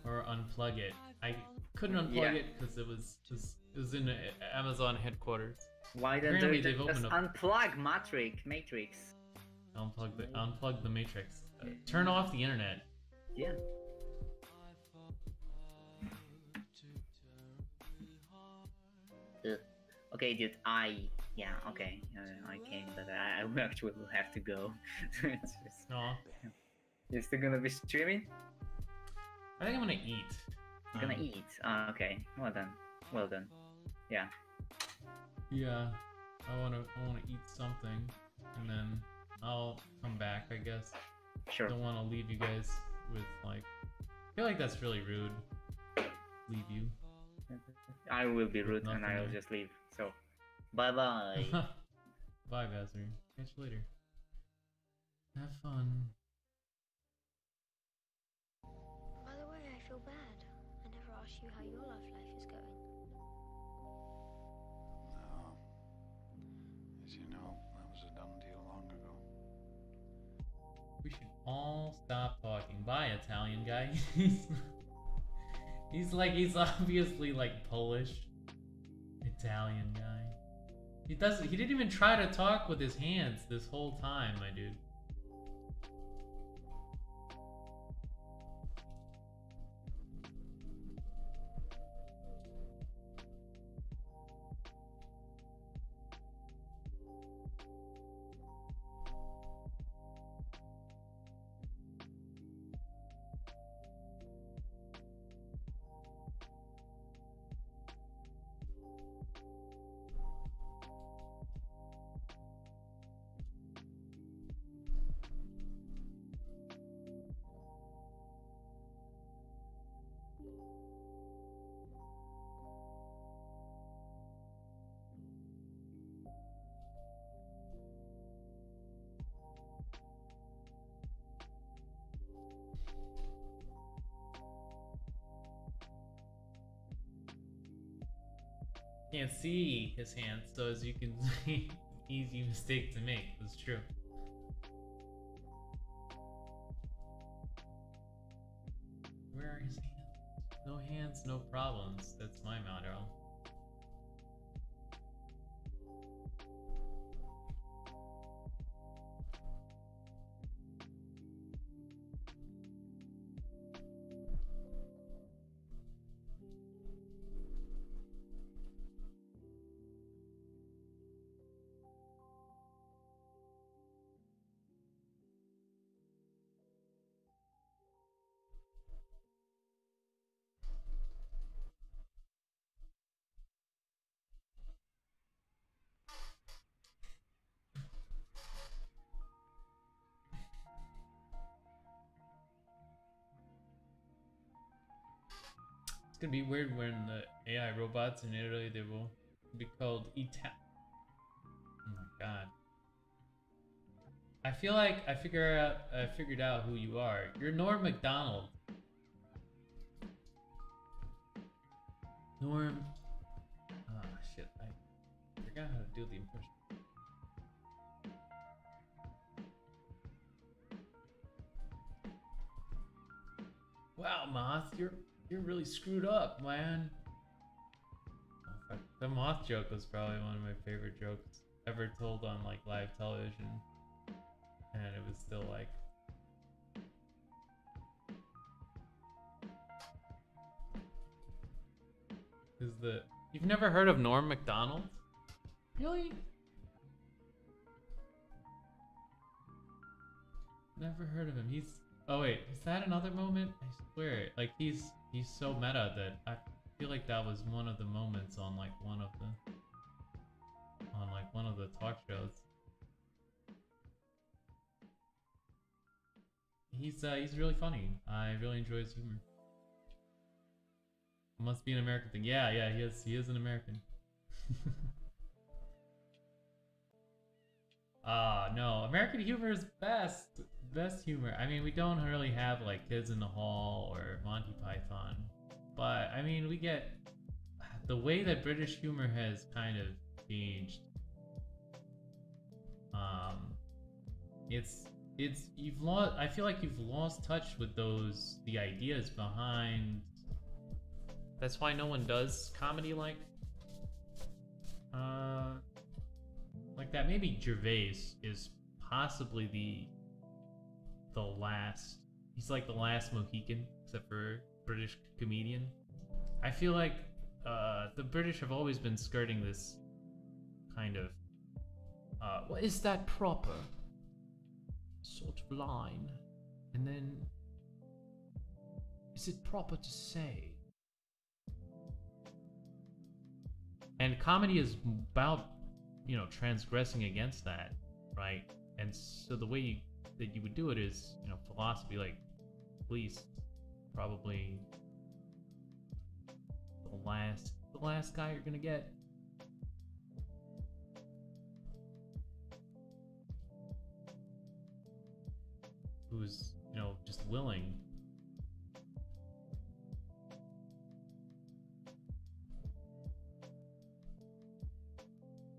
Or unplug it. I couldn't unplug it because it was in Amazon headquarters. Why don't Apparently they they've just opened up. unplug Matrix? Unplug the Matrix. Turn off the internet. Yeah. Ugh. Okay, dude. Yeah. Okay. I can, but I actually will have to go. It's just, Aw. you're still gonna be streaming? I think I'm gonna eat. You're gonna eat. Okay. Well done. Well done. Yeah. Yeah. I wanna eat something, and then I'll come back, I guess. Sure. Don't want to leave you guys with like. I feel like that's really rude. Leave you. I will be rude and nothing I will there. just leave. So, bye bye. Bye, Bazzer. Catch you later. Have fun. By the way, I feel bad. I never asked you how your love life is going. No. As you know, that was a done deal long ago. We should all stop talking. Bye, Italian guy. he's obviously like Polish. Italian guy. He didn't even try to talk with his hands this whole time, my dude. Can't see his hands, so as you can see, easy mistake to make. That's true. Where are his hands? No hands, no problems. That's my motto. It's gonna be weird when the AI robots in Italy, they will be called Oh my god. I feel like I figured out who you are. You're Norm MacDonald. Norm. Ah, shit. I forgot how to do the impression. Wow, Moth, you're really screwed up, man. Oh, fuck. The Moth joke was probably one of my favorite jokes ever told on like live television, and it was still like. You've never heard of Norm MacDonald? Really? Never heard of him. Oh wait, is that another moment? I swear, like he's so meta that I feel like that was one of the moments on like one of the talk shows. He's really funny. I really enjoy his humor. Must be an American thing. Yeah, he is an American. No, American humor is best humor. I mean, we don't really have like Kids in the Hall or Monty Python, but I mean, we get the way that British humor has kind of changed It's you've lost. I feel like you've lost touch with the ideas behind. That's why no one does comedy like that. Maybe Gervais is possibly the last. He's like the last Mohican, except for British comedian. I feel like the British have always been skirting this kind of what is that proper sort of line, and then is it proper to say? And comedy is about, you know, transgressing against that, right? And so the way that you would do it is, you know, philosophy, like police, probably the last guy you're gonna get. Who's, you know, just willing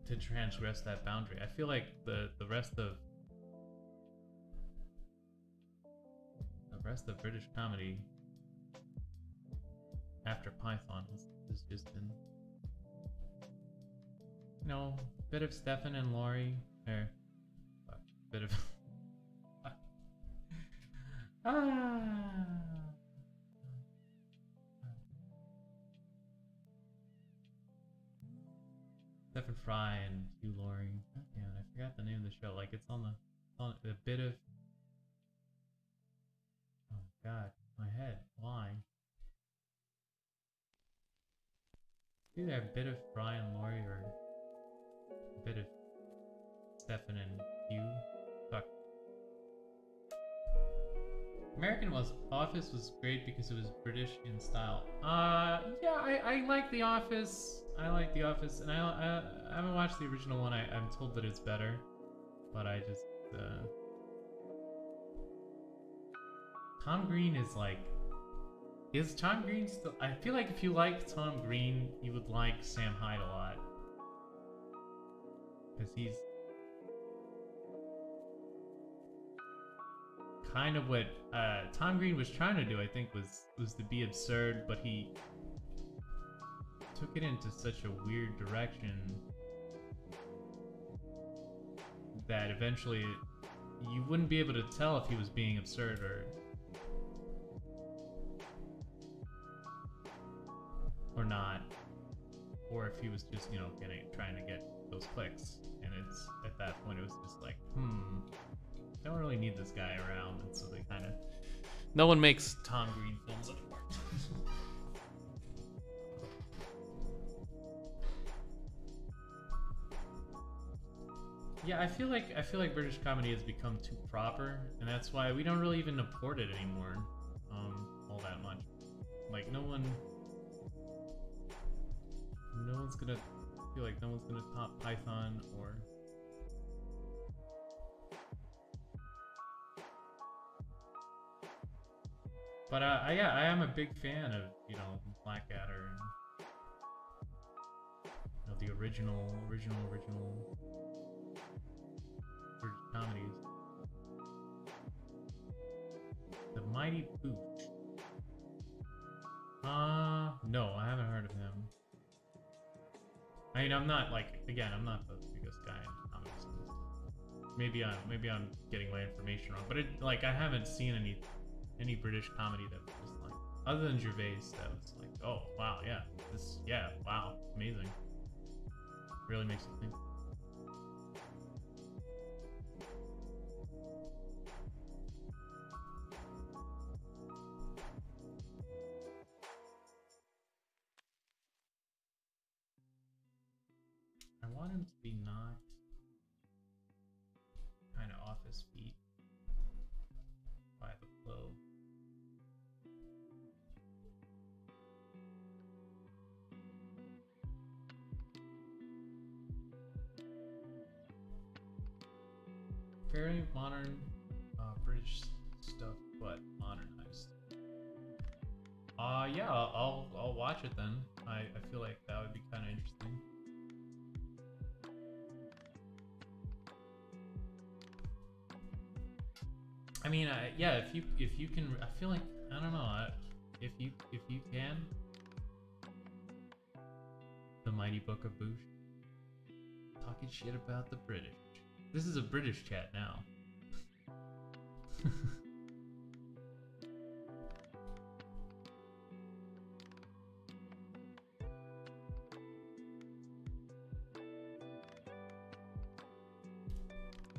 to transgress that boundary. I feel like the rest of British comedy after Python has just been, you know, a bit of Stefan and Laurie, or a bit of Stephen Fry and Hugh Laurie. God damn it, I forgot the name of the show. Like, it's on a bit of. Oh God, my head. Why? Either a bit of Fry and Laurie or a bit of Stephen and Hugh. Fuck. American Office was great because it was British in style. Yeah, I like The Office. I like The Office, and I haven't watched the original one. I'm told that it's better, but I just Tom Green is like, is Tom Green still? I feel like if you like Tom Green, you would like Sam Hyde a lot, because he's kind of what Tom Green was trying to do, I think, was to be absurd, but he took it into such a weird direction that eventually you wouldn't be able to tell if he was being absurd or not, or if he was just, you know, trying to get those clicks. And it's at that point it was just like, don't really need this guy around, and so they kind of, no one makes Tom Green films anymore. Yeah, I feel like British comedy has become too proper, and that's why we don't really even import it anymore, all that much. Like no one's gonna feel like no one's gonna top Python or. But yeah, I am a big fan of, you know, Blackadder and, you know, the original British comedies. The Mighty Boosh. No, I haven't heard of him. I mean, I'm not like, again, I'm not the biggest guy in comedy scenes. Maybe I'm getting my information wrong, but it, like, I haven't seen any British comedy that was just like, other than Gervais, that was like, oh wow, yeah, wow, amazing. Really makes you think. I want him to be knocked kind of off his feet by the blow. Very modern British stuff, but modernized. Yeah, I'll watch it then. I feel like that would be kind of interesting. I mean, yeah, if you can, I feel like, I don't know, if you can, the Mighty Book of Boosh, talking shit about the British. This is a British chat now.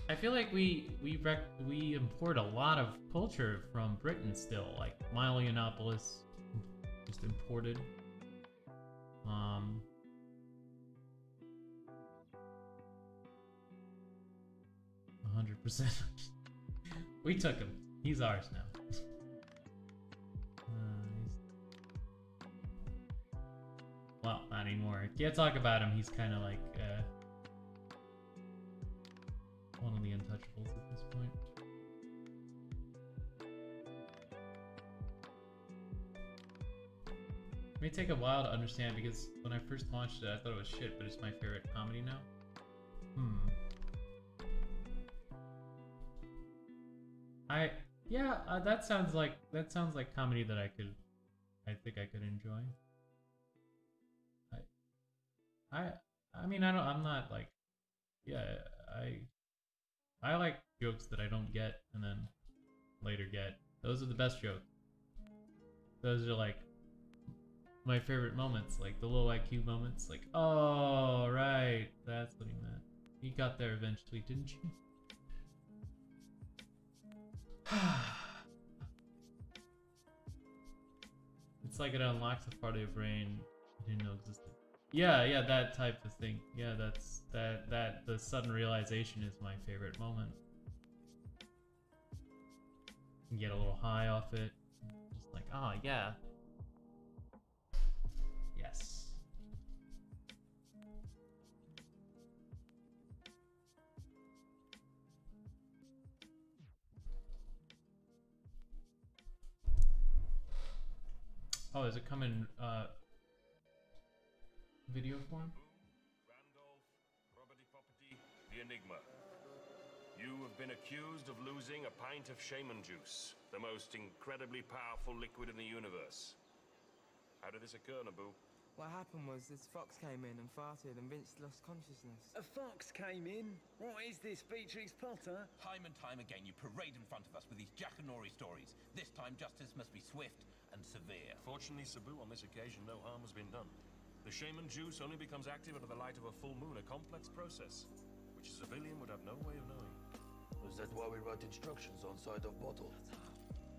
I feel like we import a lot of culture from Britain still, like Milo Yiannopoulos, just imported. 100%. We took him. He's ours now. Well, not anymore. Can't talk about him. He's kind of like one of the untouchables at this point. It may take a while to understand because when I first watched it, I thought it was shit, but it's my favorite comedy now. That sounds like comedy that I think I could enjoy. I mean, I'm not like, I like jokes that I don't get and then later get. Those are the best jokes. Those are like my favorite moments, like the low IQ moments, like, oh, right, that's what he meant. You got there eventually, didn't you? It's like it unlocks a part of your brain you didn't know existed. Yeah, that type of thing. Yeah, that's the sudden realization is my favorite moment. You get a little high off it. Just like, oh yeah. Yes. Oh, does it come in video form? Randolph, Property, the Enigma. You have been accused of losing a pint of shaman juice, the most incredibly powerful liquid in the universe. How did this occur, Naboo? What happened was this fox came in and farted and Vince lost consciousness. A fox came in? What is this, Beatrix Potter? Time and time again you parade in front of us with these Jackanory stories. This time justice must be swift and severe. Fortunately, Sabu, on this occasion no harm has been done. The shaman juice only becomes active under the light of a full moon, a complex process, which a civilian would have no way of knowing. Was that why we wrote instructions on side of bottle?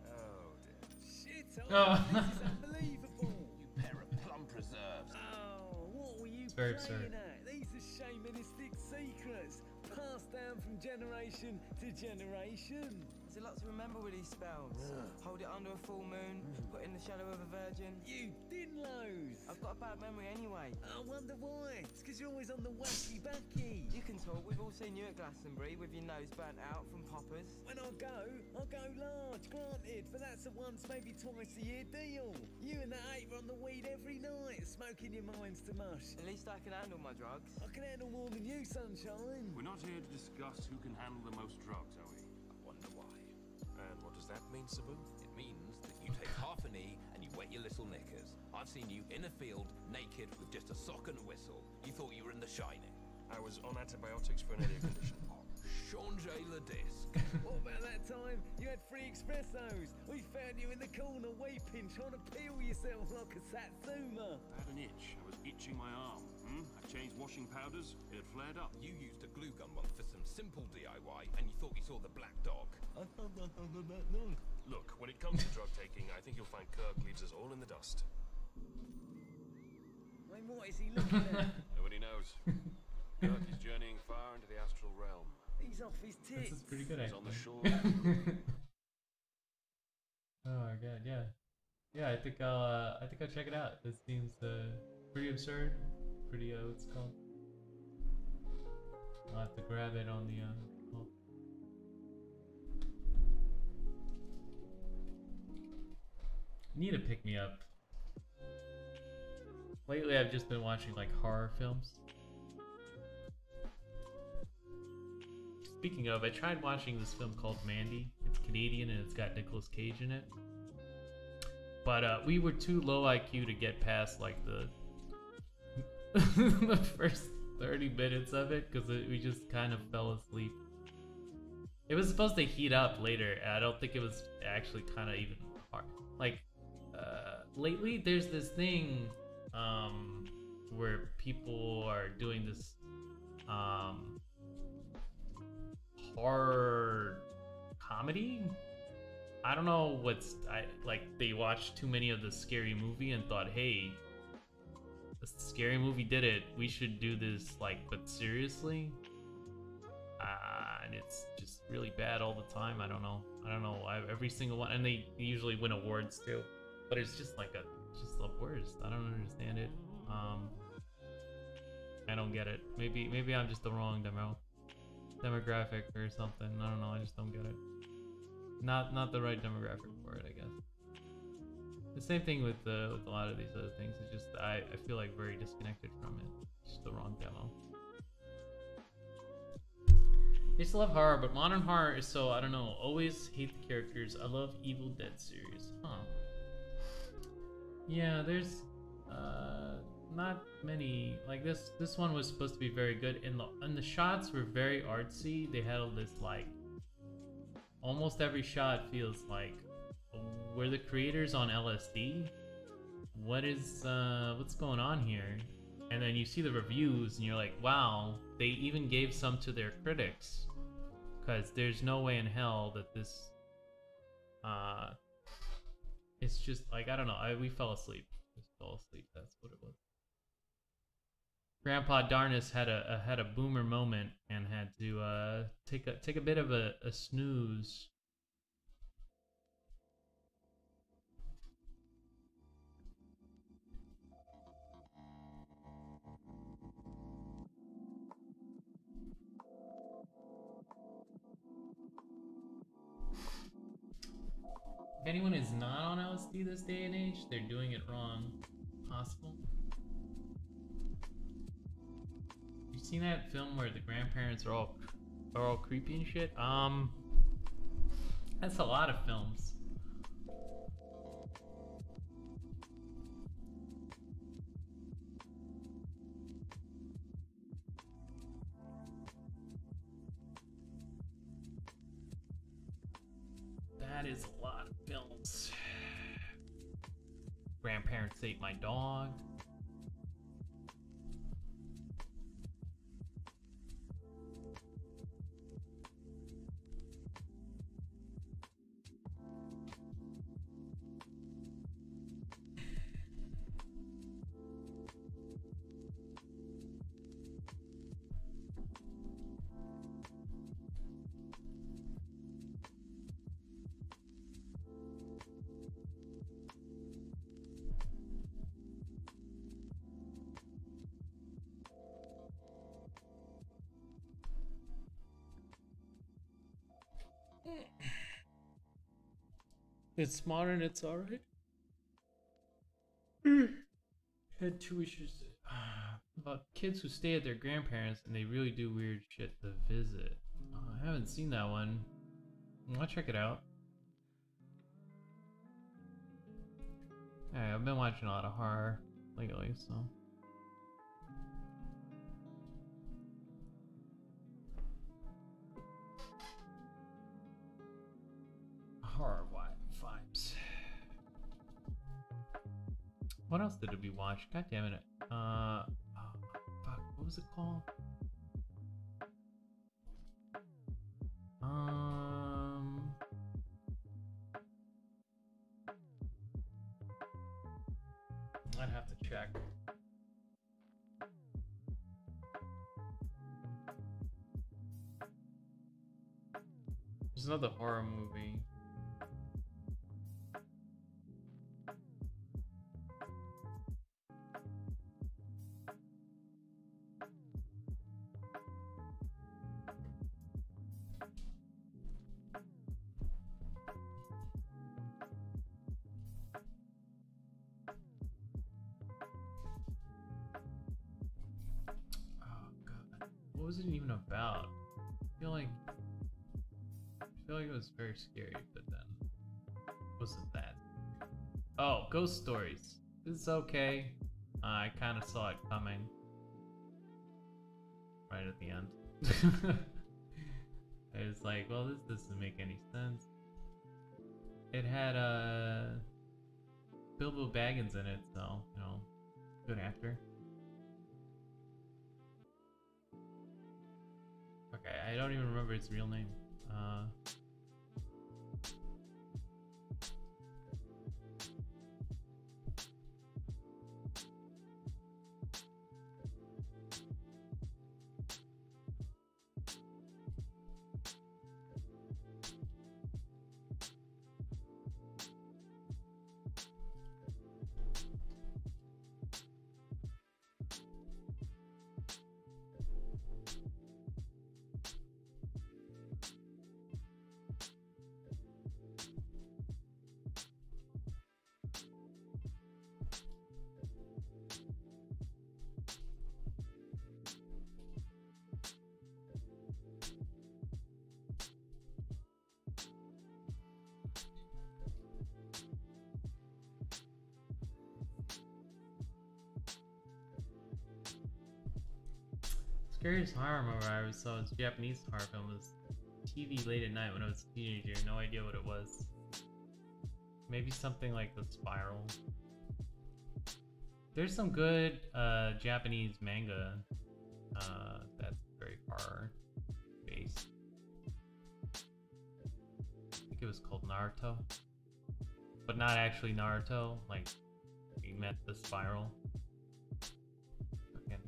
Oh, dear. Shit, Oh. This is unbelievable! You pair of plum preserves. Oh, what were you very playing absurd. at? These are shamanistic secrets, passed down from generation to generation. There's a lot to remember with these spells. Hold it under a full moon, put in the shadow of a virgin. You did loads! I've got a bad memory anyway. I wonder why. It's because you're always on the wacky backy. You can talk, we've all seen you at Glastonbury with your nose burnt out from poppers. When I'll go large, granted, but that's a once, maybe twice a year deal. You and that ape are on the weed every night, smoking your minds to mush. At least I can handle my drugs. I can handle more than you, sunshine. We're not here to discuss who can handle the most drugs, are we? I wonder why. And what does that mean, Sabu? It means that you take half a knee and you wet your little knickers. I've seen you in a field, naked, with just a sock and a whistle. You thought you were in The Shining. I was on antibiotics for an idiot condition. Changer le disc. What about that time you had free espressos? We found you in the corner weeping, trying to peel yourself like a satsuma. I had an itch. I was itching my arm. I changed washing powders. It had flared up. You used a glue gun once for some simple DIY and you thought you saw the black dog. Look, when it comes to drug taking, I think you'll find Kirk leaves us all in the dust. I mean, what is he looking at? Nobody knows. Kirk is journeying far into the astral realm. He's off his tits. This is pretty good, He's actually. on the shore. Oh my god, yeah. Yeah, I think I'll check it out. This seems pretty absurd. Pretty what's it called? I'll have to grab it on the well. Need to pick me up. Lately I've just been watching like horror films. Speaking of, I tried watching this film called Mandy. It's Canadian and it's got Nicolas Cage in it. But we were too low IQ to get past like the the first 30 minutes of it because we just kind of fell asleep. It was supposed to heat up later, and I don't think it was actually kind of even hard. Like, lately there's this thing where people are doing this horror comedy. I don't know like they watched too many of the Scary Movie and thought, hey, the Scary Movie did it, we should do this, like, but seriously. And it's just really bad all the time. I don't know every single one, and they usually win awards too, but it's just like just the worst. I don't understand it. I don't get it. Maybe I'm just the wrong demographic or something. I don't know. I just don't get it. Not the right demographic for it, I guess. The same thing with a lot of these other things. It's just I feel like very disconnected from it. It's just the wrong demo. I used to love horror, but modern horror is so, I don't know, always hate the characters. I love Evil Dead series. Huh. Yeah, there's not many. Like this one was supposed to be very good, and the shots were very artsy. They had all this, like, almost every shot feels like, were the creators on LSD? What's going on here? And then you see the reviews and you're like, wow, they even gave some to their critics. Because there's no way in hell that this, it's just like, I don't know, we fell asleep. Just fell asleep, that's what it was. Grandpa Darnis had a boomer moment and had to take a bit of a snooze. If anyone is not on LSD this day and age, they're doing it wrong. Possible. You seen that film where the grandparents are all creepy and shit? That's a lot of films. That is a lot of films. Grandparents Ate My Dog. It's modern, it's alright. Had 2 issues about kids who stay at their grandparents and they really do weird shit to visit. I haven't seen that one. I'll check it out. Hey, I've been watching a lot of horror lately, so. Horror vibes. What else did we watch? God damn it. Oh, fuck, what was it called? I'd have to check. There's another horror movie. What was it even about? I feel feel like it was very scary, but then it wasn't that. Oh, ghost stories. This is okay. I kind of saw it coming. Right at the end. I was like, well, this doesn't make any sense. It had Bilbo Baggins in it, so, you know, good actor. Okay, I don't even remember its real name. Scariest horror movie I ever saw was Japanese horror film. It was TV late at night when I was a teenager. No idea what it was. Maybe something like The Spiral. There's some good Japanese manga that's very horror based. I think it was called Naruto, but not actually Naruto. Like we meant The Spiral. Okay.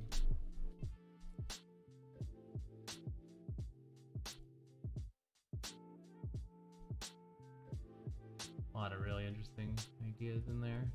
A lot of really interesting ideas in there.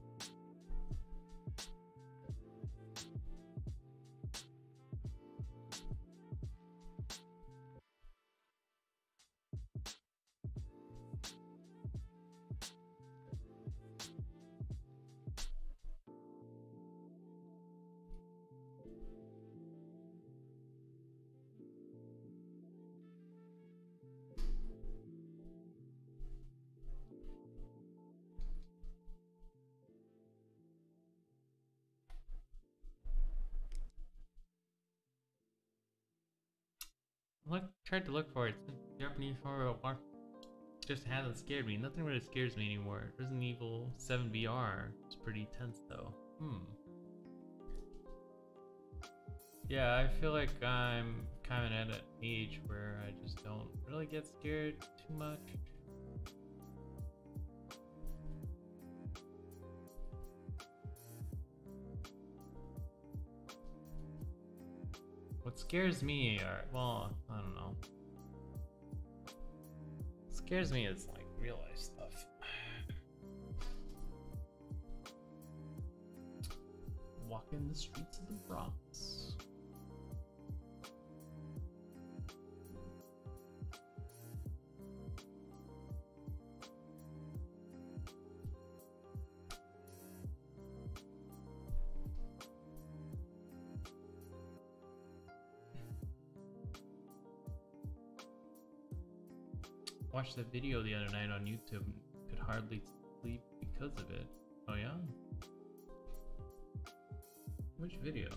Tried to look for it. Japanese horror just hasn't scared me. Nothing really scares me anymore. Resident Evil 7 VR is pretty tense though. Yeah, I feel like I'm kind of at an age where I just don't really get scared too much. What scares me are, well, I don't know. What scares me is like real life stuff. Walking the streets of the Bronx. Watched the video the other night on YouTube and could hardly sleep because of it. Oh yeah? Which video?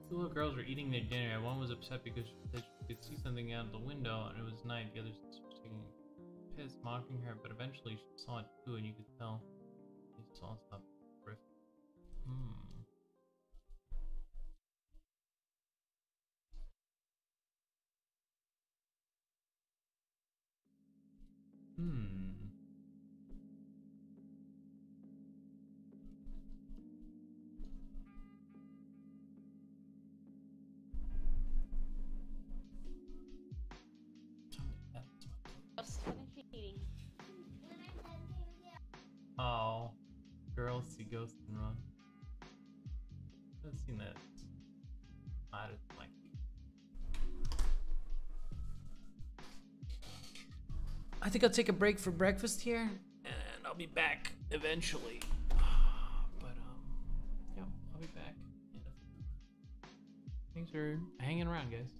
Two little girls were eating their dinner, and one was upset because she said she could see something out the window and it was night. The other was taking a piss, mocking her, but eventually she saw it too, and you could tell she saw stuff. girls see ghosts and run. I've seen that. Not as like. I think I'll take a break for breakfast here, and I'll be back eventually. But yeah, I'll be back. Thanks for hanging around, guys.